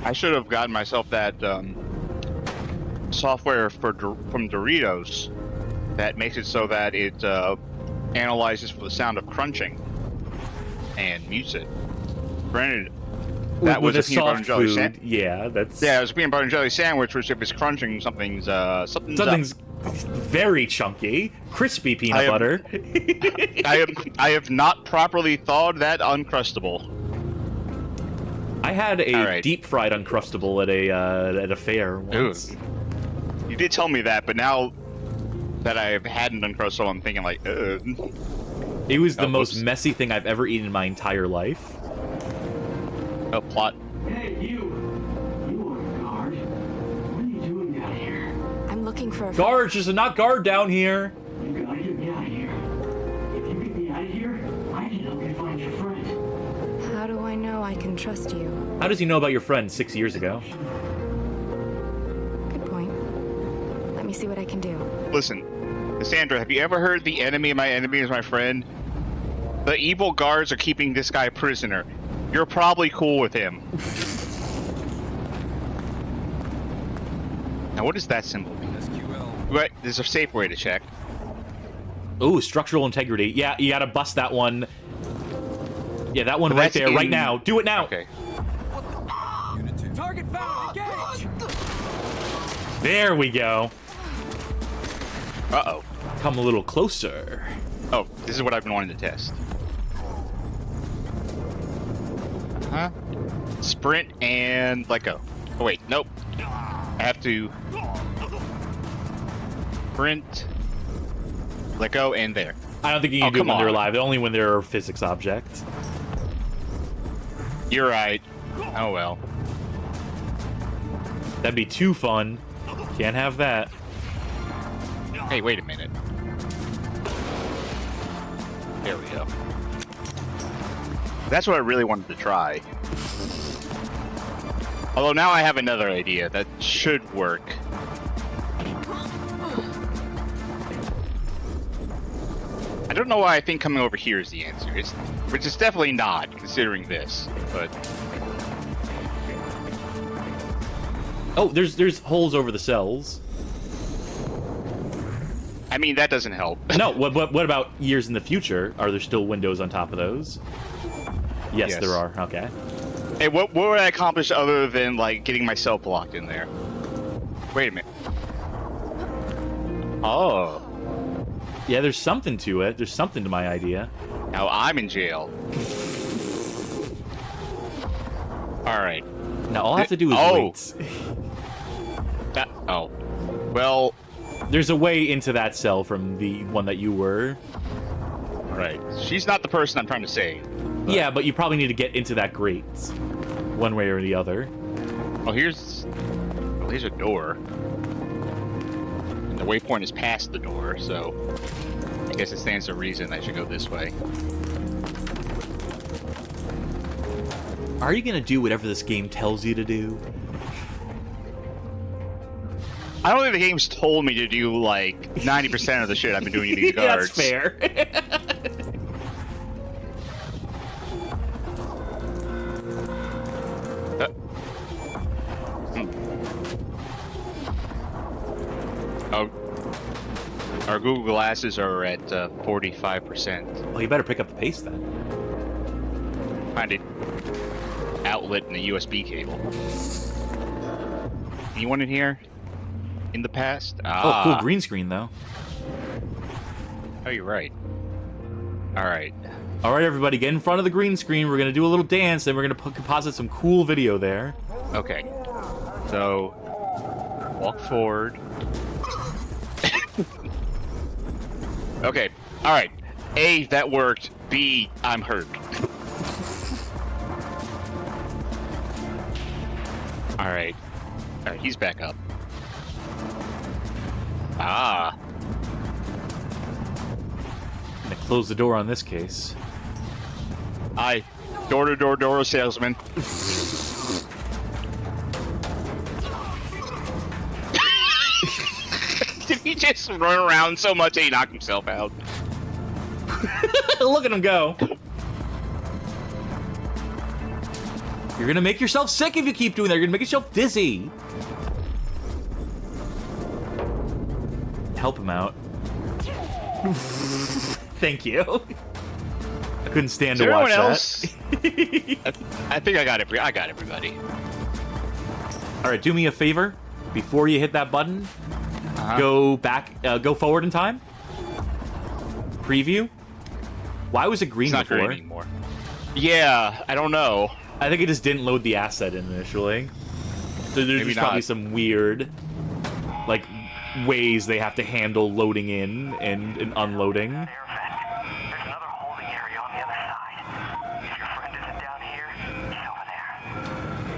I should have gotten myself that software from Doritos that makes it so that it analyzes for the sound of crunching and mutes it. Granted, that was a peanut butter and jelly sandwich. Yeah, that's... Yeah, it was a peanut butter and jelly sandwich, which if it's crunching, something's something's very chunky, crispy peanut butter. I have not properly thawed that Uncrustable. I had a deep fried Uncrustable at a fair once. Ooh. You did tell me that, but now that I've had an Uncrustable, I'm thinking like, ugh. It was the most messy thing I've ever eaten in my entire life. Oh, plot. Hey, you are a guard. What are you doing down here? I'm looking for a... Guard, there's a not guard down here. You gotta get me out of here. If you get me out of here, I can help you find your friend. How do I know I can trust you? How does he know about your friend 6 years ago? Good point. Let me see what I can do. Listen, Cassandra, have you ever heard the enemy of my enemy is my friend? The evil guards are keeping this guy prisoner. You're probably cool with him. Now, what does that symbol mean? Right, there's a safe way to check. Ooh, structural integrity. Yeah, you gotta bust that one. Yeah, that one right there, right now. Do it now. Okay. Target found. Engage. There we go. Uh-oh. Come a little closer. Oh, this is what I've been wanting to test. Huh? Sprint and let go. Oh, wait, nope. I have to sprint, let go, and there. I don't think you can do it when they're alive. Only when they're a physics object. You're right. Oh, well. That'd be too fun. Can't have that. Hey, wait a minute. There we go. That's what I really wanted to try. Although now I have another idea that should work. I don't know why I think coming over here is the answer. Which is definitely not, considering this. But oh, there's holes over the cells. I mean, that doesn't help. No, what about years in the future? Are there still windows on top of those? Yes. There are. Okay. Hey, what would I accomplish other than, like, getting myself blocked in there? Wait a minute. Oh. Yeah, there's something to it. There's something to my idea. Now I'm in jail. Alright. Now all I have to do is wait. Well... There's a way into that cell from the one that you were. Right. She's not the person I'm trying to save. But... Yeah, but you probably need to get into that grate. One way or the other. Oh, here's a door. And the waypoint is past the door, so... I guess it stands to reason I should go this way. Are you gonna do whatever this game tells you to do? I don't think the game's told me to do, like, 90% of the shit I've been doing to these guards. That's fair. Oh, our Google Glasses are at 45%. Well, you better pick up the pace then. Find an outlet in the USB cable. Anyone in here? In the past? Oh, cool green screen though. Oh, you're right. All right. All right, everybody, get in front of the green screen. We're gonna do a little dance, and we're gonna composite some cool video there. Okay. So, walk forward. Okay. All right. A, that worked. B, I'm hurt. All right. All right. He's back up. Ah. I'm gonna close the door on this case. Hi. Door salesman. Did He just run around so much that he knocked himself out. Look at him go. You're gonna make yourself sick if you keep doing that. You're gonna make yourself dizzy. Help him out. Thank you. I couldn't stand to watch else? that. I think I got everybody. All right, do me a favor. Before you hit that button, go back, go forward in time. Preview. Why was it green It's not before? green anymore. Yeah, I don't know. I think it just didn't load the asset initially. So there's just probably some weird, like, ways they have to handle loading in and unloading. There's another holding area on the other side. If your friend isn't down here, he's over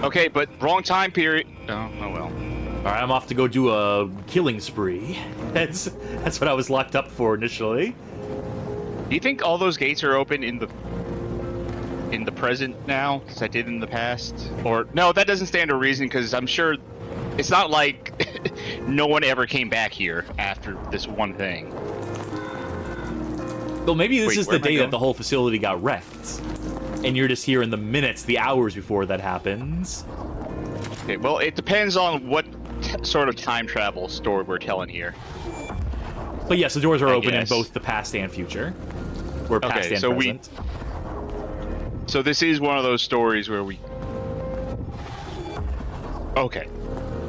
there. Okay, but wrong time period. Oh well. All right, I'm off to go do a killing spree. That's what I was locked up for initially. Do you think all those gates are open in the present now, as I did in the past? Or no, that doesn't stand to reason, because I'm sure it's not like no one ever came back here after this one thing. Well, maybe this is the where am I day that going? the whole facility got wrecked, and you're just here in the minutes, the hours before that happens. Okay, well, it depends on what sort of time travel story we're telling here. But yes, the doors are I open guess. in both the past and future, or past Okay, and so present. So this is one of those stories where we... Okay.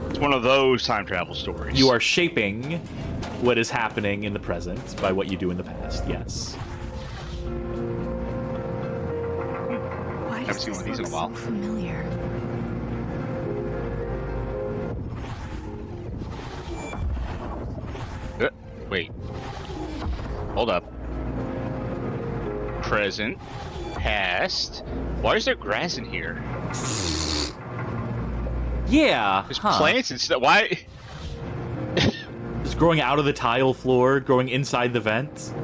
It's one of those time travel stories. You are shaping what is happening in the present by what you do in the past, yes. Why Haven't does seen this one of these in look a while. so familiar? Wait. Hold up. Present. Past. Why is there grass in here? Yeah, There's plants and stuff. Why? It's growing out of the tile floor, growing inside the vent.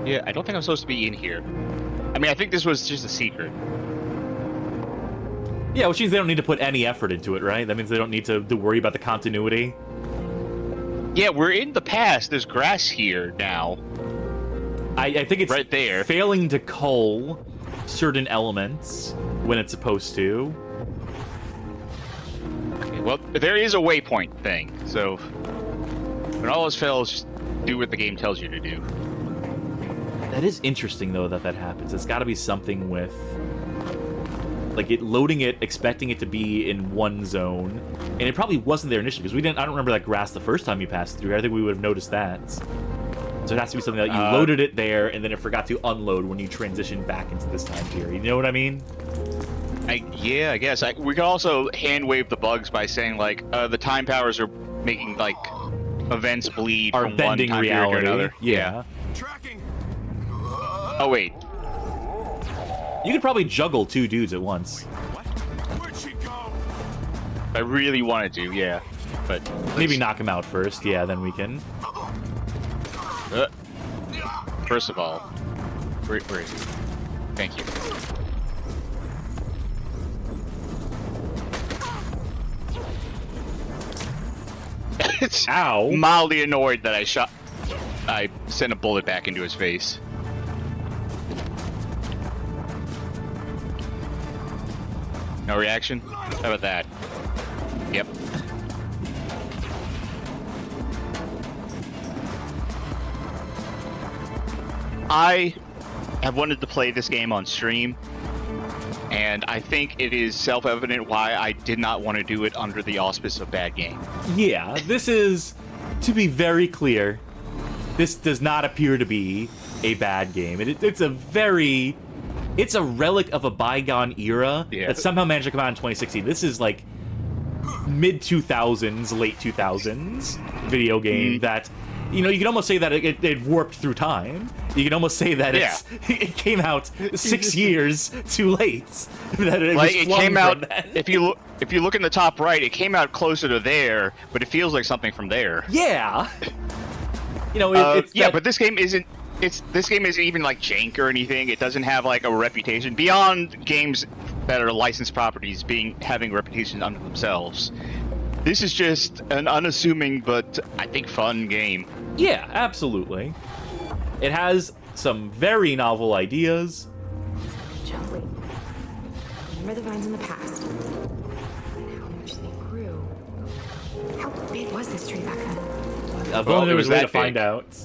Yeah, I don't think I'm supposed to be in here. I mean, I think this was just a secret. Yeah, which means they don't need to put any effort into it, right? That means they don't need to worry about the continuity. Yeah, we're in the past. There's grass here now. I think it's right there. Failing to cull certain elements when it's supposed to. Okay, well, there is a waypoint thing, so when all else fails, just do what the game tells you to do. That is interesting, though, that happens. It's got to be something with, like, it loading it, expecting it to be in one zone, and it probably wasn't there initially because we didn't. I don't remember that grass the first time you passed through. I think we would have noticed that. So it has to be something that you loaded it there, and then it forgot to unload when you transitioned back into this time period. You know what I mean? Yeah, I guess. We could also hand wave the bugs by saying, like, the time powers are making, like, events bleed Are from one bending time period reality. to another. Yeah. Tracking. Oh, wait. You could probably juggle two dudes at once. What? Where'd she go? I really wanted to, yeah. But Maybe knock him out first. Yeah, then we can. First of all, where is he? Thank you. It's Ow. mildly annoyed that I sent a bullet back into his face. No reaction? How about that? Yep. I have wanted to play this game on stream, and I think it is self-evident why I did not want to do it under the auspice of bad game. Yeah, this is, to be very clear, this does not appear to be a bad game. It's a relic of a bygone era that somehow managed to come out in 2016. This is like mid-2000s, late 2000s video game that, you know, you can almost say that it warped through time. You can almost say that it came out 6 years too late. That It came out. If you look in the top right, it came out closer to there, but it feels like something from there. Yeah. You know, but this game isn't. This game isn't even like jank or anything. It doesn't have like a reputation beyond games that are licensed properties having reputation unto themselves. This is just an unassuming but I think fun game. Yeah, absolutely. It has some very novel ideas. Wait. Remember the vines in the past. And how much they grew. How big was this tree back then? If only there was a way to that find big. out.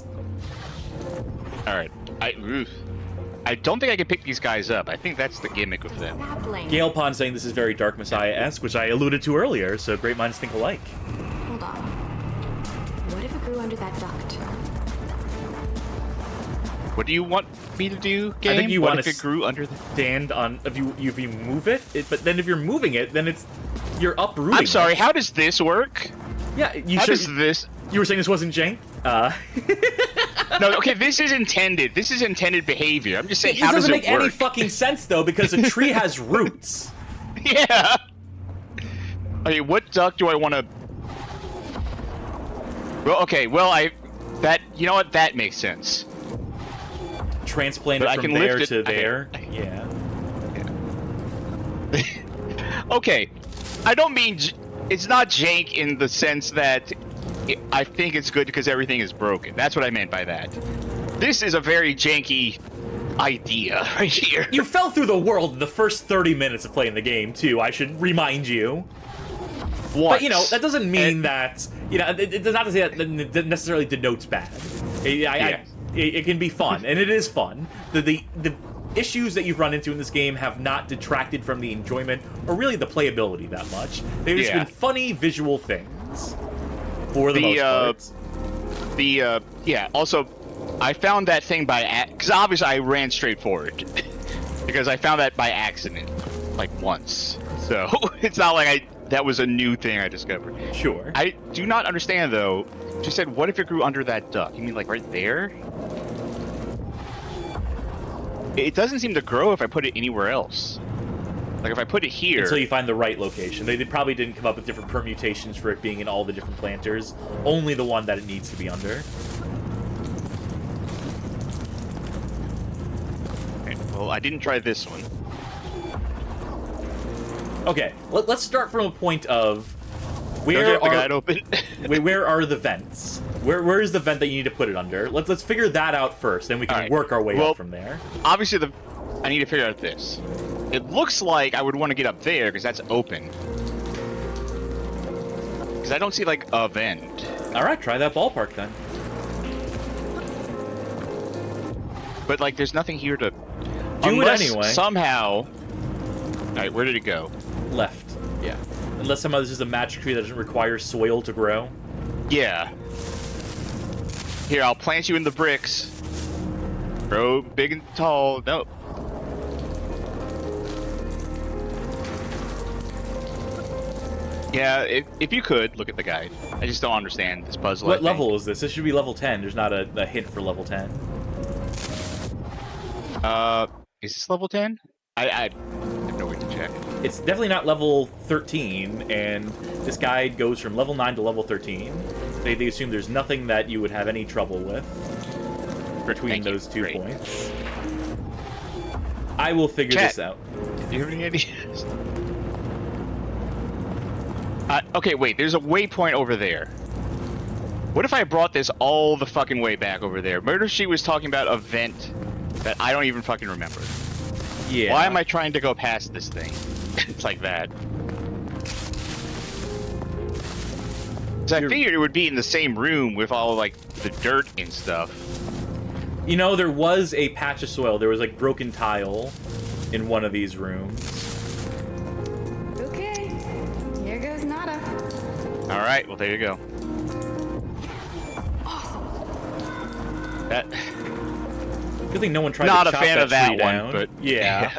All right. I don't think I can pick these guys up. I think that's the gimmick with them. Sapling. Gale Pond saying this is very Dark Messiah-esque, which I alluded to earlier, so great minds think alike. Hold on. What if it grew under that duct? What do you want me to do, game? I think you what want if to it grew under the... stand on if you move it, but then if you're moving it, then you're uprooting. I'm sorry. it. How does this work? Yeah, How does this? You were saying this wasn't jank? No, okay. This is intended. This is intended behavior. I'm just saying. This How does doesn't it make any work? fucking sense though, because a tree has roots. Yeah. Okay, what duck do I want to? Well, okay. Well, you know what? That makes sense. Transplant But it I from can there lift it. to there. Yeah. Okay, I don't mean it's not jank in the sense that I think it's good because everything is broken. That's what I meant by that. This is a very janky idea right here. You fell through the world in the first 30 minutes of playing the game too. I should remind you. Once. But that doesn't mean that it does not to say that it necessarily denotes bad. It can be fun, and it is fun. The issues that you've run into in this game have not detracted from the enjoyment or really the playability that much. They've just been funny visual things for the most part. Also, I found that thing because obviously I ran straight forward because I found that by accident, like once. So it's not like that was a new thing I discovered. Sure. I do not understand though. She said, "What if it grew under that duck?" You mean like right there? It doesn't seem to grow if I put it anywhere else. Like if I put it here... Until you find the right location. They probably didn't come up with different permutations for it being in all the different planters. Only the one that it needs to be under. Okay, well, I didn't try this one. Okay, let's start from a point of... Where are the vents? Where is the vent that you need to put it under? Let's figure that out first, then we can work our way up from there. Obviously, I need to figure out this. It looks like I would want to get up there because that's open. Because I don't see like a vent. All right, try that ballpark then. But like, there's nothing here to. Do it anyway. Somehow. All right, where did it go? Left. Yeah. Unless somehow this is a magic tree that doesn't require soil to grow. Yeah. Here, I'll plant you in the bricks. Grow big and tall. No. Yeah, if you could, look at the guide. I just don't understand this puzzle. What level is this? This should be level 10. There's not a hint for level 10. Is this level 10? I have no way to check. It's definitely not level 13, and this guide goes from level 9 to level 13. They assume there's nothing that you would have any trouble with between those 2 points. I will figure this out. Do you have any ideas? Okay, wait, there's a waypoint over there. What if I brought this all the fucking way back over there? Murder She was talking about a vent that I don't even fucking remember. Yeah. Why am I trying to go past this thing? It's like that. Because I figured it would be in the same room with all, like, the dirt and stuff. You know, there was a patch of soil. There was, like, broken tile in one of these rooms. Okay, here goes Nada. All right, well, there you go. Awesome. That... Good thing no one tried Not to a chop fan of that tree one, down. but... Yeah.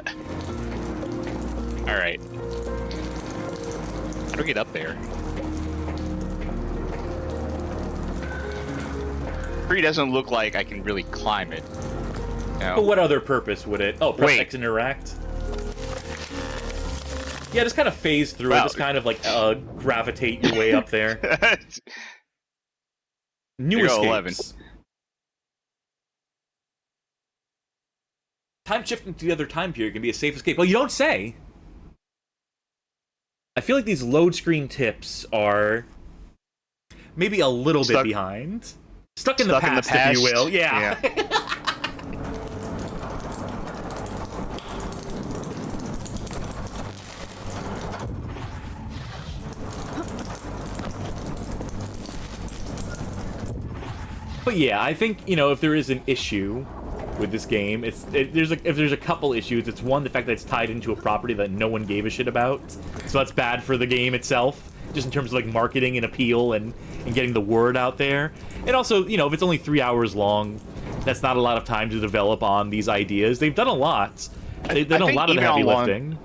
All right. How do we get up there? Tree doesn't look like I can really climb it. No. But what other purpose would it? Oh, press Wait. X and interact. Yeah, just kind of phase through it. Just kind of like gravitate your way up there. New escapes. 11. Time shifting to the other time period can be a safe escape. Well, you don't say. I feel like these load screen tips are maybe a little bit behind. Stuck in the past, if you will. Yeah. But yeah, I think, you know, if there is an issue with this game, if there's a couple issues. It's one, the fact that it's tied into a property that no one gave a shit about, so that's bad for the game itself, just in terms of like marketing and appeal and getting the word out there. And also, you know, if it's only 3 hours long, that's not a lot of time to develop on these ideas. They've done a lot. They've done a lot of the heavy lifting.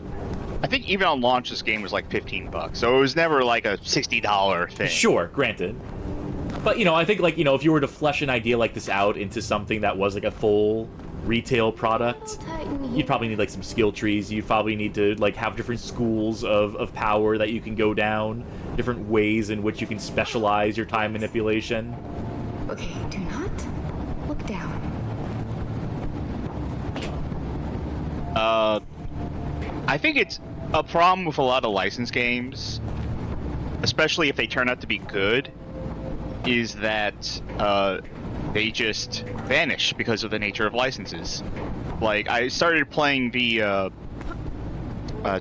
I think even on launch, this game was like $15, so it was never like a $60 thing. Sure, granted. But, you know, I think, like, you know, if you were to flesh an idea like this out into something that was, like, a full retail product, you'd probably need, like, some skill trees. You'd probably need to, like, have different schools of power that you can go down, different ways in which you can specialize your time manipulation. Okay, do not look down. I think it's a problem with a lot of licensed games, especially if they turn out to be good, is that they just vanish because of the nature of licenses. Like, I started playing the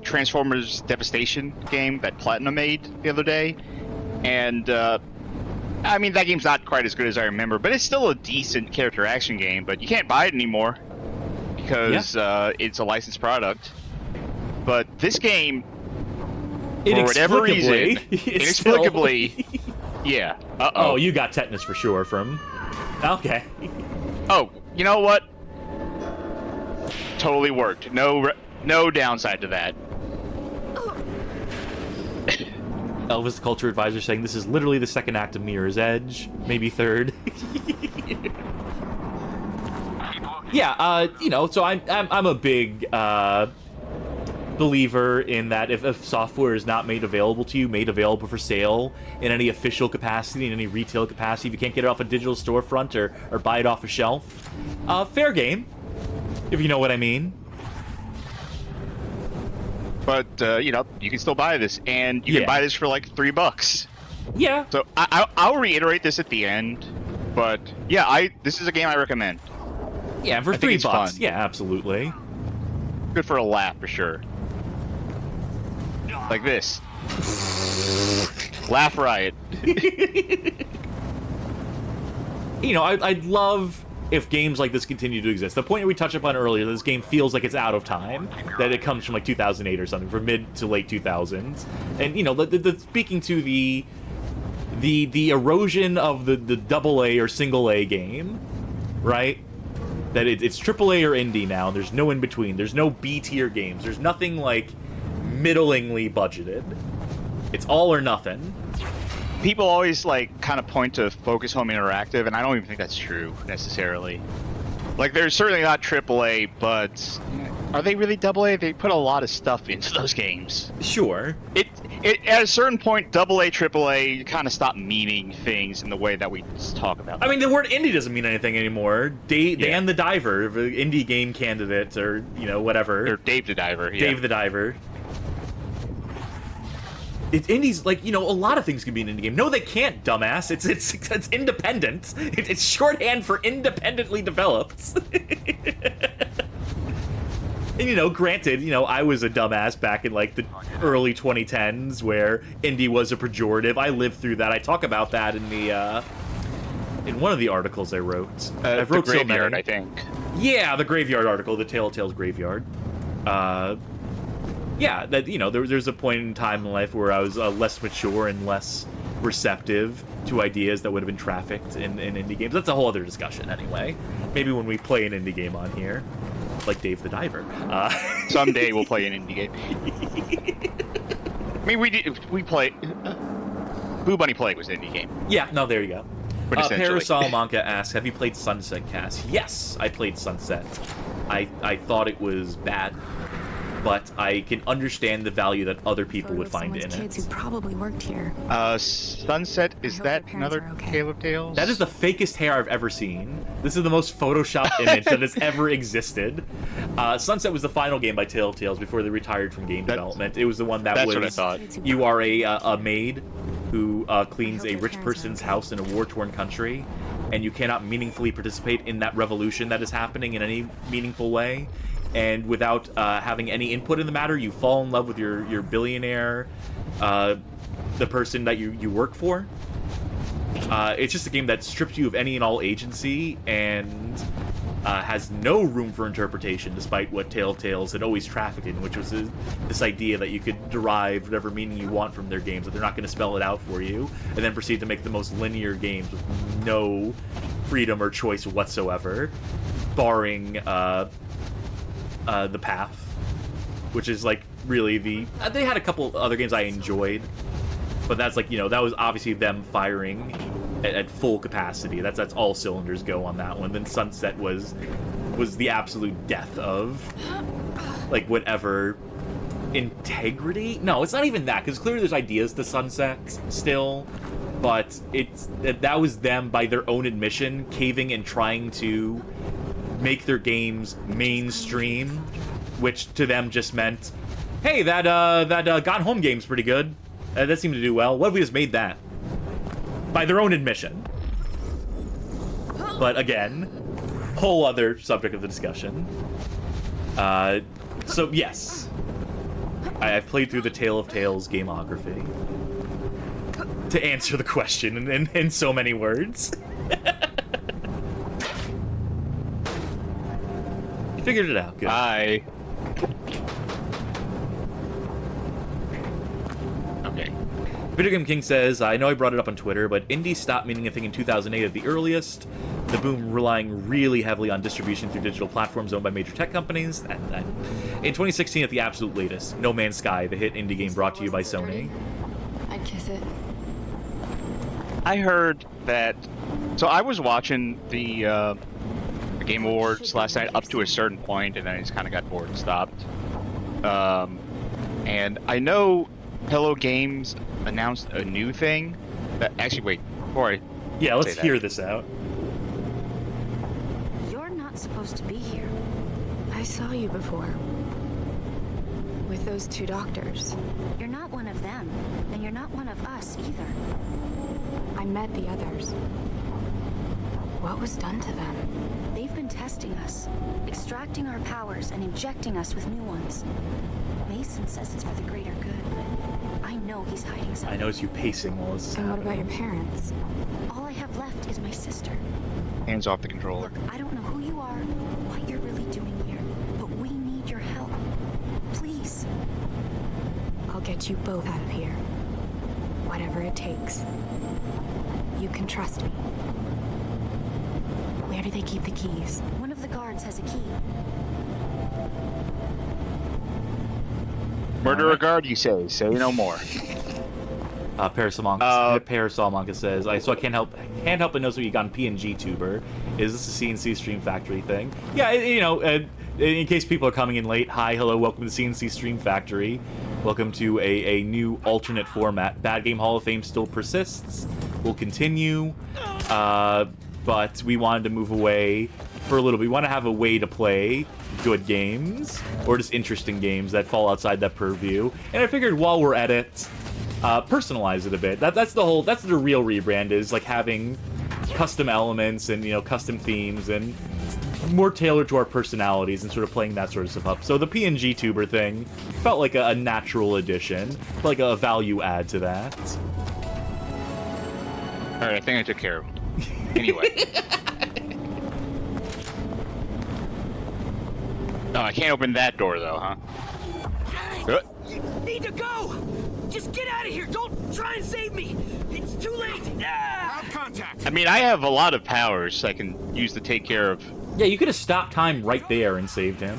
Transformers Devastation game that Platinum made the other day, and I mean, that game's not quite as good as I remember, but it's still a decent character action game, but you can't buy it anymore because it's a licensed product. But this game, for whatever reason, inexplicably... Yeah. Oh, you got tetanus for sure from... Okay. Oh, you know what? Totally worked. No downside to that. Elvis, the culture advisor, saying this is literally the second act of Mirror's Edge, maybe third. Yeah, you know, so I'm a big believer in that if software is not made available to you, made available for sale in any official capacity, in any retail capacity, if you can't get it off a digital storefront or buy it off a shelf, fair game, if you know what I mean. But, you know, you can still buy this, and you can buy this for like $3. Yeah. So I'll reiterate this at the end, but yeah, this is a game I recommend. Yeah, for $3. Fun. Yeah, absolutely. Good for a laugh, for sure. Like this. Laugh riot. You know, I'd love if games like this continue to exist. The point we touched upon earlier, this game feels like it's out of time, that it comes from like 2008 or something, from mid to late 2000s. And, you know, speaking to the erosion of the AA or single A game, right? That it's AAA or indie now, and there's no in between. There's no B-tier games. There's nothing like middlingly budgeted. It's all or nothing. People always like kind of point to Focus Home Interactive, and I don't even think that's true necessarily. Like, they're certainly not AAA, but are they really AA? They put a lot of stuff into those games. Sure. It at a certain point, AA, AAA kind of stop meaning things in the way that we talk about them. I mean, the word indie doesn't mean anything anymore. Dan the Diver, indie game candidate, or, you know, whatever. Or Dave the Diver. Yeah. Dave the Diver. It's indies, like, you know, a lot of things can be an indie game. No, they can't, dumbass. It's independent. It's shorthand for independently developed. And, you know, granted, you know, I was a dumbass back in, like, the early 2010s where indie was a pejorative. I lived through that. I talk about that in the, in one of the articles I wrote. I wrote the Graveyard, I think. Yeah, the Graveyard article, the Telltale's Graveyard. Yeah, that, you know, there's a point in time in life where I was less mature and less receptive to ideas that would have been trafficked in indie games. That's a whole other discussion, anyway. Maybe when we play an indie game on here, like Dave the Diver. Someday we'll play an indie game. I mean, we play... Boo Bunny Plague was an indie game. Yeah, no, there you go. Paris Salamanca asks, have you played Sunset Cast? Yes, I played Sunset. I thought it was bad. but I can understand the value that other people would find in kids it. who probably worked here. Sunset, is that another Tale of Tales? That is the fakest hair I've ever seen. This is the most photoshopped image that has ever existed. Sunset was the final game by Tale of Tales before they retired from game development. It was the one that was... That's what I thought. You are a maid who cleans a rich person's house in a war-torn country, and you cannot meaningfully participate in that revolution that is happening in any meaningful way. And without having any input in the matter, you fall in love with your billionaire, the person that you work for. It's just a game that strips you of any and all agency and has no room for interpretation, despite what Tale of Tales had always trafficked in, which was this idea that you could derive whatever meaning you want from their games, that they're not going to spell it out for you, and then proceed to make the most linear games with no freedom or choice whatsoever, barring the path, which is like really they had a couple other games I enjoyed, but that's like, that was obviously them firing at full capacity. That's all cylinders go on that one. Then Sunset was the absolute death of like whatever integrity. No, it's not even that, because clearly there's ideas to Sunset still, but that was them by their own admission caving and trying to make their games mainstream, which to them just meant, hey, that Gone Home game's pretty good. That seemed to do well. What if we just made that? By their own admission. But again, whole other subject of the discussion. So yes, I've played through the Tale of Tales gameography to answer the question in so many words. Figured it out. Good. Bye. Okay. Video Game King says, I know I brought it up on Twitter, but indie stopped meaning a thing in 2008 at the earliest. The boom relying really heavily on distribution through digital platforms owned by major tech companies. In 2016 at the absolute latest, No Man's Sky, the hit indie game brought to you by Sony. I'd kiss it. I heard that... So I was watching the Game Awards last night up to a certain point, and then I just kind of got bored and stopped. And I know Hello Games announced a new thing. Actually, wait, before I let's hear this out. You're not supposed to be here. I saw you before. With those two doctors. You're not one of them, and you're not one of us either. I met the others. What was done to them? They've been testing us, extracting our powers and injecting us with new ones. Mason says it's for the greater good, but I know he's hiding something. I noticed you pacing while this is happening. And what about your parents? All I have left is my sister. Hands off the controller. Look, I don't know who you are, what you're really doing here, but we need your help. Please. I'll get you both out of here. Whatever it takes. You can trust me. Where do they keep the keys? One of the guards has a key. Murder a guard, you say. Say no more. Parasolmonka says, I can't help but notice what you got on PNG Tuber. Is this a CNC Stream Factory thing? Yeah, in case people are coming in late, hi, hello, welcome to CNC Stream Factory. Welcome to a new alternate format. Bad Game Hall of Fame still persists. We'll continue, but we wanted to move away for a little bit. We want to have a way to play good games, or just interesting games that fall outside that purview. And I figured while we're at it, personalize it a bit. That's the real rebrand, is like having custom elements and custom themes and more tailored to our personalities and sort of playing that sort of stuff up. So the PNG Tuber thing felt like a natural addition, like a value add to that. All right, I think I took care of him. Anyway. No, I can't open that door though, huh? You need to go! Just get out of here! Don't try and save me! It's too late! Have contact! I mean, I have a lot of powers I can use to take care of... Yeah, you could have stopped time right there and saved him.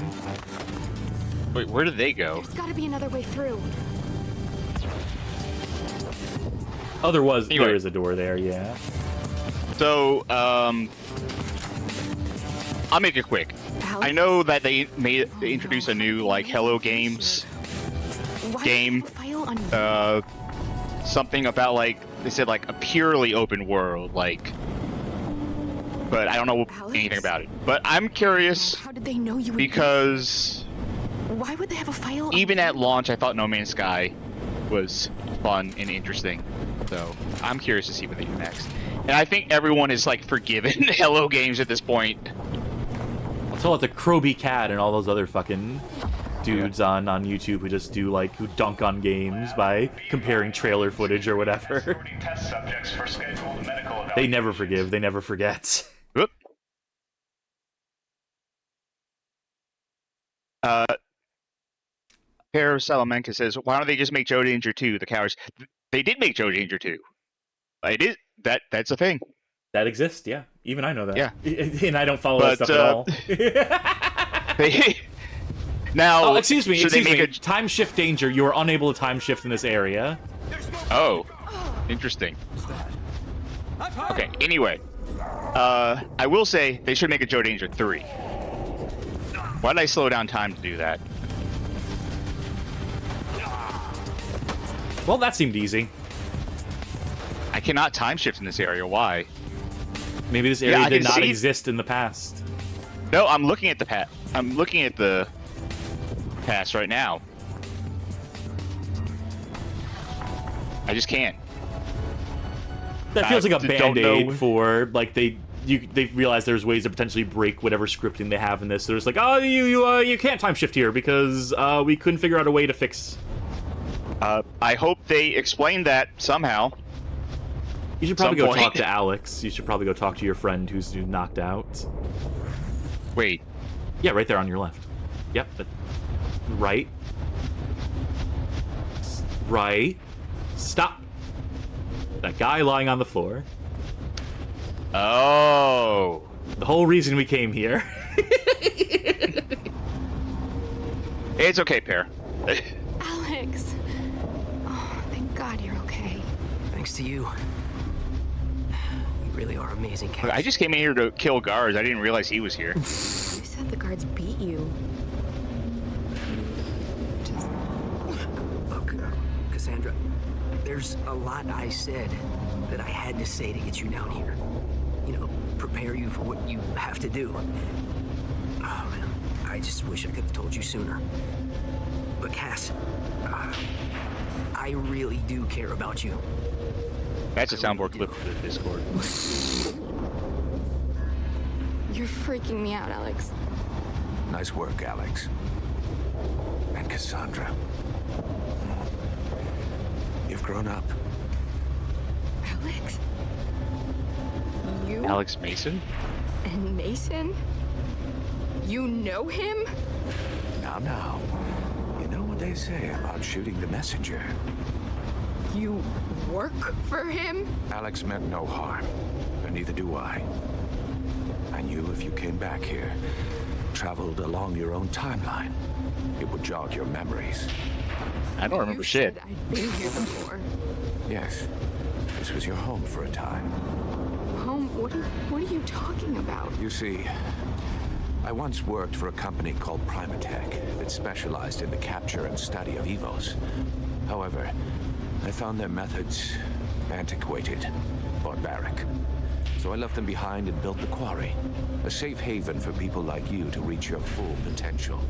Wait, where did they go? There's gotta be another way through. Oh, there is a door there, yeah. So, I'll make it quick. I know that they introduced a new like Hello Games game. Something about like they said like a purely open world, like. But I don't know anything about it. But I'm curious. How did they know you would because why would they have a file? Even at launch, I thought No Man's Sky was fun and interesting. So I'm curious to see what they do next. And I think everyone is like forgiven Hello Games at this point. I'll tell it to Kroby Cat and all those other fucking dudes on YouTube who just do like who dunk on games by comparing trailer footage or whatever. They never forgive. They never forget. Whoop. Pair of Salamanca says, "Why don't they just make Joe Danger 2? The cowards." They did make Joe Danger 2. It is that's a thing. That exists, yeah. Even I know that. Yeah. And I don't follow that stuff at all. Now, excuse me. Time shift danger. You are unable to time shift in this area. Oh, interesting. Okay. Anyway, I will say they should make a Joe Danger 3. Why did I slow down time to do that? Well, that seemed easy. I cannot time shift in this area. Why? Maybe this area did not exist in the past. No, I'm looking at the past. I'm looking at the past right now. I just can't. That feels like a band-aid for like they realized there's ways to potentially break whatever scripting they have in this. So they're just like, oh, you can't time shift here because we couldn't figure out a way to fix. I hope they explain that somehow. You should probably go talk to Alex. You should probably go talk to your friend who's knocked out. Wait. Yeah, right there on your left. Yep. Right. Right. Stop. That guy lying on the floor. Oh. The whole reason we came here. It's okay, Pear. Alex. Oh, thank God you're okay. Thanks to you. You really are amazing, Cat. I just came in here to kill guards. I didn't realize he was here. You said the guards beat you. Look, Cassandra, there's a lot I said that I had to say to get you down here. You know, prepare you for what you have to do. Oh, man, I just wish I could have told you sooner. But Cass, I really do care about you. That's a soundboard clip for the Discord. You're freaking me out, Alex. Nice work, Alex. And Cassandra. You've grown up. Alex? You? Alex Mason? And Mason? You know him? Now. You know what they say about shooting the messenger. You work for him? Alex meant no harm, and neither do I. I knew if you came back here, traveled along your own timeline, it would jog your memories. I don't remember shit. I'd been here before. Yes, this was your home for a time. Home? What are you talking about? You see, I once worked for a company called Primatech that specialized in the capture and study of Evos. However, I found their methods antiquated, barbaric. So I left them behind and built the Quarry, a safe haven for people like you to reach your full potential.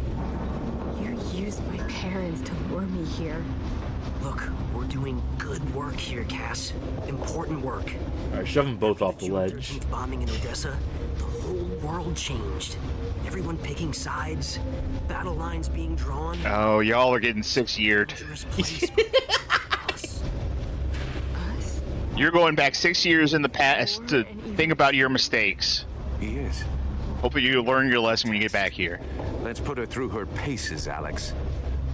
You used my parents to lure me here. Look, we're doing good work here, Cass. Important work. Alright, shove them both off the ledge. Bombing in Odessa, the whole world changed. Everyone picking sides, battle lines being drawn. Oh, y'all are getting 6-yeared. You're going back 6 years in the past to think about your mistakes. He is. Hopefully you learn your lesson when you get back here. Let's put her through her paces, Alex.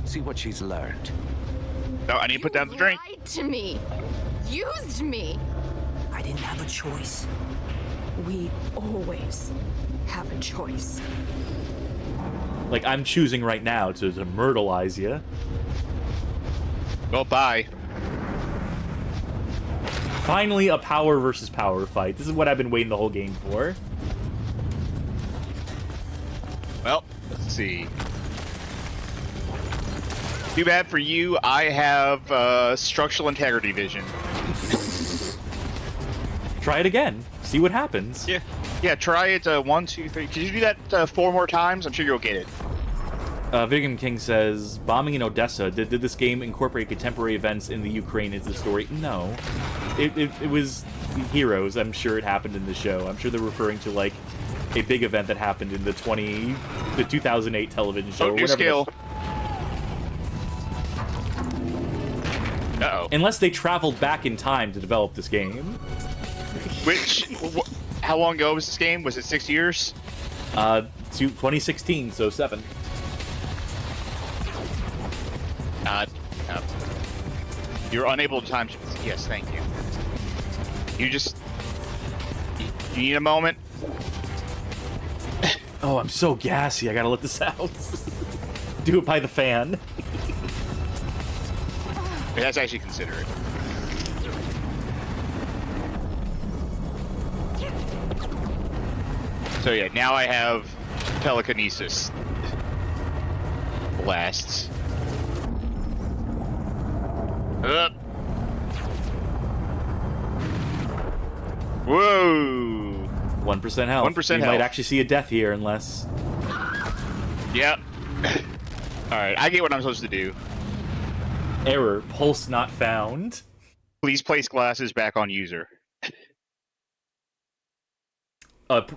See what she's learned. No, I need to put down the drink. You lied to me. Used me. I didn't have a choice. We always have a choice. Like, I'm choosing right now to myrtleize you. Well, bye. Finally, a power versus power fight. This is what I've been waiting the whole game for. Let's see. Too bad for you. I have structural integrity vision. Try it again. See what happens. Yeah. Yeah, try it 1, 2, 3. Could you do that 4 more times? I'm sure you'll get it. Vigam King says, bombing in Odessa, did this game incorporate contemporary events in the Ukraine into the story? No. It was heroes. I'm sure it happened in the show. I'm sure they're referring to, like, a big event that happened in the 2008 television show. Oh, new skill. Uh-oh. Unless they traveled back in time to develop this game. How long ago was this game? Was it 6 years? 2016, so 7. You're unable to time. Yes, thank you. You need a moment? Oh, I'm so gassy. I gotta let this out. Do it by the fan. That's actually considerate. So yeah, now I have telekinesis. Blasts. Up. Whoa! 1% health. 1% You health. might actually see a death here unless... Yep. Alright, I get what I'm supposed to do. Error. Pulse not found. Please place glasses back on user.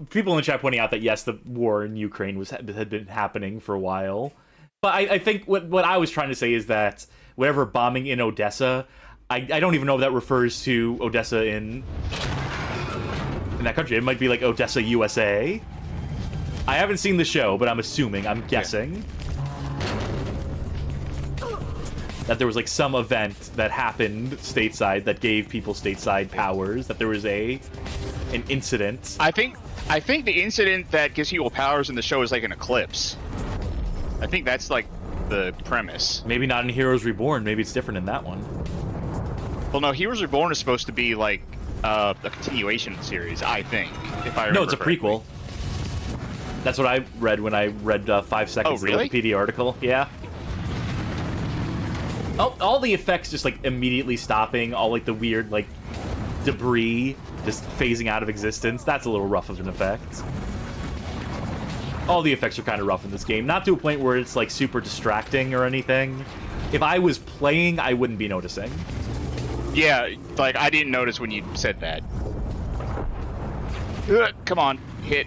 People in the chat pointing out that yes, the war in Ukraine had been happening for a while. But I think what I was trying to say is that whatever bombing in Odessa, I don't even know if that refers to Odessa in that country. It might be like Odessa, USA. I haven't seen the show, but I'm guessing that there was like some event that happened stateside that gave people stateside powers, that there was an incident. I think the incident that gives people powers in the show is like an eclipse. I think that's like the premise. Maybe not in Heroes Reborn. Maybe it's different in that one. Well, no, Heroes Reborn is supposed to be like a continuation of the series, I think. If I remember No, it's a prequel. That's what I read when I read 5 seconds of the Wikipedia article. Yeah. All the effects just like immediately stopping, all like the weird like debris just phasing out of existence. That's a little rough of an effect. All the effects are kind of rough in this game. Not to a point where it's like super distracting or anything. If I was playing, I wouldn't be noticing. Yeah, like I didn't notice when you said that. Come on, hit.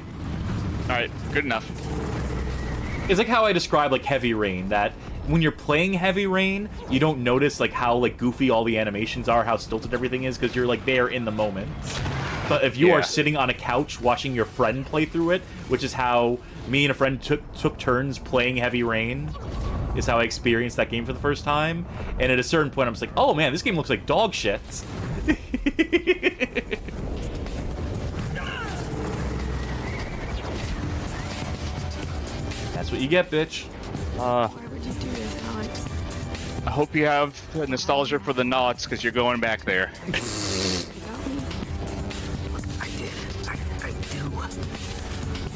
Alright, good enough. It's like how I describe like Heavy Rain, that when you're playing Heavy Rain, you don't notice like how like goofy all the animations are, how stilted everything is, because you're like there in the moment. But if you are sitting on a couch watching your friend play through it, which is how me and a friend took turns playing Heavy Rain, is how I experienced that game for the first time. And at a certain point, I'm just like, oh man, this game looks like dog shit. That's what you get, bitch. Why would you do this, Alex? I hope you have nostalgia for the knots, because you're going back there. I do.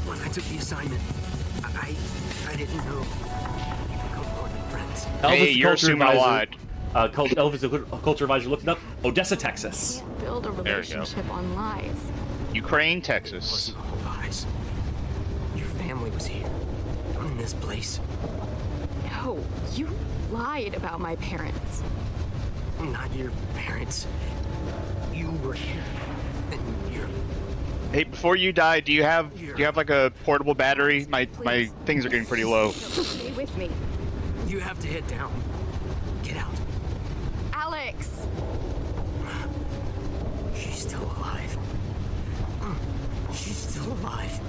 When I took the assignment, I didn't know. Come more than friends. Hey, you're assuming a lot. Elvis, the culture advisor, looked it up. Odessa, Texas. You can't build a relationship on lies. Ukraine, Texas. It wasn't all lies. Your family was here. In this place. No, you lied about my parents. Not your parents. You were here. And you're... Hey, before you die, do you have like a portable battery? My things are getting pretty low. Stay with me. You have to head down. Get out. Alex! She's still alive. She's still alive.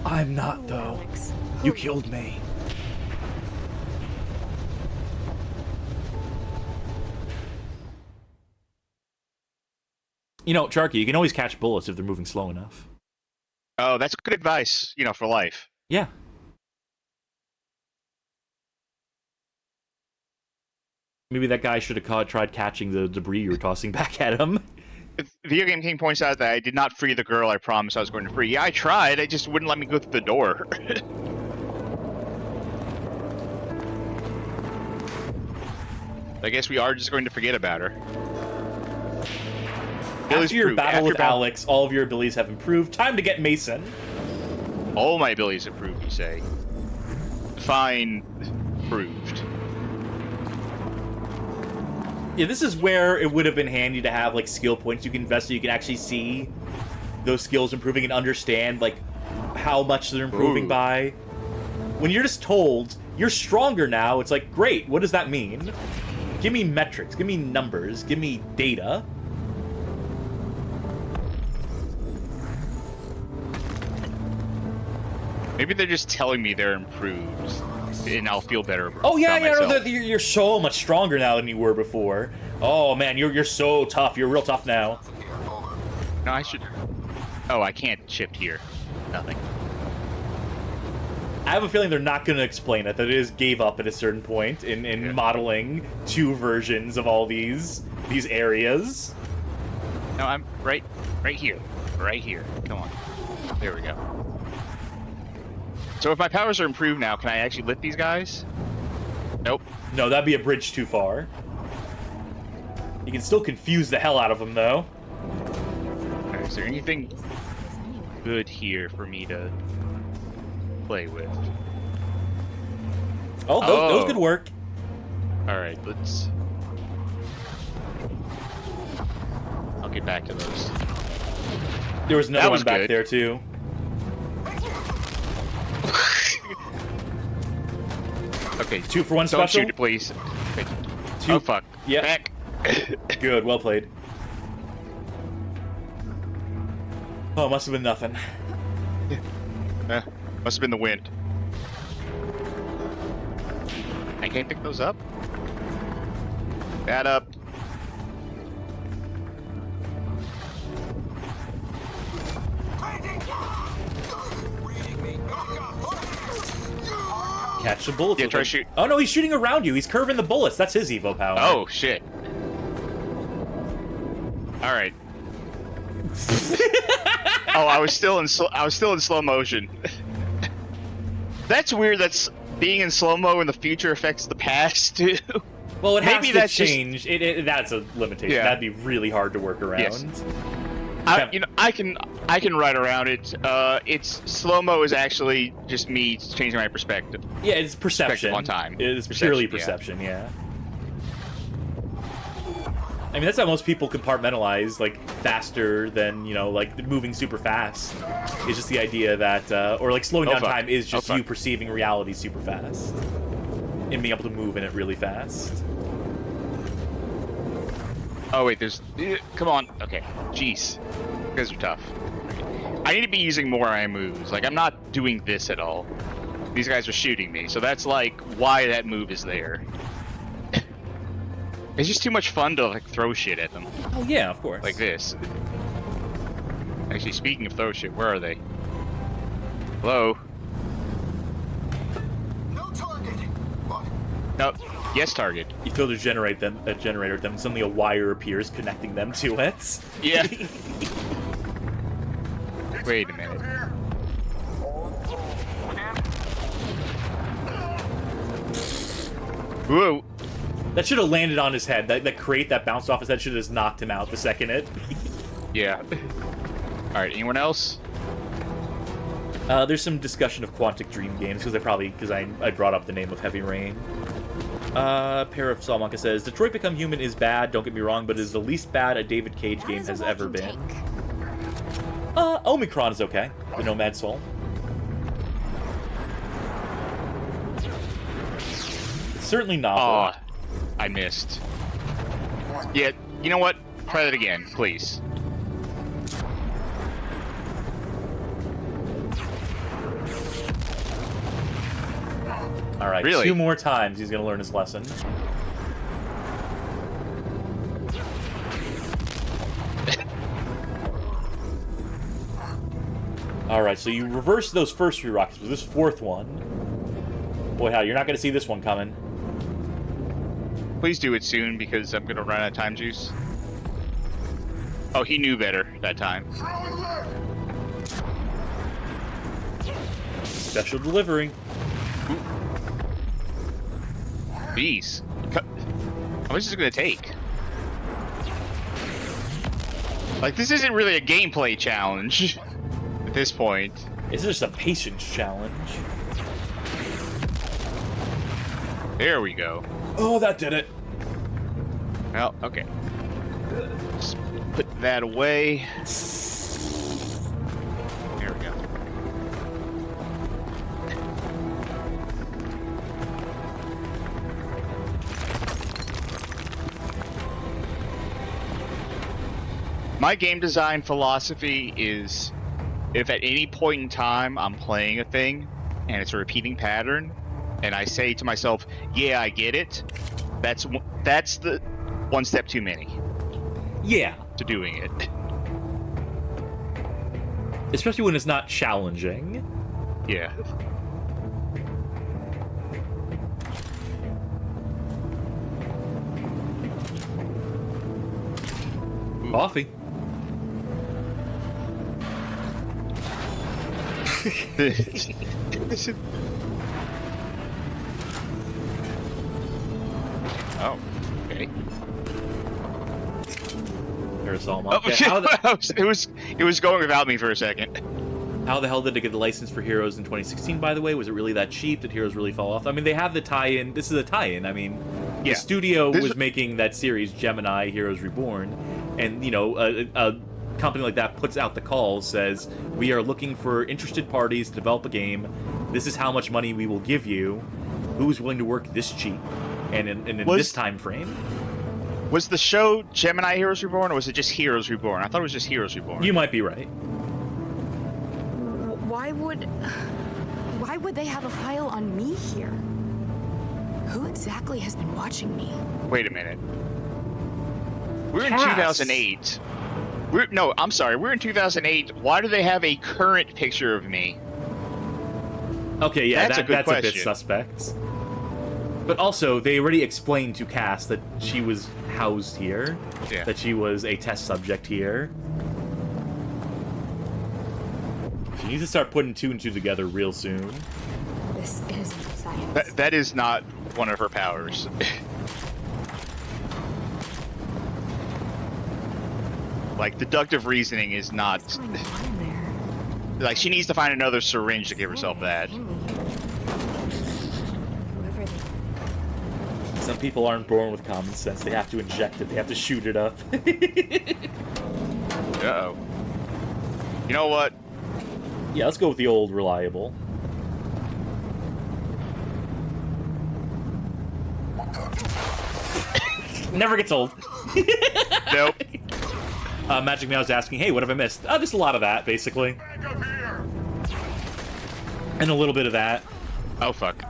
I'm not, though. Alex. You killed me. You know, Charky, you can always catch bullets if they're moving slow enough. Oh, that's good advice, for life. Yeah. Maybe that guy should have tried catching the debris you were tossing back at him. Video Game King points out that I did not free the girl I promised I was going to free. Yeah, I tried. I just wouldn't let me go through the door. I guess we are just going to forget about her. After your battle with Alex, all of your abilities have improved. Time to get Mason. All my abilities improved, you say? Fine. Proved. Yeah, this is where it would have been handy to have, like, skill points you can invest so you can actually see those skills improving and understand, like, how much they're improving by. When you're just told, you're stronger now, it's like, great, what does that mean? Give me metrics, give me numbers, give me data. Maybe they're just telling me they're improved, and I'll feel better about Oh yeah, myself. no, you're so much stronger now than you were before. Oh man, you're so tough. You're real tough now. No, I should... Oh, I can't shift here. Nothing. I have a feeling they're not going to explain it. That it is gave up at a certain point in modeling two versions of all these areas. No, I'm right here. Right here. Come on. There we go. So if my powers are improved now, can I actually lift these guys? Nope. No, that'd be a bridge too far. You can still confuse the hell out of them, though. Okay, is there anything good here for me to play with? Oh, those could work. Alright, let's... I'll get back to those. There was another one back there, too. Okay, 2 for 1 don't special. Shoot it, please. Okay. 2. Oh fuck. Yeah. Back. Good, well played. Oh, must have been nothing. Must have been the wind. I can't pick those up. That up. Catch the bullets. Yeah, try to shoot. Oh no, he's shooting around you. He's curving the bullets. That's his Evo power. Oh shit. All right. Oh, I was still in slow motion. That's weird. That's being in slow mo in the future affects the past too. Well, it has Maybe to that's change. That's a limitation. Yeah. That'd be really hard to work around. Yes. I can write around it. It's slow mo is actually just me changing my perspective. Yeah, it's perception. On time. It's purely perception. Yeah. I mean, that's how most people compartmentalize, like, faster than, you know, like, moving super fast. It's just the idea that, or, like, slowing down time is just you perceiving reality super fast. And being able to move in it really fast. Oh, wait, there's... Come on. Okay. Jeez. You guys are tough. I need to be using more iron moves. Like, I'm not doing this at all. These guys are shooting me, so that's, like, why that move is there. It's just too much fun to, like, throw shit at them. Oh, yeah, of course. Like this. Actually, speaking of throw shit, where are they? Hello? No target. What? No. Yes, target. You throw the generator at them, and suddenly a wire appears connecting them to it. Yeah. Wait a minute. Whoa. That should have landed on his head. That crate that bounced off his head should have just knocked him out the second it. Yeah. Alright, anyone else? There's some discussion of Quantic Dream games, because I brought up the name of Heavy Rain. Pair of Salamanca says, Detroit Become Human is bad, don't get me wrong, but it is the least bad a David Cage game has ever been. Omicron is okay. The Nomad Soul. It's certainly novel. Oh, I missed. Yeah, you know what? Try that again, please. Alright, really? 2 more times he's gonna learn his lesson. Alright, so you reversed those first 3 rockets, but this 4th one... Boy, how you're not gonna see this one coming. Please do it soon, because I'm gonna run out of time juice. Oh, he knew better that time. Special delivery. Jeez. How much is it gonna take? Like, this isn't really a gameplay challenge at this point. It's just a patience challenge. There we go. Oh, that did it. Well, okay. Just put that away. There we go. My game design philosophy is, if at any point in time I'm playing a thing and it's a repeating pattern, and I say to myself, "Yeah, I get it," that's the one step too many. Yeah. To doing it. Especially when it's not challenging. Yeah. Coffee. Oh, okay. Parasol Oh, okay. it was going without me for a second. How the hell did they get the license for Heroes in 2016, by the way? Was it really that cheap? Did Heroes really fall off? I mean, they have the tie-in. This is a tie-in. I mean, yeah. The studio was making that series, Gemini, Heroes Reborn, and, you know, a company like that puts out the call, says, we are looking for interested parties to develop a game. This is how much money we will give you. Who's willing to work this cheap and in this time frame? Was the show Gemini Heroes Reborn, or was it just Heroes Reborn? I thought it was just Heroes Reborn. You might be right. Why would they have a file on me here? Who exactly has been watching me? Wait a minute. We're in Cass. 2008. No, I'm sorry. We're in 2008. Why do they have a current picture of me? Okay, yeah, that's a bit suspect. But also, they already explained to Cass that she was housed here, that she was a test subject here. She needs to start putting two and two together real soon. This isn't science. That is not one of her powers. Like, deductive reasoning is not... Like, she needs to find another syringe to give herself that. Some people aren't born with common sense. They have to inject it. They have to shoot it up. Uh-oh. You know what? Yeah, let's go with the old reliable. Never gets old. Nope. Magic Meow's asking, hey, what have I missed? Just a lot of that, basically. And a little bit of that. Oh, fuck.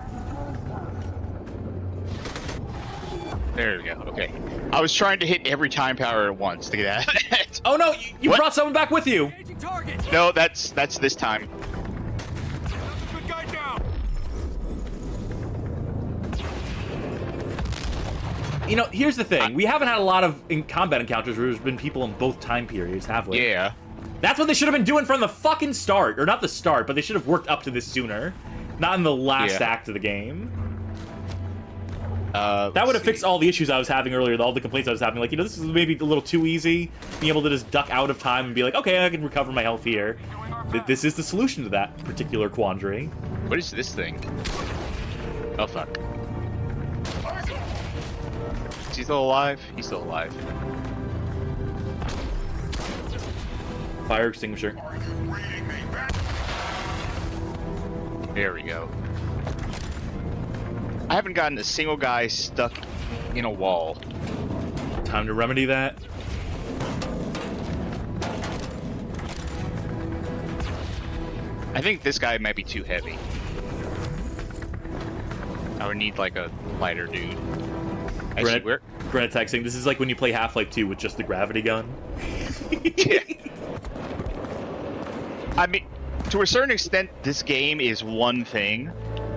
There we go. Okay. I was trying to hit every time power at once to get out of that. Oh, no! You brought someone back with you! No, that's this time. You know, here's the thing. We haven't had a lot of combat encounters where there's been people in both time periods, have we? Yeah. That's what they should have been doing from the fucking start. Or not the start, but they should have worked up to this sooner. Not in the last act of the game. That would have fixed all the issues I was having earlier, all the complaints I was having. Like, you know, this is maybe a little too easy. Being able to just duck out of time and be like, okay, I can recover my health here. This is the solution to that particular quandary. What is this thing? Oh, fuck. Is he still alive? He's still alive. Fire extinguisher. There we go. I haven't gotten a single guy stuck in a wall. Time to remedy that. I think this guy might be too heavy. I would need like a lighter dude. Granite saying this is like when you play Half-Life 2 with just the gravity gun. Yeah. I mean, to a certain extent, this game is one thing,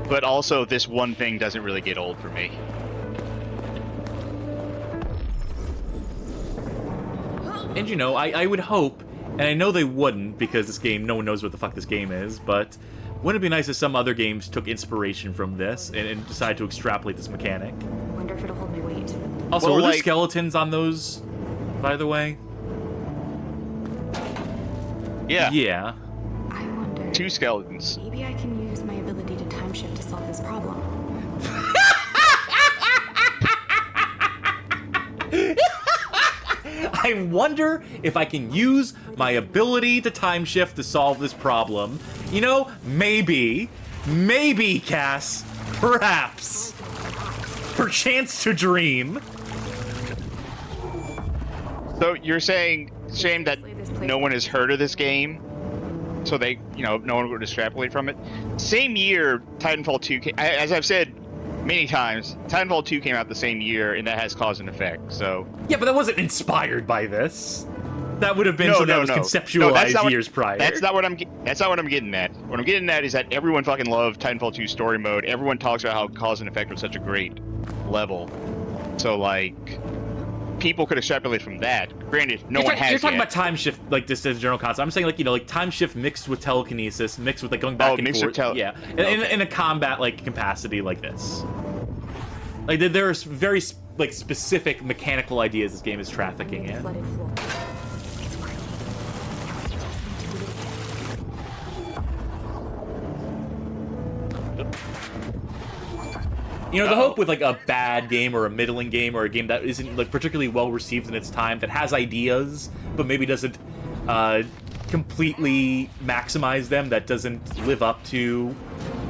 but also this one thing doesn't really get old for me. And you know, I would hope, and I know they wouldn't, because this game, no one knows what the fuck this game is, but wouldn't it be nice if some other games took inspiration from this and decided to extrapolate this mechanic? Wonder if it'll hold my weight. Also, Well, were there like- skeletons on those, by the way? Yeah. Yeah. I wonder. 2 skeletons. Maybe I can use my ability to time shift to solve this problem. I wonder if I can use my ability to time shift to solve this problem. You know, maybe, Cass, perhaps, perchance to dream. So you're saying, shame that no one has heard of this game, so they, no one would extrapolate from it. Same year, Titanfall 2 came, as I've said many times, Titanfall 2 came out the same year, and that has cause and effect, so... Yeah, but that wasn't inspired by this. That would have been No, something no, that was no. conceptualized that's not years prior. That's not what I'm getting at. What I'm getting at is that everyone fucking loved Titanfall 2 story mode. Everyone talks about how cause and effect was such a great level. So, like, people could extrapolate from that. Granted, no one has You're talking yet. about time shift, like, this as a general concept. I'm saying, like, like, time shift mixed with telekinesis, mixed with, like, going back and mixed with forth. Yeah, in a combat, like, capacity like this. Like, there are very, like, specific mechanical ideas this game is trafficking in. Flooded floor. It's working. You know, the hope with, like, a bad game or a middling game or a game that isn't, like, particularly well received in its time, that has ideas, but maybe doesn't completely maximize them, that doesn't live up to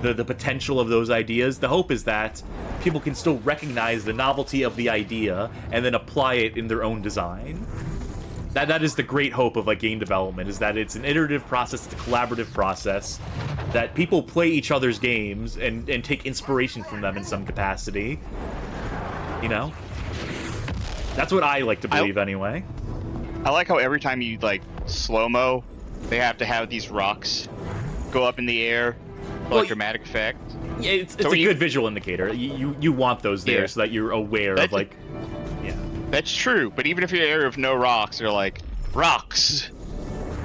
the potential of those ideas. The hope is that people can still recognize the novelty of the idea and then apply it in their own design. That is the great hope of, like, game development, is that it's an iterative process, it's a collaborative process, that people play each other's games and take inspiration from them in some capacity. You know? That's what I like to believe, anyway. I like how every time you, like, slow-mo, they have to have these rocks go up in the air for, like, dramatic effect. Yeah, it's a good visual indicator. You want those there so that you're aware of, like... Yeah. That's true, but even if you're in an area of no rocks, they're like, rocks!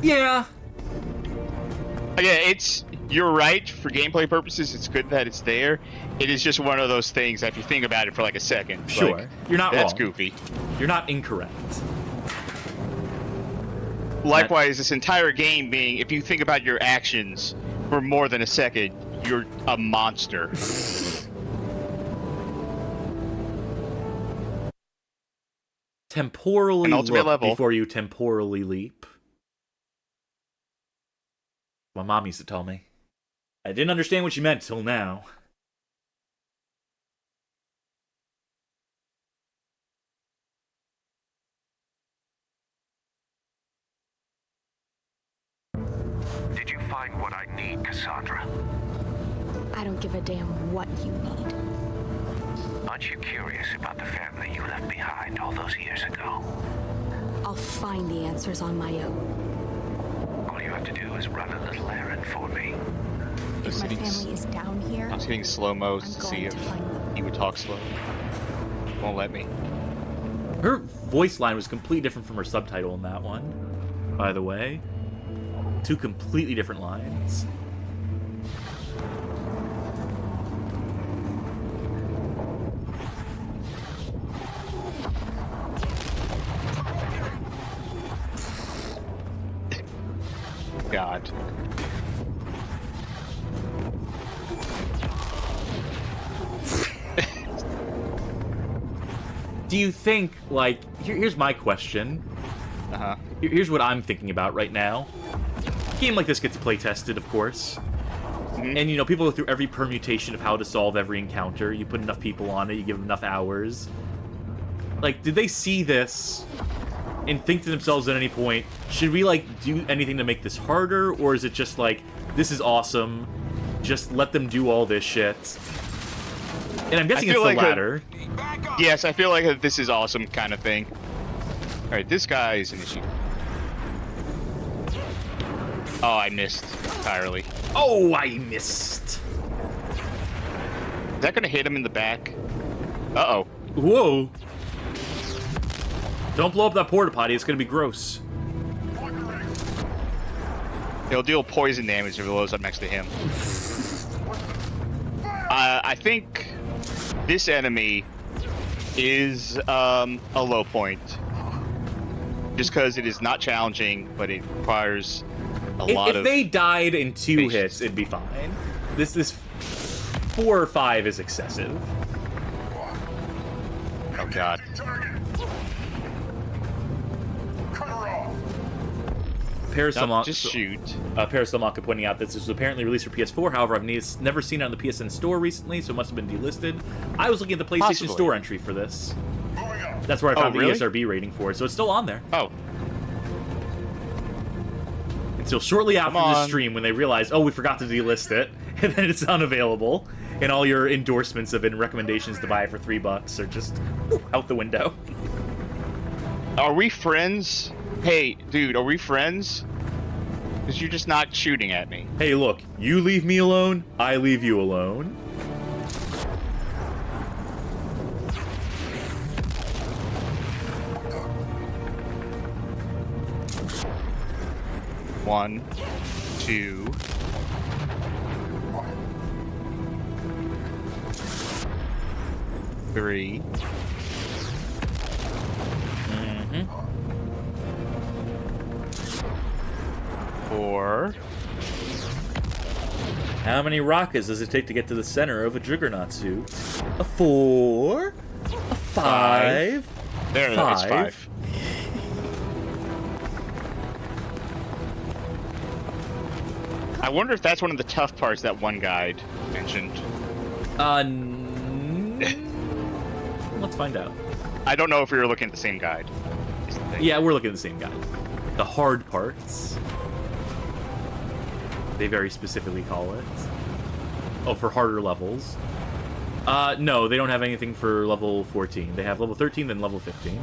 Yeah. Yeah, you're right, for gameplay purposes, it's good that it's there. It is just one of those things that if you think about it for, like, a second, sure, like, you're not that's wrong. goofy. You're not incorrect. Likewise, this entire game being, if you think about your actions for more than a second, you're a monster. Temporally An ultimate look level. before you temporally leap. My mom used to tell me. I didn't understand what she meant till now. Did you find what I need, Cassandra? I don't give a damn what you need. Aren't you curious about the family you left behind all those years ago? I'll find the answers on my own. All you have to do is run a little errand for me. If my family is down here, I was getting slow-mos I'm to going see if to find them. he would talk slow. Won't let me. Her voice line was completely different from her subtitle in that one, by the way. 2 completely different lines. God. Do you think, like, here's my question. Uh-huh. Here's what I'm thinking about right now. A game like this gets play tested, of course. Mm-hmm. And, you know, people go through every permutation of how to solve every encounter. You put enough people on it, you give them enough hours. Like, did they see this and think to themselves at any point, should we, like, do anything to make this harder? Or is it just like, this is awesome, just let them do all this shit? And I'm guessing it's the latter. Yes, I feel like this is awesome kind of thing. Alright, this guy is an issue. Oh, I missed entirely. Oh, I missed. Is that gonna hit him in the back? Uh-oh. Whoa. Don't blow up that porta potty, it's gonna be gross. He'll deal poison damage if it blows up next to him. I think this enemy is a low point. Just because it is not challenging, but it requires a lot of... If they died in 2 patience. hits, it'd be fine. This 4 or 5 is excessive. Oh god. Just shoot. Parasolmaka pointing out that this was apparently released for PS4. However, I've never seen it on the PSN Store recently, so it must have been delisted. I was looking at the PlayStation Possibly. Store entry for this. That's where I found the really? ESRB rating for it, so it's still on there. Oh. Until shortly after the stream when they realized, oh, we forgot to delist it, and then it's unavailable, and all your endorsements of it and recommendations to buy it for $3 are just out the window. Are we friends? Hey, dude, are we friends? Because you're just not shooting at me. Hey, look, you leave me alone, I leave you alone. One, two. Three. Four. How many rockets does it take to get to the center of a Juggernaut suit? A 4. A 5. There, it's 5. I wonder if that's one of the tough parts that one guide mentioned. Let's find out. I don't know if we were looking at the same guide. Yeah, we're looking at the same guide. The hard parts. They very specifically call it. Oh, for harder levels. No, they don't have anything for level 14. They have level 13, then level 15.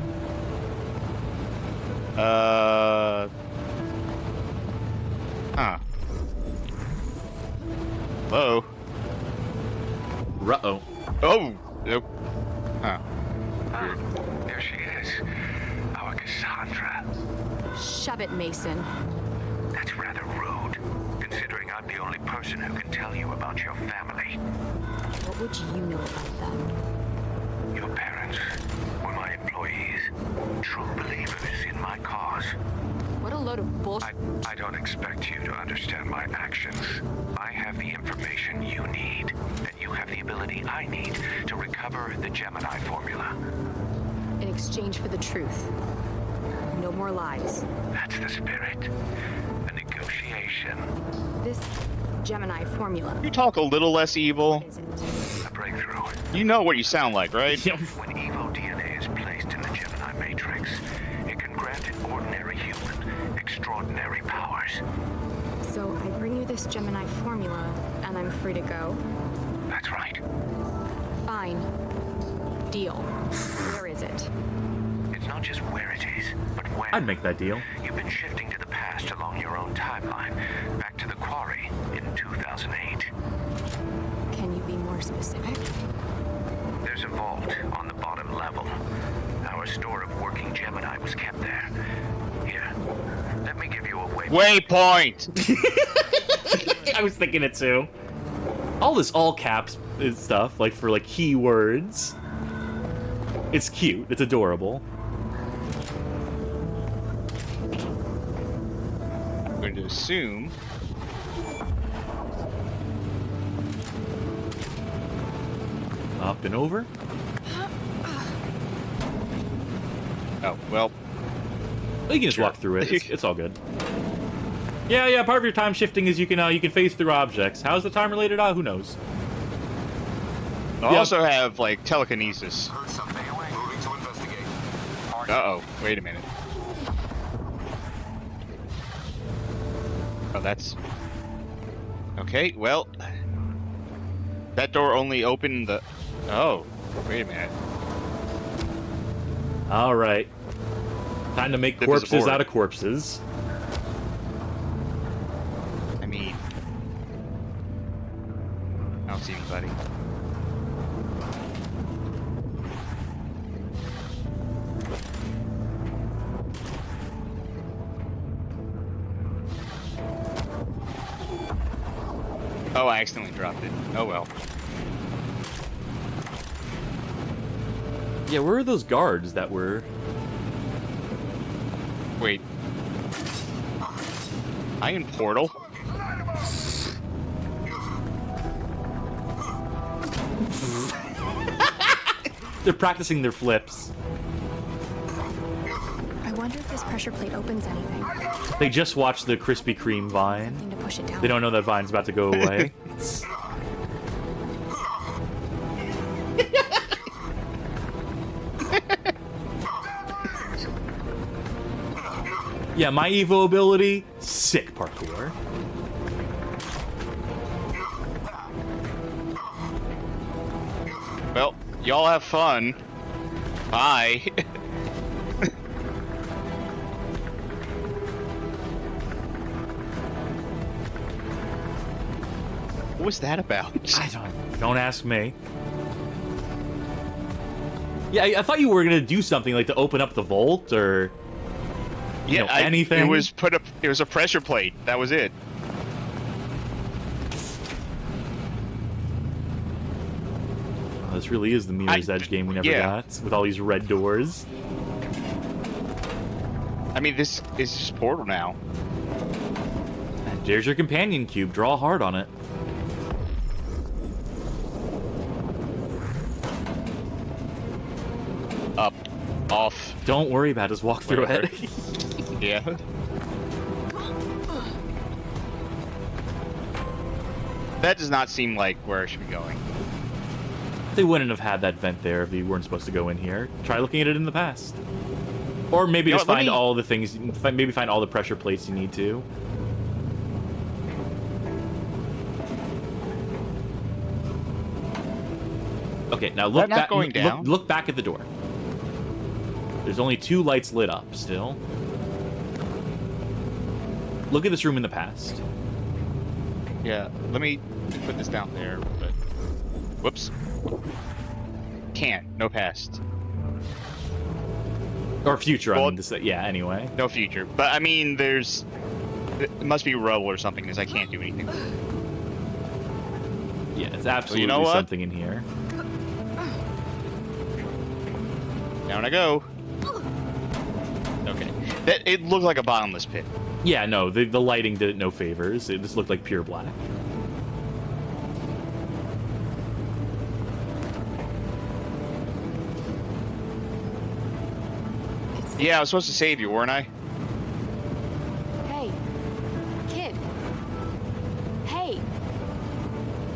Huh. Hello? Ruh-oh. Oh! Nope. Huh. Weird. There she is. Our Cassandra. Shove it, Mason. That's rather rude, considering I'm the only person who can tell you about your family. What would you know about them? Your parents were my employees, true believers in my cause. What a load of bullshit. I don't expect you to understand my actions. I have the information you need, and you have the ability I need to recover the Gemini formula. In exchange for the truth. No more lies. That's the spirit. A negotiation. This Gemini formula. You talk a little less evil. A breakthrough. You know what you sound like, right? When Evo DNA is placed in the Gemini matrix, it can grant an ordinary human extraordinary powers. So I bring you this Gemini formula, and I'm free to go? That's right. Fine. Deal. Where is it? It's not just where it is, but when. I'd make that deal. You've been shifting to the past along your own timeline, back to the quarry in 2008. Can you be more specific? There's a vault on the bottom level. Our store of working Gemini was kept there. Here, let me give you a waypoint. I was thinking it too. All this all caps is stuff, like for like keywords. It's cute. It's adorable. I'm going to assume. Up and over. Oh, well. You can just walk through it. It's all good. Yeah. Part of your time shifting is you can phase through objects. How's the time related? Who knows? I also have like telekinesis. Heard something. Moving to investigate. Uh-oh. Wait a minute. Oh, that's... Okay, well... That door only opened the... Oh, wait a minute. Alright. Time to make corpses out of corpses. I mean... I don't see anybody. Oh, I accidentally dropped it. Oh well. Yeah, where are those guards that were... Wait. Iron Portal? They're practicing their flips. I wonder if this pressure plate opens anything. They just watched the Krispy Kreme Vine. Something to push it down. They don't know that Vine's about to go away. Yeah, my Evo ability, sick parkour. Well, y'all have fun. Bye. What was that about? I don't ask me. Yeah, I thought you were gonna do something like to open up the vault or anything. It was put up. It was a pressure plate. That was it. Oh, this really is the Mirror's Edge game we never got with all these red doors. I mean, this is just Portal now. And there's your companion cube. Draw hard on it. Up, off. Don't worry about it. Just walk through it. Yeah. That does not seem like where I should be going. They wouldn't have had that vent there if you weren't supposed to go in here. Try looking at it in the past. Or maybe just find all the things, maybe find all the pressure plates you need to. Okay, now look back. Look back at the door. There's only 2 lights lit up still. Look at this room in the past. Yeah, let me put this down there. But whoops. Can't. No past. Or future, I mean to say. Yeah, anyway. No future. But I mean, there's... It must be rubble or something, because I can't do anything. Yeah, it's absolutely something in here. Down I go. Okay. It looked like a bottomless pit. Yeah, no, the lighting did it no favors. It just looked like pure black. Yeah, I was supposed to save you, weren't I? Hey, kid. Hey.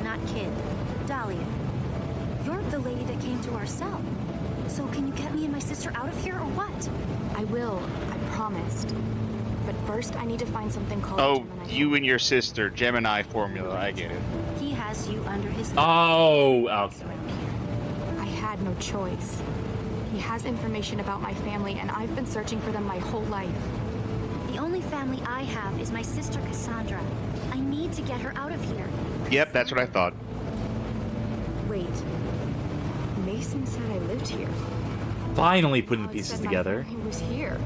Not kid. Dahlia. You're the lady that came to our cell. So can you get me and my sister out of here or what? I will. I promised. But first, I need to find something called Gemini. You and your sister, Gemini formula. I get it. He has you under his... Oh, okay. I had no choice. He has information about my family, and I've been searching for them my whole life. The only family I have is my sister Cassandra. I need to get her out of here. Yep, that's what I thought. Wait. Mason said I lived here. Finally putting the pieces together. He was here.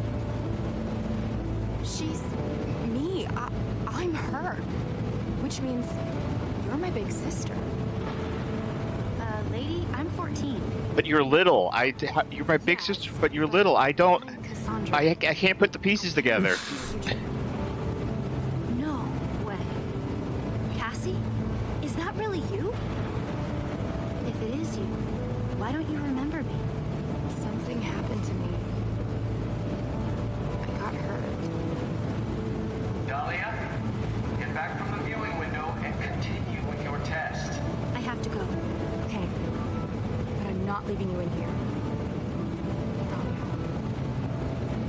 She's me. I'm her. Which means you're my big sister. Lady, I'm 14. But you're little. You're my big sister, but you're little. I don't... I can't put the pieces together. No way. Cassie? Is that really you? If it is you, why don't you remember me? Something happened to me. I got hurt. Dahlia, get back from the viewing window and continue with your test. I have to go. Okay. But I'm not leaving you in here.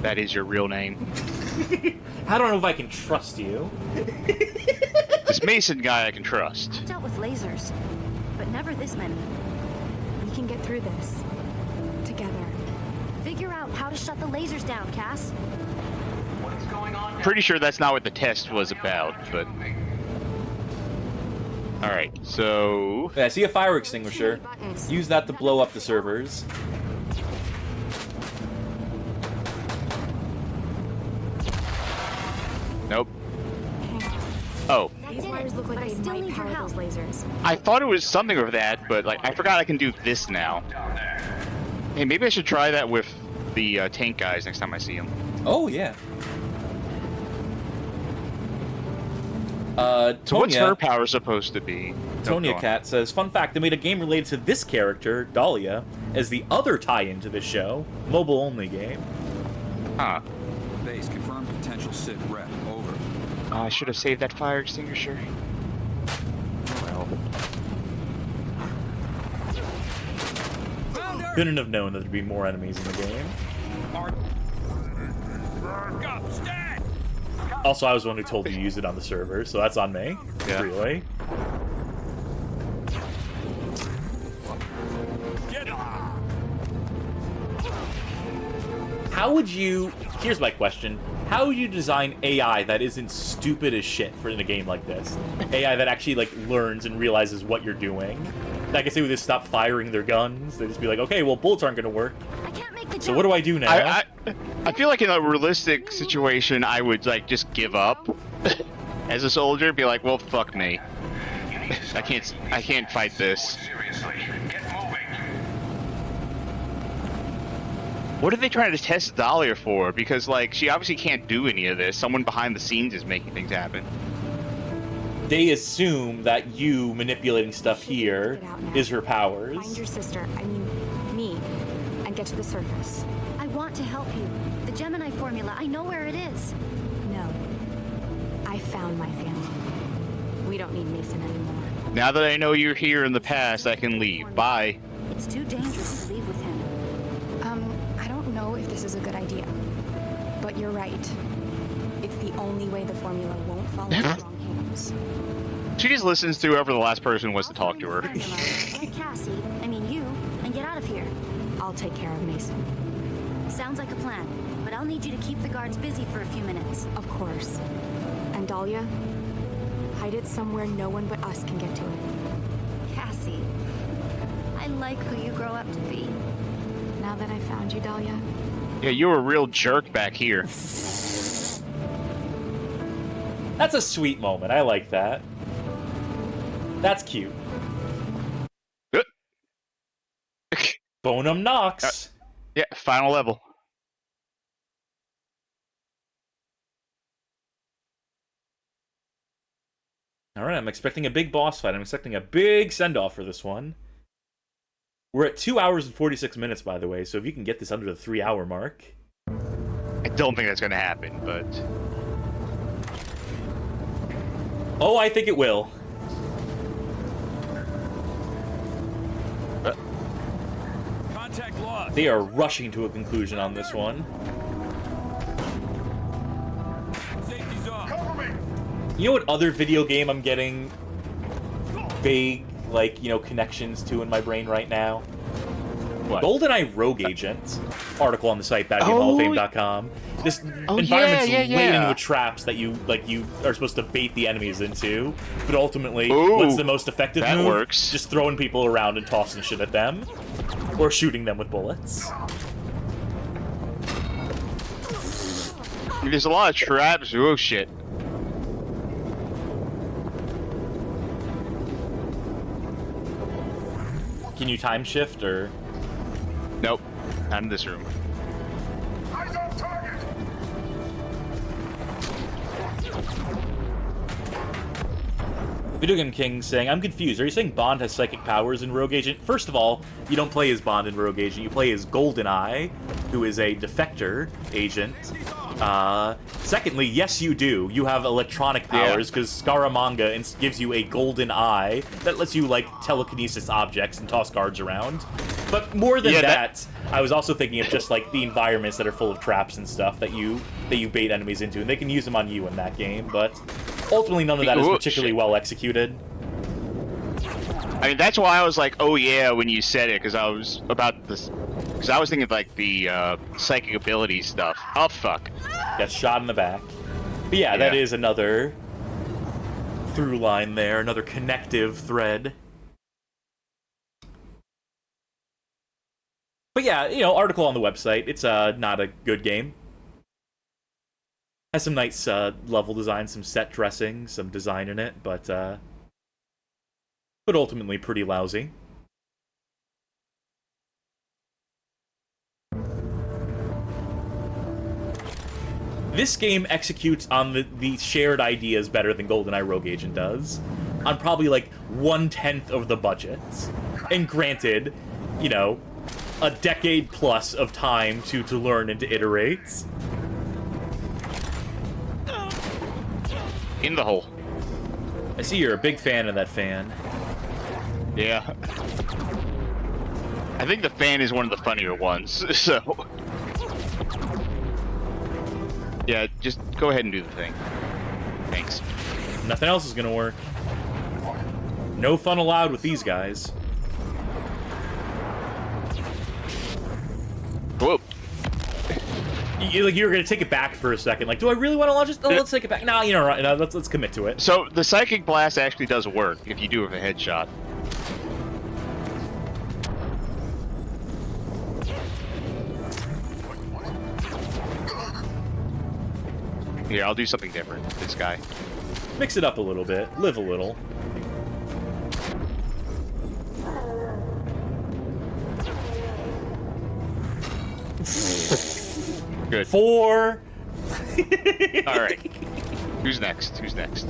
That is your real name. I don't know if I can trust you. This Mason guy I can trust. I've dealt with lasers, but never this many. We can get through this. Together. Figure out how to shut the lasers down, Cass. What's going on? Pretty sure that's not what the test was about, but... Alright, so... Yeah, I see a fire extinguisher. Use that to blow up the servers. Nope. Oh. These wires look like they might power those lasers. I thought it was something over that, but like I forgot I can do this now. Hey, maybe I should try that with the tank guys next time I see them. Oh, yeah. So what's her power supposed to be? Tonya Cat says, fun fact, they made a game related to this character, Dahlia, as the other tie-in to this show. Mobile-only game. Huh. Base, confirmed potential sit rep. Over. I should have saved that fire extinguisher. Well. Couldn't have known that there'd be more enemies in the game. Also, I was the one who told you to use it on the server, so that's on me. Yeah. Really. How would you... Here's my question. How would you design AI that isn't stupid as shit for in a game like this? AI that actually, like, learns and realizes what you're doing? I guess they would just stop firing their guns. They'd just be like, okay, well, bullets aren't going to work. So what do I do now? I feel like in a realistic situation, I would, like, just give up as a soldier. Be like, well, fuck me. I can't fight this. What are they trying to test Dahlia for? Because, like, she obviously can't do any of this. Someone behind the scenes is making things happen. They assume that you manipulating stuff here is her powers. Find your sister, I mean, me, and get to the surface. I want to help you. The Gemini formula, I know where it is. No. I found my family. We don't need Mason anymore. Now that I know you're here in the past, I can leave. Bye. It's too dangerous to leave with him. I don't know if this is a good idea. But you're right. It's the only way the formula won't fall into wrong hands. She just listens to whoever the last person was to talk to her. Get Cassie, I mean you, and get out of here. I'll take care of Mason. Sounds like a plan, but I'll need you to keep the guards busy for a few minutes. Of course. And Dahlia? Hide it somewhere no one but us can get to it. Cassie, I like who you grow up to be. Now that I found you, Dahlia. Yeah, you were a real jerk back here. That's a sweet moment. I like that. That's cute. Bonum Nox. Yeah, final level. Alright, I'm expecting a big boss fight. I'm expecting a big send-off for this one. We're at 2 hours and 46 minutes, by the way, so if you can get this under the 3-hour mark... I don't think that's going to happen, but... Oh, I think it will. Contact lost. They are rushing to a conclusion on this one. Safety's off. Cover me. You know what other video game I'm getting vague, like, you know, connections to in my brain right now? What? GoldenEye Rogue Agent. Article on the site, BadGameHallOfFame.com. This environment's laden with traps that you are supposed to bait the enemies into, but ultimately, what's the most effective move? Works. Just throwing people around and tossing shit at them, or shooting them with bullets. There's a lot of traps. Oh shit. Can you time shift or? Nope, not in this room. Eyes on target. Video Game King saying, I'm confused. Are you saying Bond has psychic powers in Rogue Agent? First of all, you don't play as Bond in Rogue Agent. You play as GoldenEye, who is a defector agent. Secondly, yes, you do. You have electronic powers, because Scaramanga gives you a golden eye that lets you, like, telekinesis objects and toss guards around. But more than that, I was also thinking of just, like, the environments that are full of traps and stuff that you bait enemies into, and they can use them on you in that game, but ultimately none of that is particularly well executed. I mean, that's why I was like, oh yeah, when you said it, because I was about this... Because I was thinking of, like, the psychic ability stuff. Oh, fuck. Got shot in the back. But yeah, that is another through line there, another connective thread. But yeah, you know, article on the website. It's not a good game. Has some nice level design, some set dressing, some design in it, but ultimately pretty lousy. This game executes on the shared ideas better than GoldenEye Rogue Agent does, on probably like 1/10 of the budgets. And granted, you know, a decade plus of time to learn and to iterate. In the hole. I see you're a big fan of that fan. Yeah. I think the fan is one of the funnier ones, so... Yeah, just go ahead and do the thing. Thanks. Nothing else is gonna work. No fun allowed with these guys. Whoa. You were gonna take it back for a second. Like, do I really want to launch it? Oh, let's take it back. No, you know, right? No, let's commit to it. So the psychic blast actually does work if you do it with a headshot. Here, I'll do something different with this guy. Mix it up a little bit. Live a little. Good. 4. All right. Who's next? Who's next?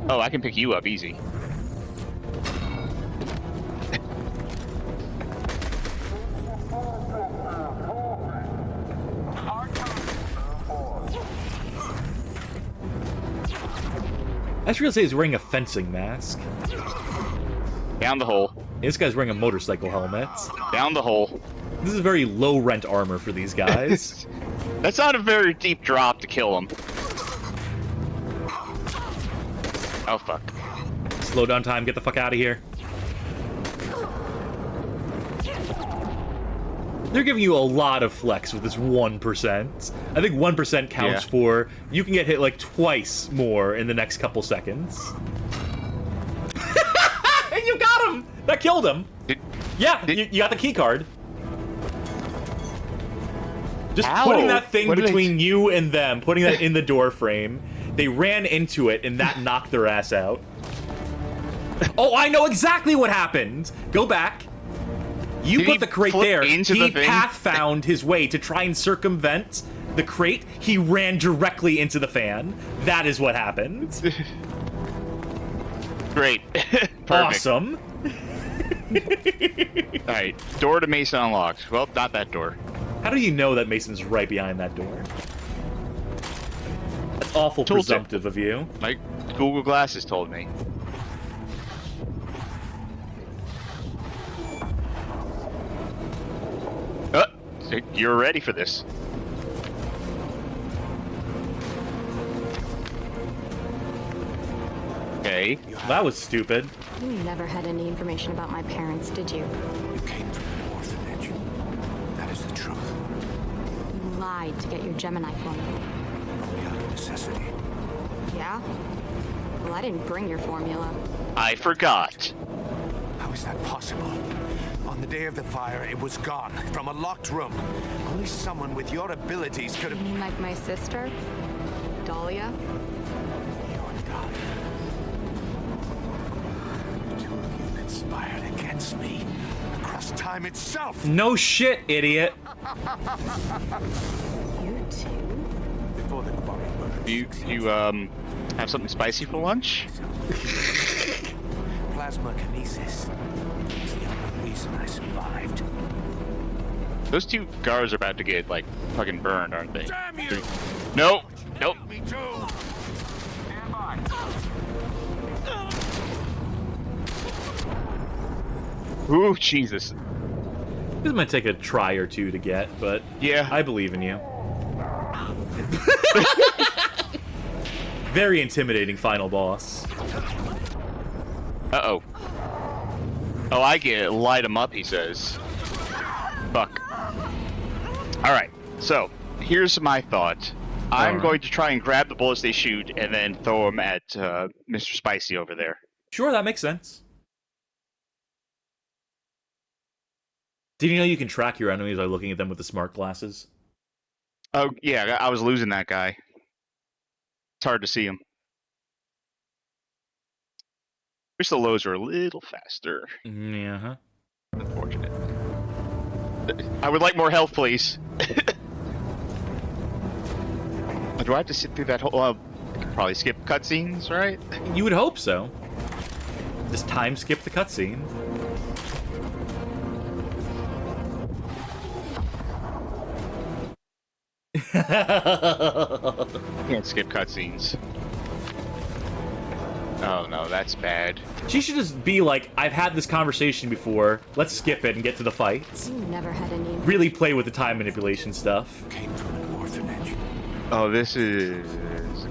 Oh, I can pick you up easy. I just realized he's wearing a fencing mask. Down the hole. This guy's wearing a motorcycle helmet. Down the hole. This is very low rent armor for these guys. That's not a very deep drop to kill him. Oh, fuck. Slow down time, get the fuck out of here. They're giving you a lot of flex with this 1%. I think 1% counts for you can get hit like twice more in the next couple seconds. And you got him! That killed him. You got the key card. Just putting that thing between you and them, putting that in the door frame. They ran into it, and that knocked their ass out. Oh, I know exactly what happened! Go back. You put the crate there. He path found his way to try and circumvent the crate. He ran directly into the fan. That is what happened. Great. Awesome. Alright, door to Mason unlocked. Well, not that door. How do you know that Mason's right behind that door? That's awful presumptive of you. My Google Glasses told me. You're ready for this. Okay. That was stupid. You never had any information about my parents, did you? You came from an orphanage. That is the truth. You lied to get your Gemini formula. Only out of necessity. Yeah? Well, I didn't bring your formula. I forgot. How is that possible? On the day of the fire, it was gone from a locked room. Only someone with your abilities could have... You mean like my sister? Dahlia? Your Dahlia. The two of you conspired against me. Across time itself! No shit, idiot. You two? Before the quarry burst. You have something spicy for lunch? Plasma kinesis. It's the only reason I survived. Those two guards are about to get, like, fucking burned, aren't they? Damn you! Nope. Nope. Me too! Stand by. Ooh, Jesus. This might take a try or two to get, but yeah, I believe in you. Very intimidating final boss. Uh-oh. Oh, I get it. Light him up, he says. Fuck. Alright, so, here's my thought. I'm going to try and grab the bullets they shoot and then throw them at Mr. Spicy over there. Sure, that makes sense. Did you know you can track your enemies by looking at them with the smart glasses? Oh, yeah, I was losing that guy. It's hard to see him. Wish the loads were a little faster. Yeah, huh? Unfortunate. I would like more health, please. Do I have to sit through that whole... I could probably skip cutscenes, right? You would hope so. Just time skip the cutscene. Can't skip cutscenes. Oh no, that's bad. She should just be like, I've had this conversation before. Let's skip it and get to the fights. You never had any. Really play with the time manipulation stuff. Came from an orphanage. Oh, this is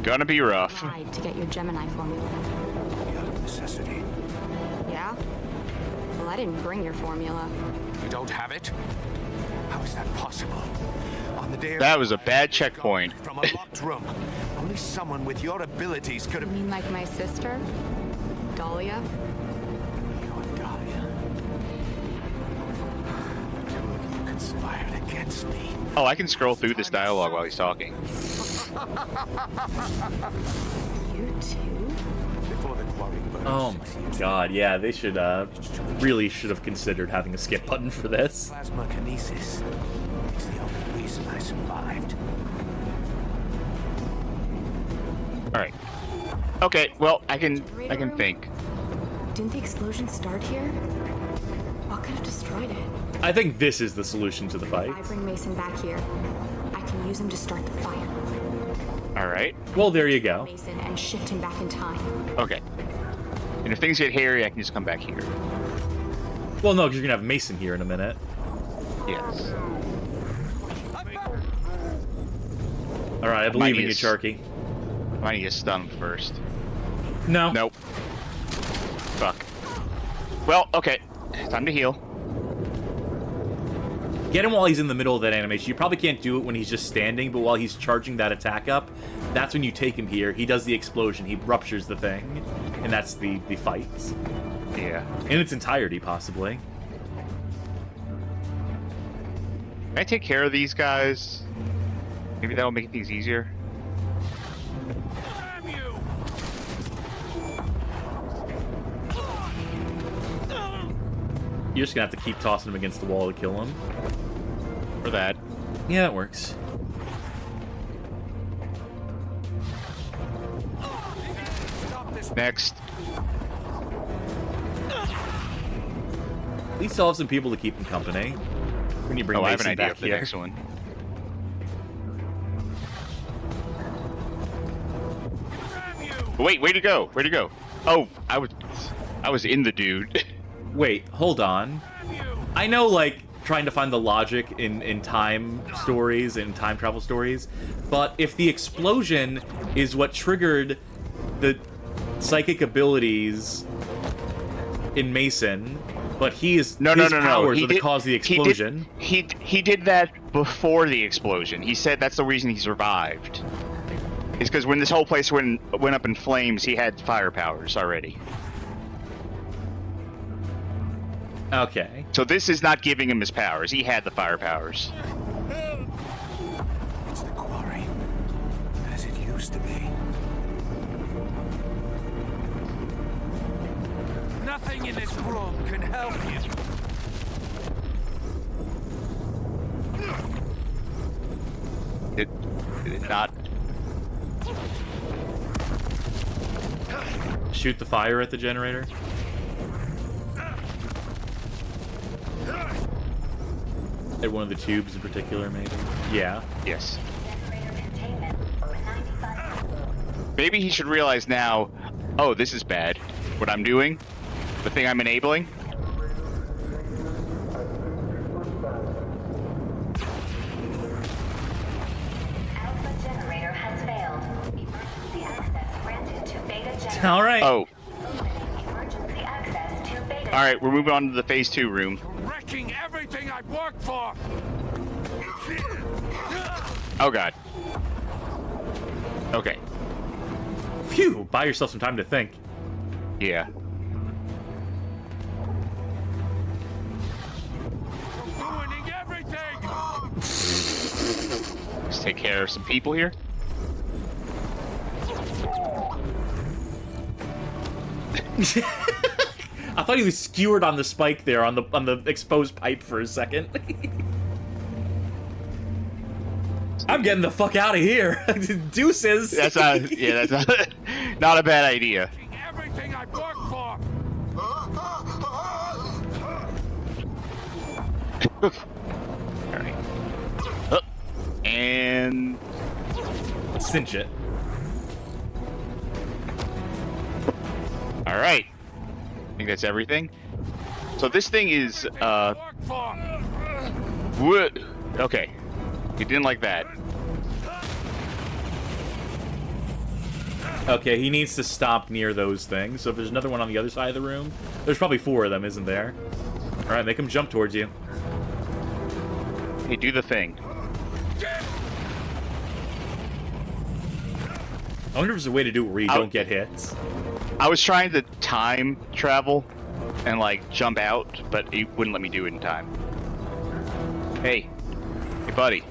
gonna be rough. Lied to get your Gemini formula. Out of necessity. Yeah? Well, I didn't bring your formula. You don't have it? How is that possible? On the day of That was a bad checkpoint. from a locked room. Only someone with your abilities could You have... mean like my sister? Dahlia? You're Dahlia. Two of you conspired against me. Oh, I can scroll through this dialogue while he's talking. You too? Before the quarry burned Oh 6 my years god, yeah, they should, really should have considered having a skip button for this. Plasma kinesis. It's the only reason I survived. Alright. Okay, well, I can think. Didn't the explosion start here? What could have destroyed it? I think this is the solution to the fight. If I bring Mason back here, I can use him to start the fire. Alright. Well, there you go. Mason and shift him back in time. Okay. And if things get hairy, I can just come back here. Well, no, because you're gonna have Mason here in a minute. Yes. Alright, I believe in you, Charky. I need to stun him first. No. Nope. Fuck. Well, okay. Time to heal. Get him while he's in the middle of that animation. You probably can't do it when he's just standing, but while he's charging that attack up, that's when you take him here. He does the explosion. He ruptures the thing. And that's the fight. Yeah. In its entirety, possibly. Can I take care of these guys? Maybe that'll make things easier. You're just gonna have to keep tossing him against the wall to kill him. Or that. Yeah, that works. Next. At least I'll have some people to keep him company. When you bring I have Mason an idea back for the here. next one. Wait, way to go! Way to go! Oh, I was in the dude. Wait, hold on. I know, like, trying to find the logic in time stories and time travel stories, but if the explosion is what triggered the psychic abilities in Mason, but his powers are the cause of the explosion. He did that before the explosion. He said that's the reason he survived. It's because when this whole place went up in flames, he had fire powers already. Okay. So this is not giving him his powers. He had the fire powers. It's the quarry, as it used to be. Nothing in this room can help you. Did it not? Shoot the fire at the generator? At one of the tubes in particular, maybe? Yeah. Yes. Maybe he should realize now, oh, this is bad. What I'm doing? The thing I'm enabling? All right. Oh. All right, we're moving on to the phase 2 room. Wrecking everything I've worked for. Oh god. Okay. Phew, buy yourself some time to think. Yeah. Ruining everything. Let's take care of some people here. I thought he was skewered on the spike there on the exposed pipe for a second. I'm getting the fuck out of here. Deuces. That's not. Yeah, that's not a bad idea. Everything I worked for. All right. And cinch it. All right. I think that's everything. So this thing is what? Okay. He didn't like that. Okay, he needs to stop near those things. So if there's another one on the other side of the room, there's probably 4 of them, isn't there? All right, make him jump towards you. Hey, do the thing. I wonder if there's a way to do it where you don't get hits. I was trying to time travel and like jump out, but it wouldn't let me do it in time. Hey, buddy.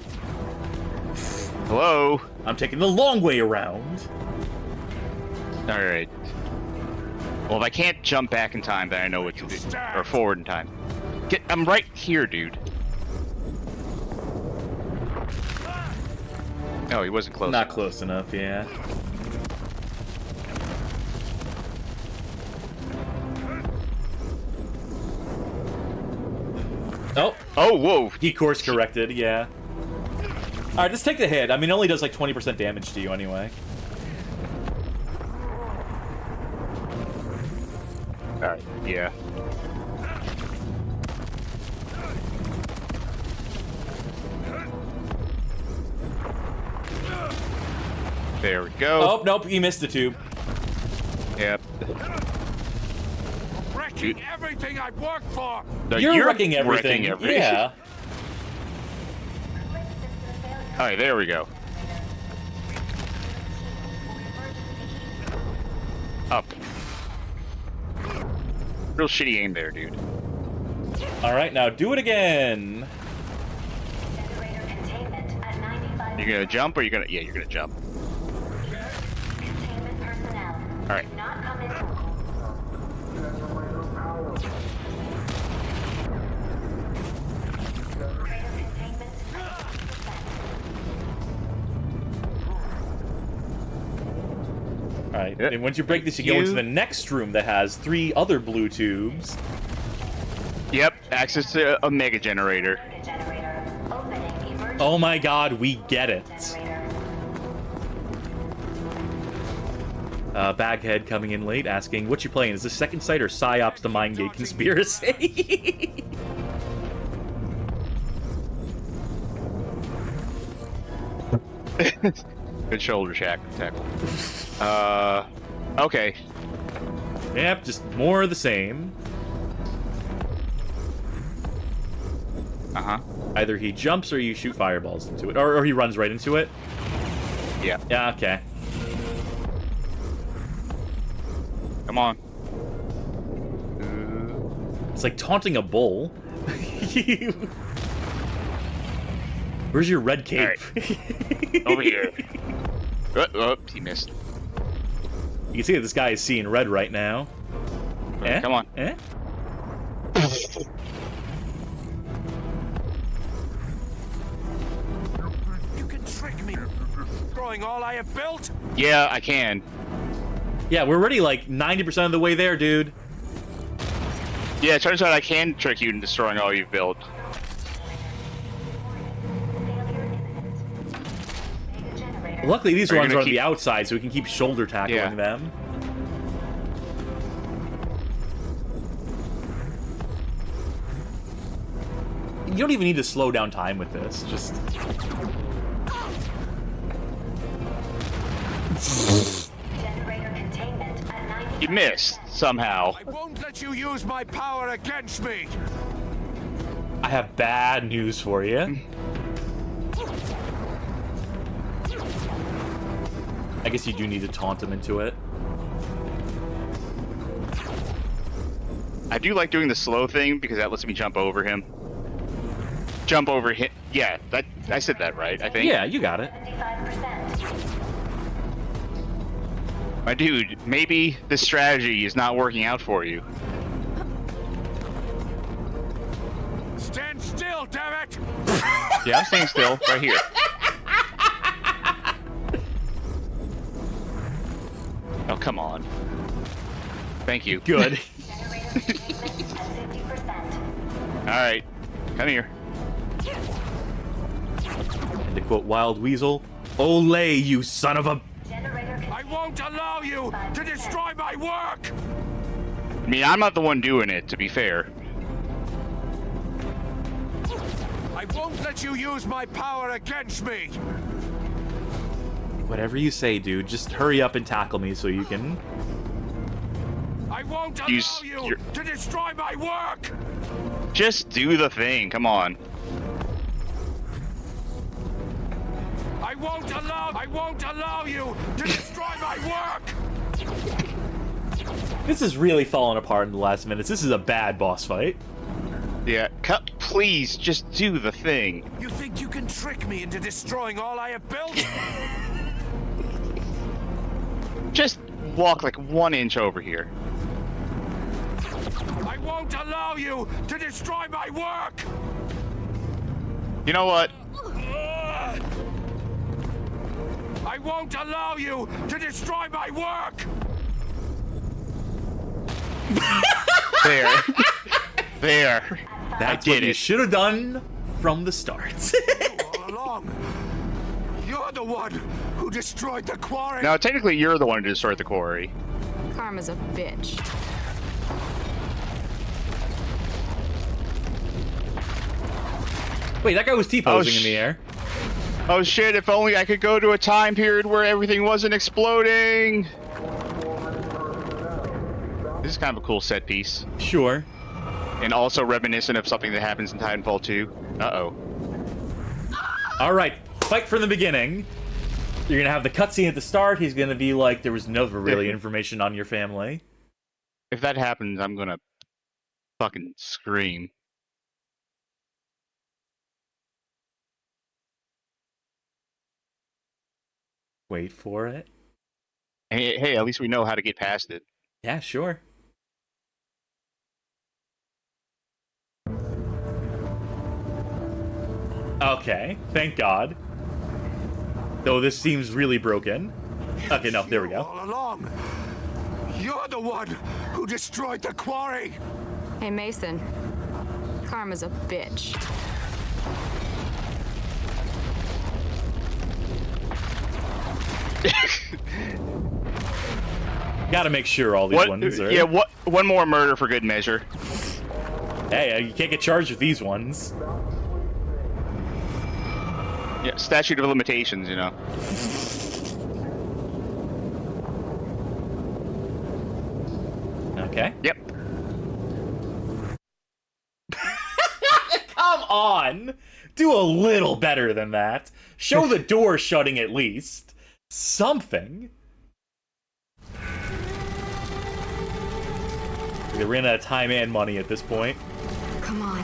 Hello. I'm taking the long way around. All right. Well, if I can't jump back in time, then I know what to do, or forward in time. I'm right here, dude. No, he wasn't close. Not close enough, yeah. Oh. Oh, whoa. He course corrected, yeah. Alright, let's take the hit. I mean, it only does like 20% damage to you anyway. Alright, yeah. There we go. Oh, nope, he missed the tube. Yep. Wrecking everything I worked for. No, you're wrecking everything. Yeah. Alright, there we go. Up. Real shitty aim there, dude. Alright, now do it again. You're gonna jump or you're gonna... Yeah, you're gonna jump. Alright. Alright, and once you break this, you go into the next room that has 3 other blue tubes. Yep, access to a mega generator. Oh my god, we get it. Baghead coming in late, asking, what you playing? Is this Second Sight or PsyOps the Mind Gate Conspiracy? Good shoulder tackle. Okay. Yep, just more of the same. Uh-huh. Either he jumps or you shoot fireballs into it. Or he runs right into it. Yeah. Yeah, okay. Come on. It's like taunting a bull. Where's your red cape? Right. Over here. Oh, he missed. You can see that this guy is seeing red right now. Eh? Come on. Eh? You can trick me, destroying all I have built. Yeah, I can. Yeah, we're already like 90% of the way there, dude. Yeah, it turns out I can trick you into destroying all you've built. Luckily, these ones are on the outside, so we can keep shoulder tackling them. You don't even need to slow down time with this. Just... You missed, somehow. I won't let you use my power against me. I have bad news for you. I guess you do need to taunt him into it. I do like doing the slow thing because that lets me jump over him. Jump over him. Yeah, that I said that right, I think. Yeah, you got it. My dude, maybe this strategy is not working out for you. Stand still, damn it! Yeah, I'm staying still, right here. come on. Thank you. Good. Alright, come here. And to quote Wild Weasel, "Olay, you son of a..." I won't allow you to destroy my work! I mean, I'm not the one doing it, to be fair. I won't let you use my power against me! Whatever you say, dude. Just hurry up and tackle me so you can... I won't allow you to destroy my work! Just do the thing, come on. I won't allow you to destroy my work! This is really falling apart in the last minutes. This is a bad boss fight. Yeah, please, just do the thing. You think you can trick me into destroying all I have built? Just walk like 1 inch over here. I won't allow you to destroy my work! You know what? I won't allow you to destroy my work! There. There. That's what you should have done from the start. All along, you're the one who destroyed the quarry. Now, technically, you're the one who destroyed the quarry. Karma's a bitch. Wait, that guy was T-posing in the air. Oh shit, if only I could go to a time period where everything wasn't exploding! This is kind of a cool set piece. Sure. And also reminiscent of something that happens in Titanfall 2. Uh-oh. Alright, fight from the beginning. You're gonna have the cutscene at the start. He's gonna be like, there was no really information on your family. If that happens, I'm gonna fucking scream. Wait for it. Hey, at least we know how to get past it. Yeah, sure. Okay, thank God. Though this seems really broken. Okay, no, there we go. All along, you're the one who destroyed the quarry. Hey, Mason. Karma's a bitch. Gotta make sure all these ones are... Yeah, one more murder for good measure. Hey, you can't get charged with these ones. Yeah, statute of limitations, you know. Okay. Yep. Come on! Do a little better than that. Show the door shutting at least. Something. They ran out of time and money at this point. Come on.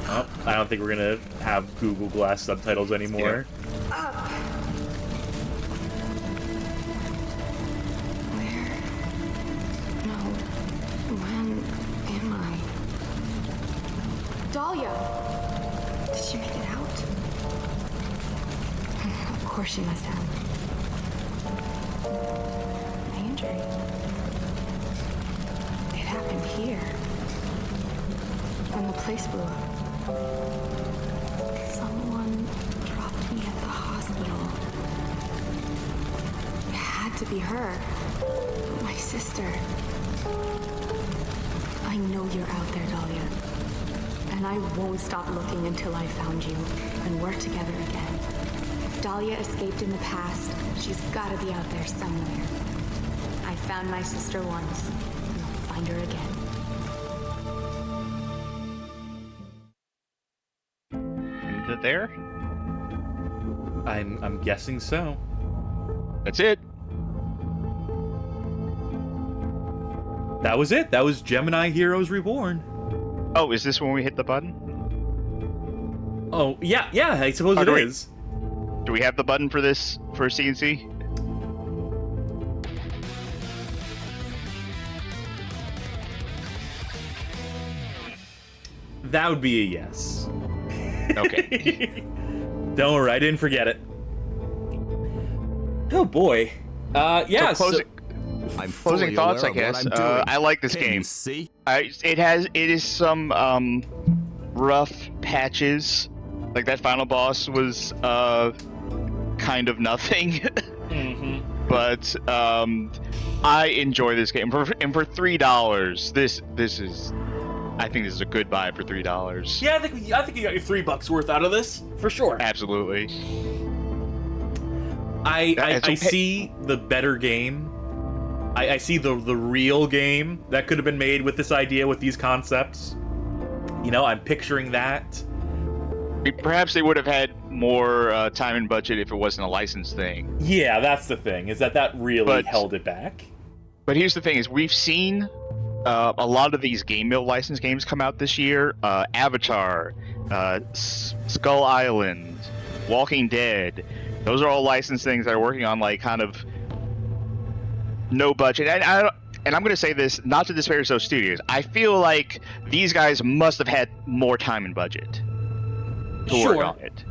Oh, I don't think we're gonna have Google Glass subtitles anymore. Up. Where? No. When am I? Dahlia! Did she make it out? Of course she must have. My injury. It happened here. When the place blew up. Someone dropped me at the hospital. It had to be her. My sister. I know you're out there, Dahlia. And I won't stop looking until I found you and we're together again. If Dahlia escaped in the past, she's gotta be out there somewhere. I found my sister once, and I'll find her again. Is it there? I'm guessing so. That's it. That was it. That was Gemini Heroes Reborn. Oh, is this when we hit the button? Oh, yeah, I suppose it is. Do we have the button for this, for CNC? That would be a yes. Okay. Don't worry, I didn't forget it. Oh boy. Yeah. So I'm closing fully thoughts, I aware of guess. what I'm doing. I like this Can you game. see? It is some rough patches. Like that final boss was kind of nothing. Mm-hmm. But I enjoy this game. And for $3, this is, I think this is a good buy for $3. Yeah, I think you got your $3 worth out of this for sure. Absolutely. I see the better game. I see the real game that could have been made with this idea, with these concepts. You know, I'm picturing that. Perhaps they would have had more time and budget if it wasn't a licensed thing. Yeah, that's the thing, is that really held it back. But here's the thing, is we've seen a lot of these Game Mill licensed games come out this year. Avatar, Skull Island, Walking Dead. Those are all licensed things that are working on like kind of no budget. And I'm going to say this, not to disparage those studios. I feel like these guys must have had more time and budget to work on it.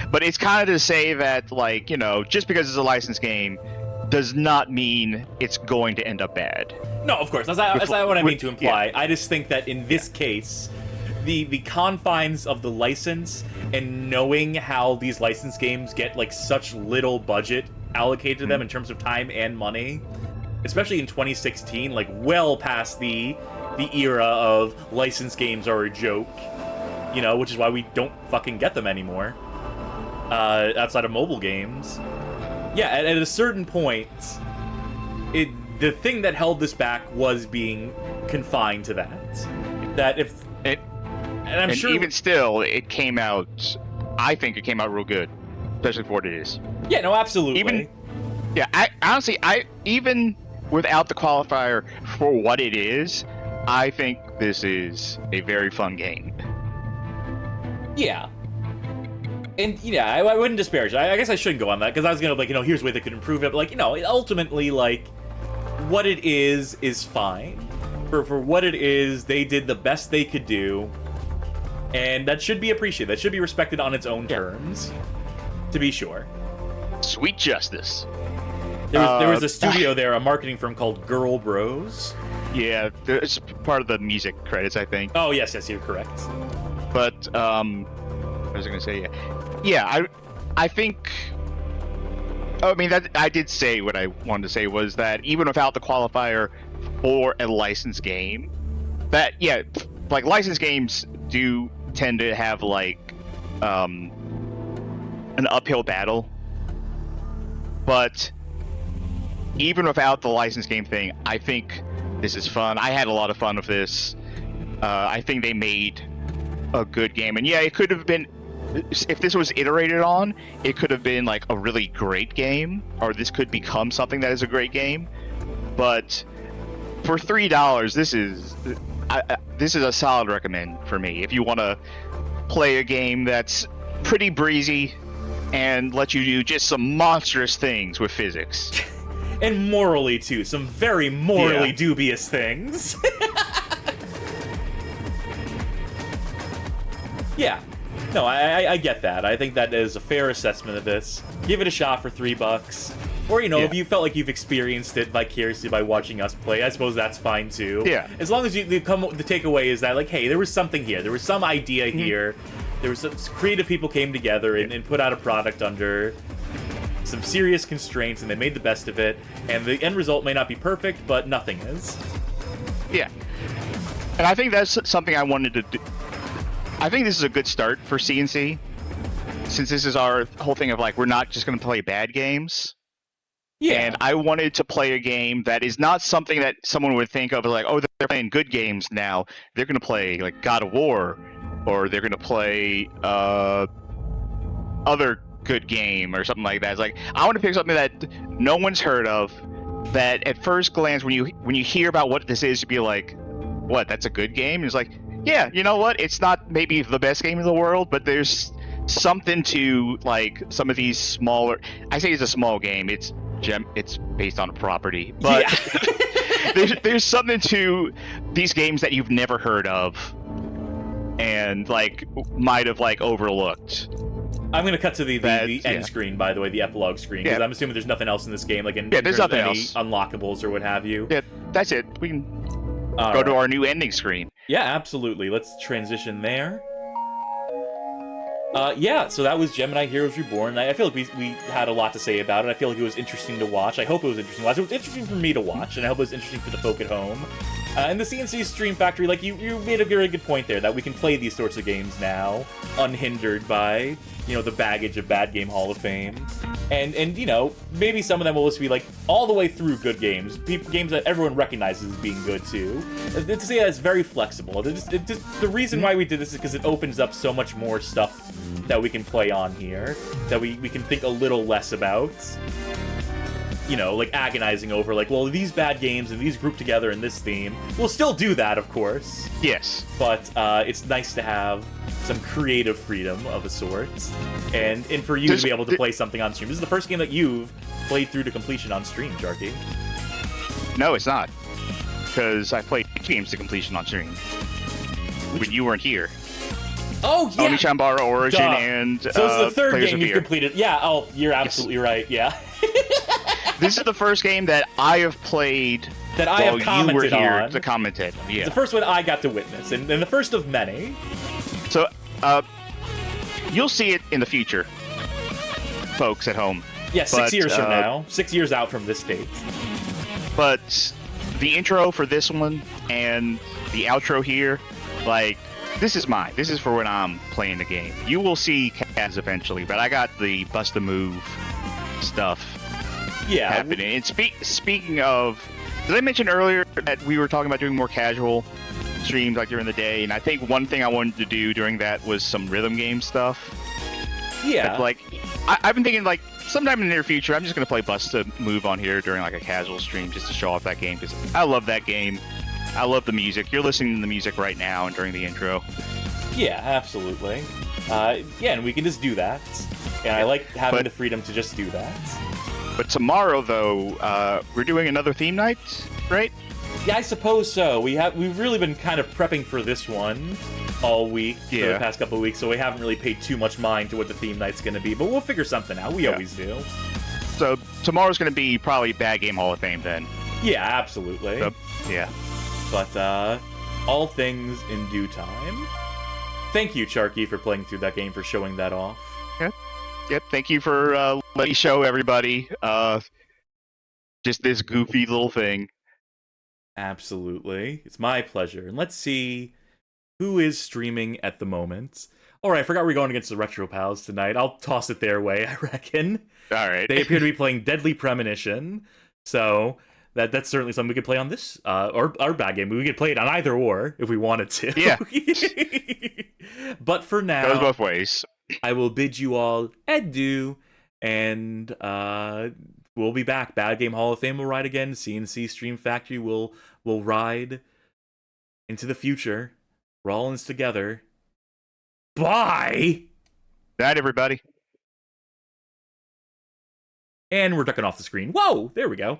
But it's kind of to say that, like, you know, just because it's a licensed game does not mean it's going to end up bad. No, of course. That's not what I mean to imply. Yeah. I just think that in this case, the confines of the license and knowing how these licensed games get like such little budget allocated to them in terms of time and money, especially in 2016, like well past the era of licensed games are a joke, you know, which is why we don't fucking get them anymore outside of mobile games. Yeah, at a certain point, the thing that held this back was being confined to that. That if it, and I'm sure even still, it came out. I think it came out real good, especially for what it is. Yeah, no, absolutely. I honestly, even without the qualifier for what it is, I think this is a very fun game. Yeah. And, yeah, I wouldn't disparage it. I guess I shouldn't go on that, because I was going to, like, you know, here's a way they could improve it. But, like, you know, ultimately, like, what it is fine. For what it is, they did the best they could do. And that should be appreciated. That should be respected on its own terms, to be sure. Sweet justice. There was a studio there, a marketing firm called Girl Bros. Yeah, it's part of the music credits, I think. Oh, yes, you're correct. But, what was I going to say? Yeah, I think... I mean, that I did say what I wanted to say was that even without the qualifier for a licensed game, that, yeah, like, licensed games do tend to have, like, an uphill battle. But even without the licensed game thing, I think this is fun. I had a lot of fun with this. I think they made a good game. And yeah, it could have been, if this was iterated on, it could have been like a really great game, or this could become something that is a great game. But for $3, this is a solid recommend for me. If you want to play a game that's pretty breezy and let you do just some monstrous things with physics. And morally, too. Some very morally dubious things. Yeah. No, I get that. I think that is a fair assessment of this. Give it a shot for $3. Or, you know, if you felt like you've experienced it vicariously by watching us play, I suppose that's fine, too. Yeah. As long as the takeaway is that, like, hey, there was something here. There was some idea here. There was some creative people came together and put out a product under some serious constraints, and they made the best of it. And the end result may not be perfect, but nothing is. Yeah. And I think that's something I wanted to do. I think this is a good start for CNC, since this is our whole thing of, like, we're not just going to play bad games. Yeah. And I wanted to play a game that is not something that someone would think of as, like, oh, they're playing good games now. They're going to play, like, God of War, or they're going to play other good game or something like that. It's like, I want to pick something that no one's heard of, that at first glance, when you hear about what this is, you'd be like, what, that's a good game? And it's like, yeah, you know what? It's not maybe the best game in the world, but there's something to, like, some of these smaller... I say it's a small game. It's based on a property. But there's something to these games that you've never heard of and, like, might have, like, overlooked. I'm gonna cut to the end yeah. screen, by the way, the epilogue screen, because Yeah. I'm assuming there's nothing else in this game, like in Yeah, terms there's of nothing any else. unlockables or what have you. Yeah, that's it. We can All go to right. our new ending screen. Yeah, absolutely. Let's transition there. Yeah, so that was Gemini Heroes Reborn. I feel like we had a lot to say about it. I feel like it was interesting to watch. I hope it was interesting to watch. It was interesting for me to watch, and I hope it was interesting for the folk at home. And the CNC Stream Factory, like, you made a very good point there, that we can play these sorts of games now, unhindered by, you know, the baggage of Bad Game Hall of Fame. And you know, maybe some of them will just be, like, all the way through good games. Games that everyone recognizes as being good, too. To say that it's very flexible. The reason why we did this is because it opens up so much more stuff that we can play on here, that we can think a little less about. You know, like, agonizing over, like, well, these bad games and these grouped together in this theme. We'll still do that, of course. Yes. But it's nice to have some creative freedom of a sort. And for you to be able to play something on stream. This is the first game that you've played through to completion on stream, Jarky. No, it's not. Because I played games to completion on stream. When you weren't here. Oh, yeah! Onishambara Origin and So it's the third Players game of you've Fear. completed. Yeah, oh, you're absolutely right, yeah. This is the first game that I have played that I have while commented you were here on. to commentate. Yeah. It's the first one I got to witness, and the first of many. So, you'll see it in the future, folks at home. Yeah, 6 years from now. 6 years out from this date. But the intro for this one and the outro here, like, this is mine. This is for when I'm playing the game. You will see Kaz eventually, but I got the bust a move stuff happening. And speaking of, did I mention earlier that we were talking about doing more casual streams like during the day? And I think one thing I wanted to do during that was some rhythm game stuff. Yeah. But, like, I've been thinking, like, sometime in the near future, I'm just going to play Bust a Move on here during, like, a casual stream just to show off that game, because I love that game. I love the music. You're listening to the music right now and during the intro. Yeah, absolutely. Yeah, and we can just do that. And I like having the freedom to just do that. But tomorrow, though, we're doing another theme night, right? Yeah, I suppose so. We've really been kind of prepping for this one all week for the past couple of weeks, so we haven't really paid too much mind to what the theme night's going to be, but we'll figure something out. We always do. So tomorrow's going to be probably Bad Game Hall of Fame then. Yeah, absolutely. So, yeah. But all things in due time. Thank you, Charky, for playing through that game, for showing that off. Yep, thank you for letting me show everybody just this goofy little thing. Absolutely. It's my pleasure. And let's see who is streaming at the moment. Alright, I forgot we're going against the Retro Pals tonight. I'll toss it their way, I reckon. Alright. They appear to be playing Deadly Premonition, so that's certainly something we could play on this, or our bad game. We could play it on either or, if we wanted to. Yeah. But for now, goes both ways. I will bid you all adieu, and we'll be back. Bad Game Hall of Fame will ride again. CNC Stream Factory will ride into the future. We're all in this together. Bye! Night, everybody. And we're ducking off the screen. Whoa! There we go.